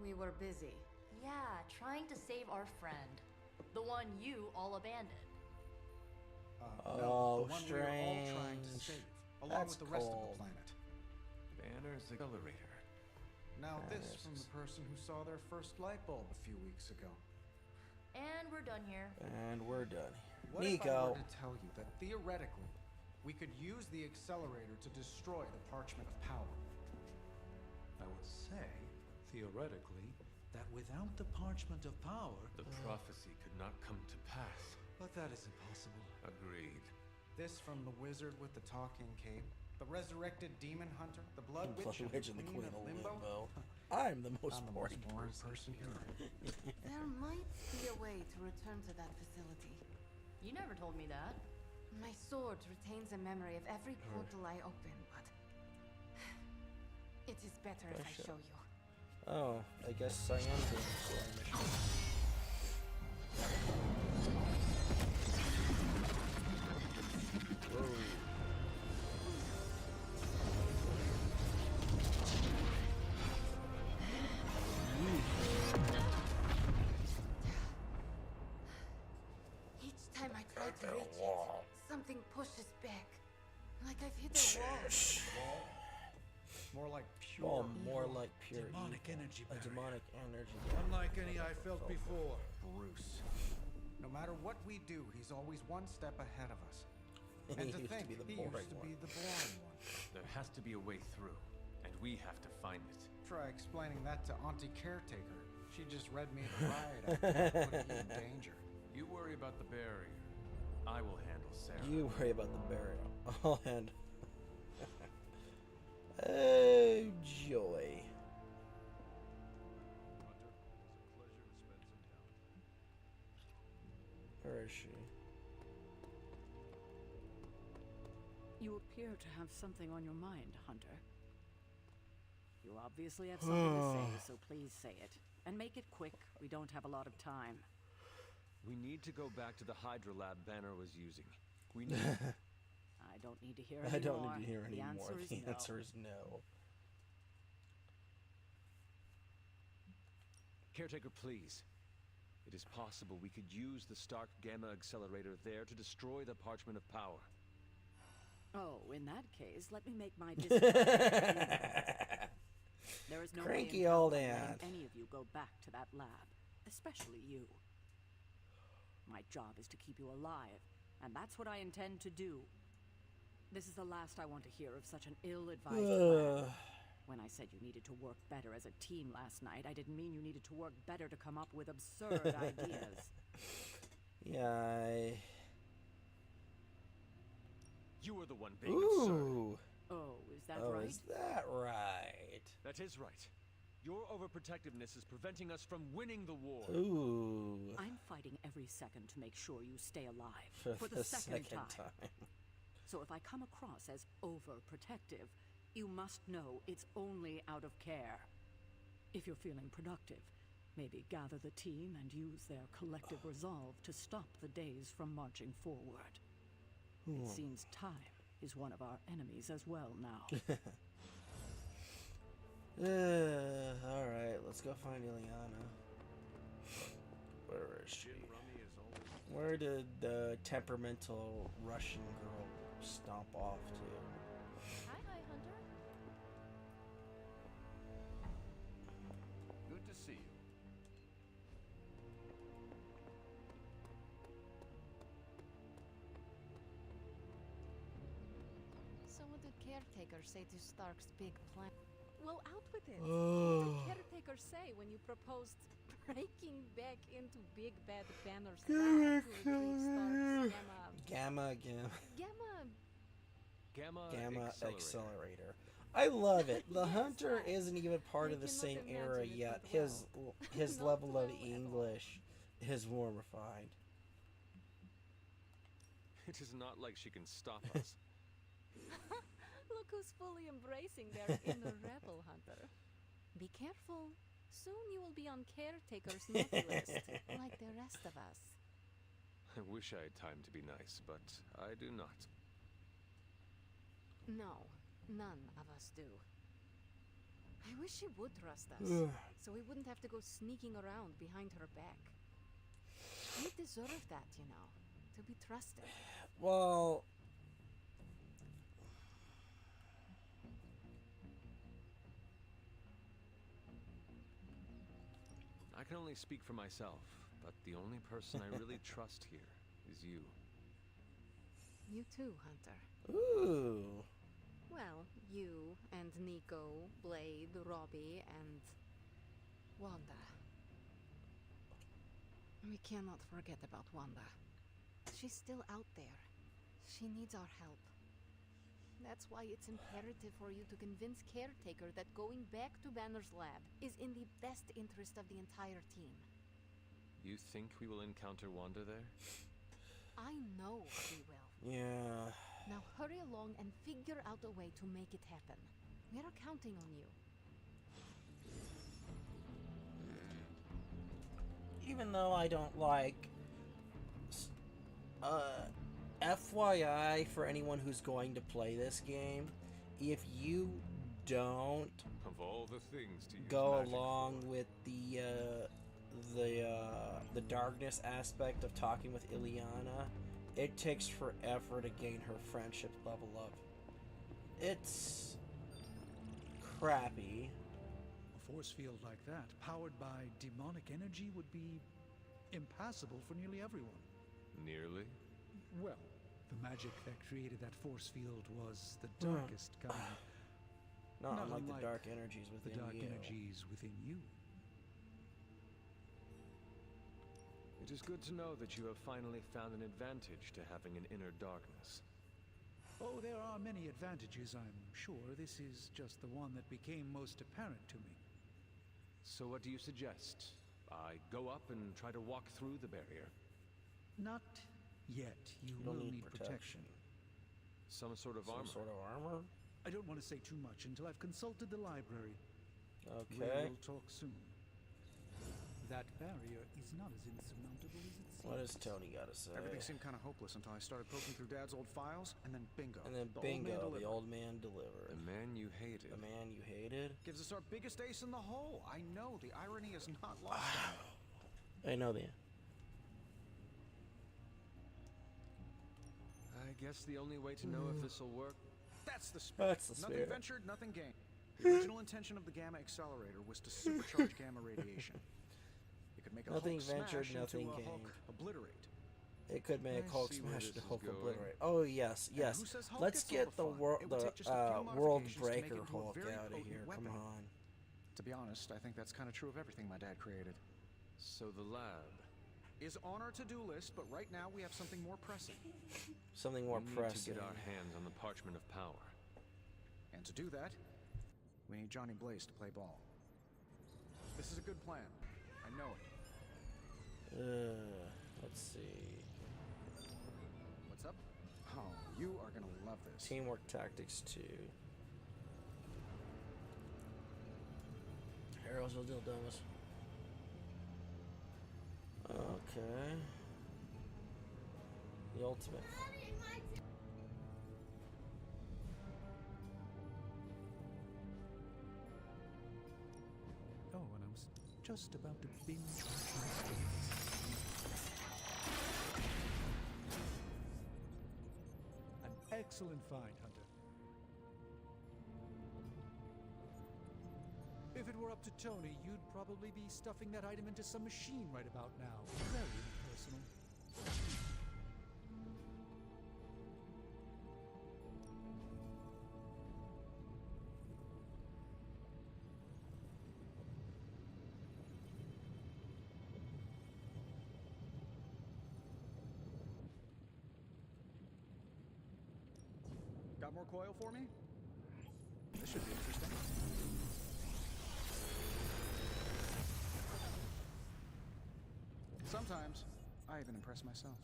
We were busy. Yeah, trying to save our friend. The one you all abandoned. No, the one we were all trying to save, along That's with the rest of cold. the planet. Banner's accelerator. Now this from the person who saw their first light bulb a few weeks ago. And we're done here. And we're done. What if I Nico. were to tell you that theoretically, we could use the accelerator to destroy the Parchment of Power? I would say, theoretically, that without the Parchment of Power... The prophecy could not come to pass. But that is impossible. Agreed. This from the wizard with the talking cape, the resurrected demon hunter, the blood witch, Blood Witch and the queen of limbo. I'm the most I'm the boring most boring person. person here. There might be a way to return to that facility. You never told me that. My sword retains a memory of every portal I open, but it is better if I show you. Oh, I guess I am doing a story mission. Whoa. Each time I try to reach it, something pushes back. Like I've hit a wall. More like pure. Oh, more like pure Demonic evil. energy A barrier. demonic energy. Unlike any I felt before. Bruce. No matter what we do, he's always one step ahead of us. And He to used to think, be the he boring used to one. be the boring one. There has to be a way through, and we have to find it. Try explaining that to Auntie Caretaker. She just read me the riot after putting you in danger. You worry about the barrier. I will handle Sarah. You worry about the burial. I'll handle. Oh, joy. Where is she? You appear to have something on your mind, Hunter. You obviously have something to say, so please say it. And make it quick. We don't have a lot of time. We need to go back to the Hydra lab Banner was using. We need... I don't need to hear anymore. I don't need to hear The anymore. answer is The no. answer is no. Caretaker, please. It is possible we could use the Stark Gamma Accelerator there to destroy the Parchment of Power. Oh, in that case, let me make my disappointment. There is no Cranky way in old hell I'm letting aunt. any of you go back to that lab, especially you. My job is to keep you alive, and that's what I intend to do. This is the last I want to hear of such an ill-advised plan. When I said you needed to work better as a team last night, I didn't mean you needed to work better to come up with absurd ideas. Yeah, You are the one being absurd. Ooh. Oh, is that Oh, right? is that right? That is right. Your overprotectiveness is preventing us from winning the war. Ooh. I'm fighting every second to make sure you stay alive. For the the second second time. time. So if I come across as overprotective, you must know it's only out of care. If you're feeling productive, maybe gather the team and use their collective resolve to stop the days from marching forward. It seems time is one of our enemies as well now. Alright, let's go find Ileana. Where is she? Where did the temperamental Russian girl stomp off to? Hi, Hunter. Good to see you. So what did Caretaker say to Stark's big plan? Well, out with it. Oh. What did Caretaker say when you proposed breaking back into Big Bad Banner's lab to retrieve Stark's Gamma Gamma accelerator. I love it. The Hunter isn't even part of the same era yet. His level of English is more refined. It is not like she can stop us. Look who's fully embracing their inner rebel, Hunter. Be careful. Soon you will be on Caretaker's naughty list, like the rest of us. I wish I had time to be nice, but I do not. No, none of us do. I wish she would trust us, so we wouldn't have to go sneaking around behind her back. We deserve that, you know, to be trusted. Well, I can only speak for myself, but the only person I really trust here is you. You too, Hunter. ooh. Well, you and Nico, Blade, Robbie, and Wanda. We cannot forget about Wanda. She's still out there. She needs our help. That's why it's imperative for you to convince Caretaker that going back to Banner's lab is in the best interest of the entire team. You think we will encounter Wanda there? I know we will. Yeah. Now hurry along and figure out a way to make it happen. We are counting on you. Even though I don't like... FYI for anyone who's going to play this game, if you don't Of all the things to use go magic along for. with the darkness aspect of talking with Ileana, it takes forever to gain her friendship level up. It's crappy. A force field like that, powered by demonic energy, would be impassable for nearly everyone. Nearly? Well, the magic that created that force field was the darkest kind. Not unlike the dark energies the within dark you. energies within you. It is good to know that you have finally found an advantage to having an inner darkness. Oh, there are many advantages, I'm sure. This is just the one that became most apparent to me. So what do you suggest? I go up and try to walk through the barrier? Not yet. You You'll will need need protection. Some sort of Some armor. sort of armor? I don't want to say too much until I've consulted the library. Okay. We'll talk soon. That barrier is not as insurmountable as it seems. What does Tony got to say? Everything seemed kind of hopeless until I started poking through Dad's old files, and then bingo. And then the bingo, old man the delivered. old man delivered. The man you hated. The man you hated? Gives us our biggest ace in the hole. I know, the irony is not lost on me. I know that. I guess the only way to know if this will work. That's the spirit. That's the Nothing spirit. ventured, nothing gained. The original intention of the Gamma Accelerator was to supercharge gamma radiation. It could make a Nothing Hulk ventured, smash nothing into a gained. Hulk obliterate. It could make I Hulk see where smash this the is Hulk going. obliterate. Oh yes, And yes. who says Hulk Let's gets all get the the fun? It would take just a few World modifications to make Breaker it into a Hulk very out of potent here. Come weapon. on. To be honest, I think that's kind of true of everything my dad created. So the lab Is on our to-do list, but right now we have something more pressing. Something more we need pressing. to get our hands on the parchment of power. And to do that, we need Johnny Blaze to play ball. This is a good plan. I know it. Let's see. What's up? Oh, you are gonna love this. Teamwork Tactics 2. Arrows will deal dummies. Okay. The ultimate. Oh, and I was just about to binge watch my An excellent find, Hunter. If it were up to Tony, you'd probably be stuffing that item into some machine right about now. Very impersonal. Got more coil for me? This should be interesting. Sometimes, I even impress myself.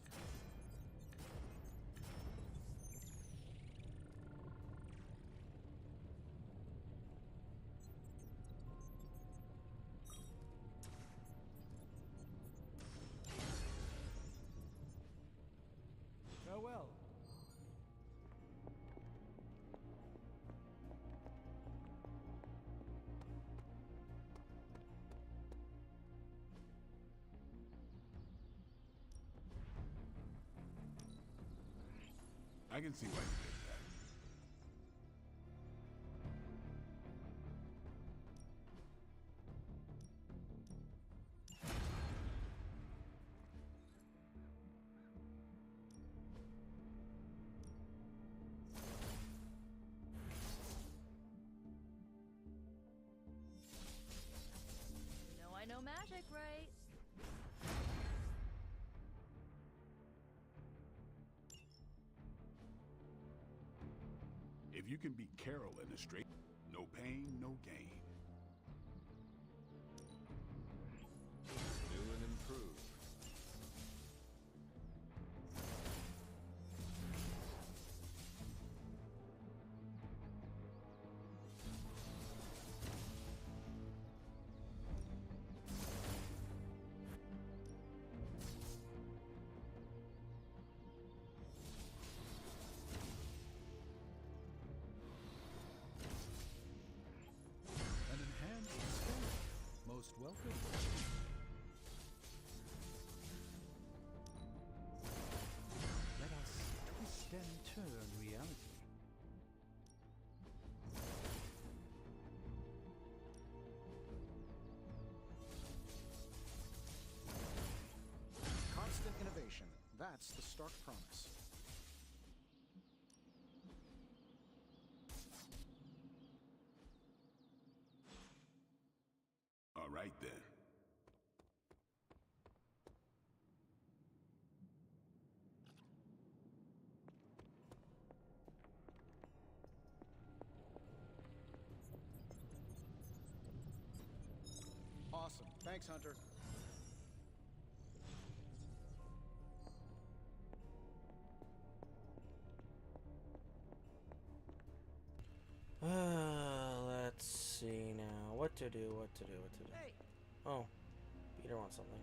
Farewell. I can see why you did that. You know I know magic, right? If you can beat Carol in a straight, no pain, no gain. New and improved. An enhanced spell. Most welcome. Let us twist and turn reality. Constant innovation. That's the Stark promise. All right then. Awesome. Thanks, Hunter. see now. What to do, what to do, what to do. Hey! Oh, Peter wants something.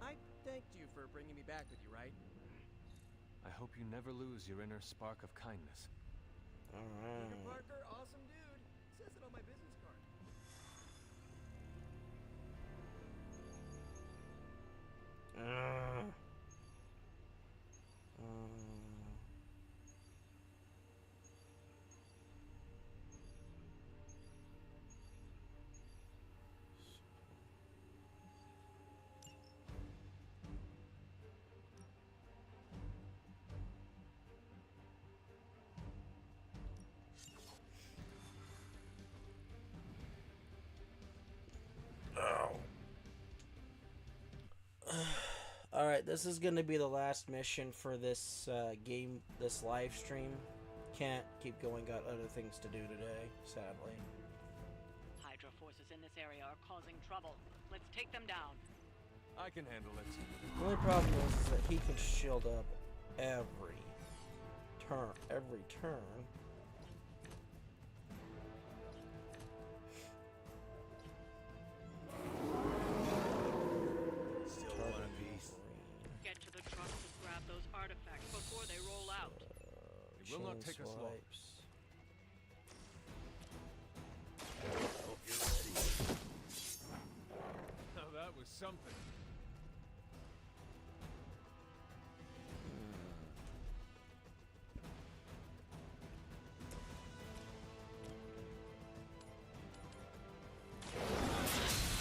I thanked you for bringing me back with you, right? I hope you never lose your inner spark of kindness. Peter Alright. Parker, awesome dude. Says it on my business card. Alright, this is going to be the last mission for this game, this live stream. Can't keep going, got other things to do today, sadly. Hydra forces in this area are causing trouble. Let's take them down. I can handle it. The only problem is that he can shield up every turn. Still want a piece? Get to the truck to grab those artifacts before they roll out. It will not take us long. Hope you're ready. Now that was something.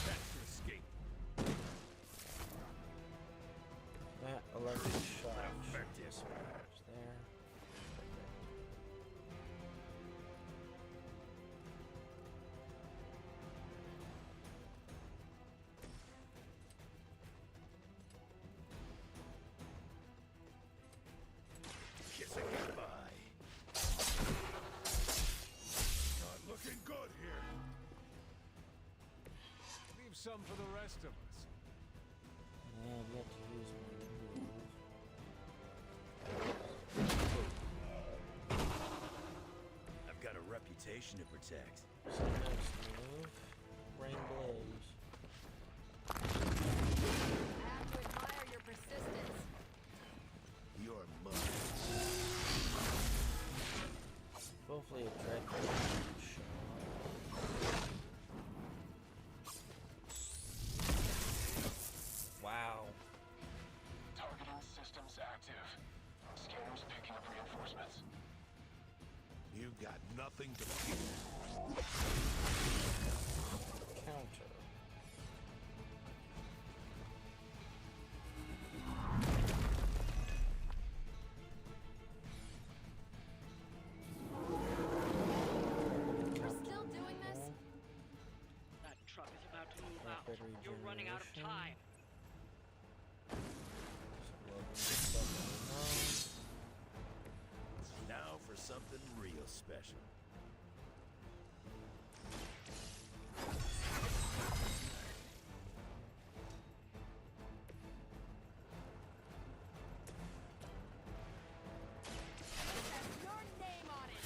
That's your escape. That electric shock Effective. dispatch there. Kissing goodbye. Not looking good here. Leave some for the rest of us. I have yet to use my move. I've got a reputation to protect. So next move, Rain Blaze. I have to admire your persistence. You're mine. Hopefully a dreadful shot. Wow. Targeting systems active. Scanners picking up reinforcements. You've got nothing to fear. Counter. We're still doing this? That truck is about to move out. Rapid You're running out of regeneration. time. Now for something real special. Your name on it.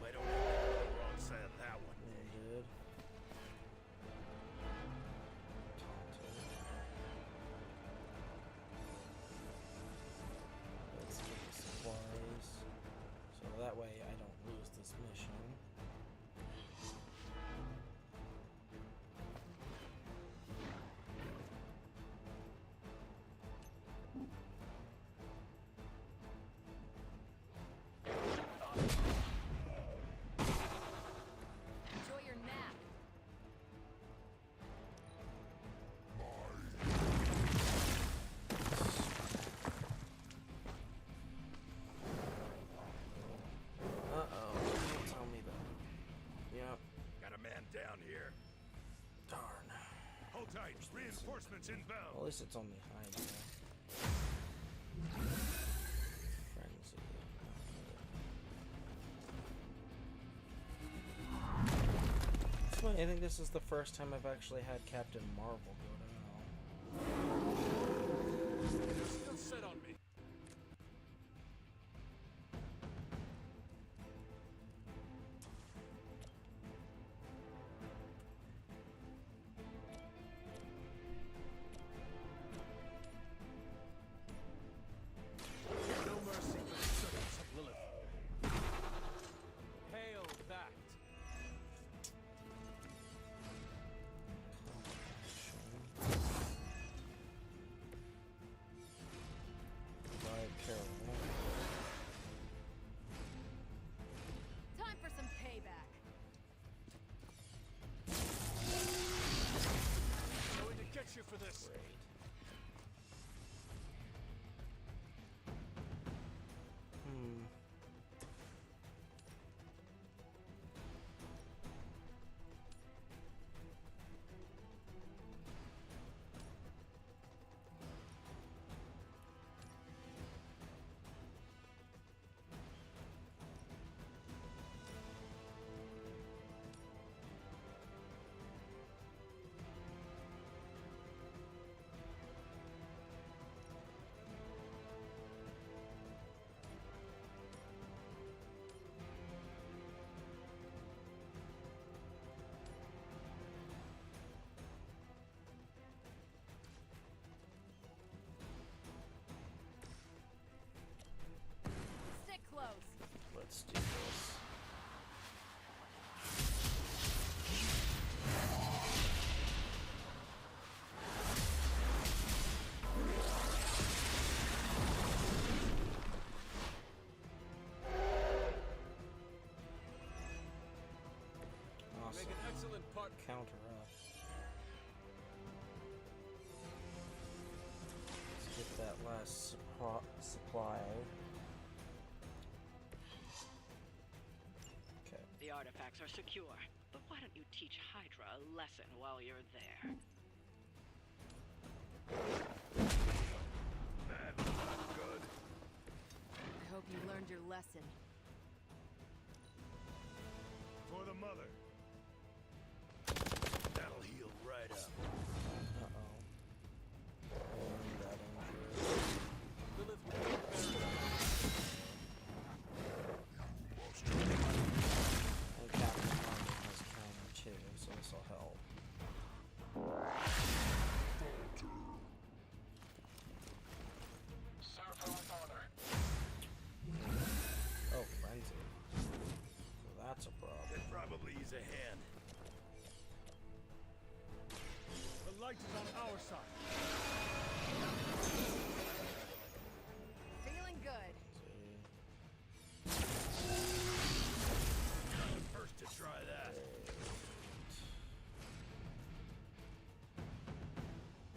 Might only be on the wrong side of that one. Wounded. Taunted. Let's get the supplies. So that way I don't lose this mission. Enjoy your nap. Uh-oh. Tell me that. Yep. Got a man down here. Darn. Hold tight. Reinforcements inbound. Well, at least it's only high now. Frenzy. It's funny, I think this is the first time I've actually had Captain Marvel go down. You're still set on me. Let's do this. Make an excellent part. Counter up. Let's get that last supply. Okay. The artifacts are secure, but why don't you teach Hydra a lesson while you're there? That's not good. I hope you learned your lesson. For the mother. That'll heal right up. And Captain Marvel has counter too, so this will help. Oh, frenzy. Well, that's a problem. Could probably use a hand. The light is on our side. Feeling good. Not the first to try that.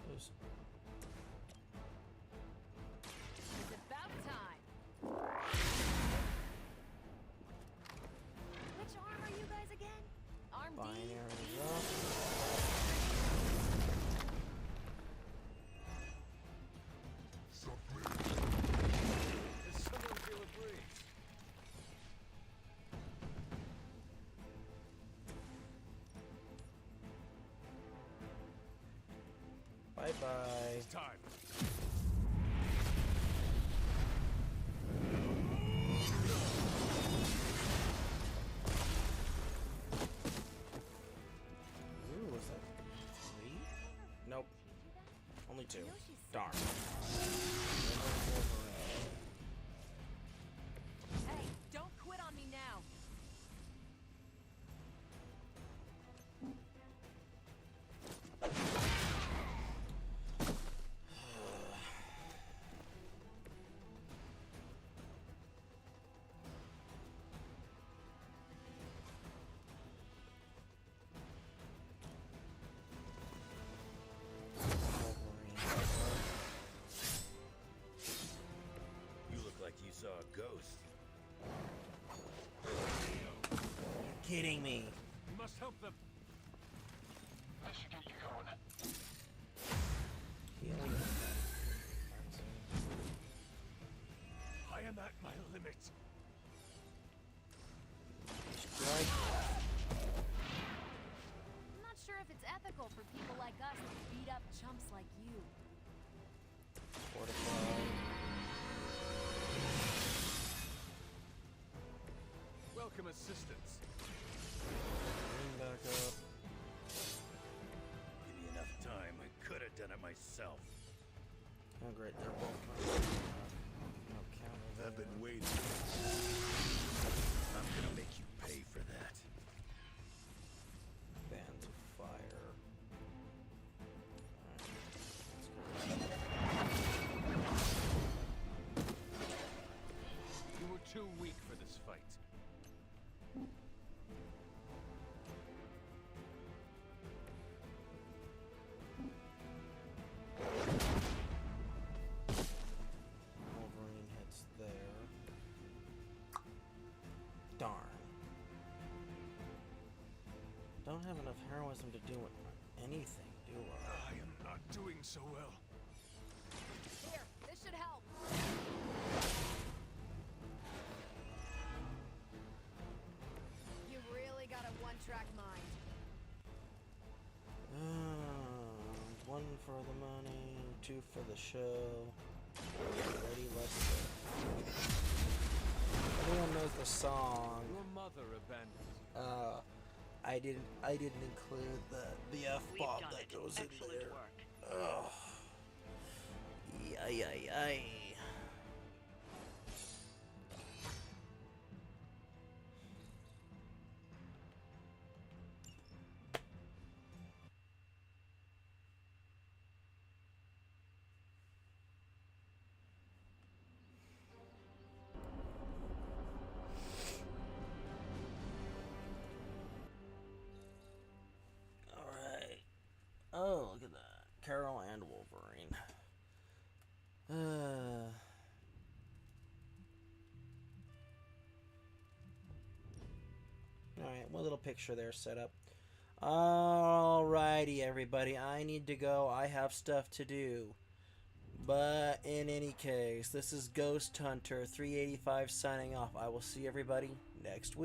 Those It's about time. Which arm are you guys again? Arm D? binaries up. Does someone feel a breeze? Bye bye. It's time. Ooh, was that 3? Nope. Only 2. Darn. Hey, don't quit on me now. You look like you saw a ghost. You're kidding me. We must help them. I should get you going. Healing. I am at my limit. Strike. I'm not sure if it's ethical for people like us to beat up chumps like you. Fortify. Welcome assistance. Bring back up. Give me enough time. I could have done it myself. Oh great, they're both no counter there. I've been waiting. I'm gonna make you pay for that. Bands of fire. You were too weak for this fight. Wolverine hits there. Darn. Don't have enough heroism to do anything, do I? I am not doing so well. Here, this should help. You really got a one-track mind. One for the money, 2 for the show. Ready, let's go. Everyone knows the song. Your mother abandoned you. I didn't include the F-bomb that goes in there. Ugh. Yay. and Wolverine. Alright, one little picture there set up. Alrighty, everybody. I need to go. I have stuff to do. But in any case, this is Ghost Hunter 385 signing off. I will see everybody next week.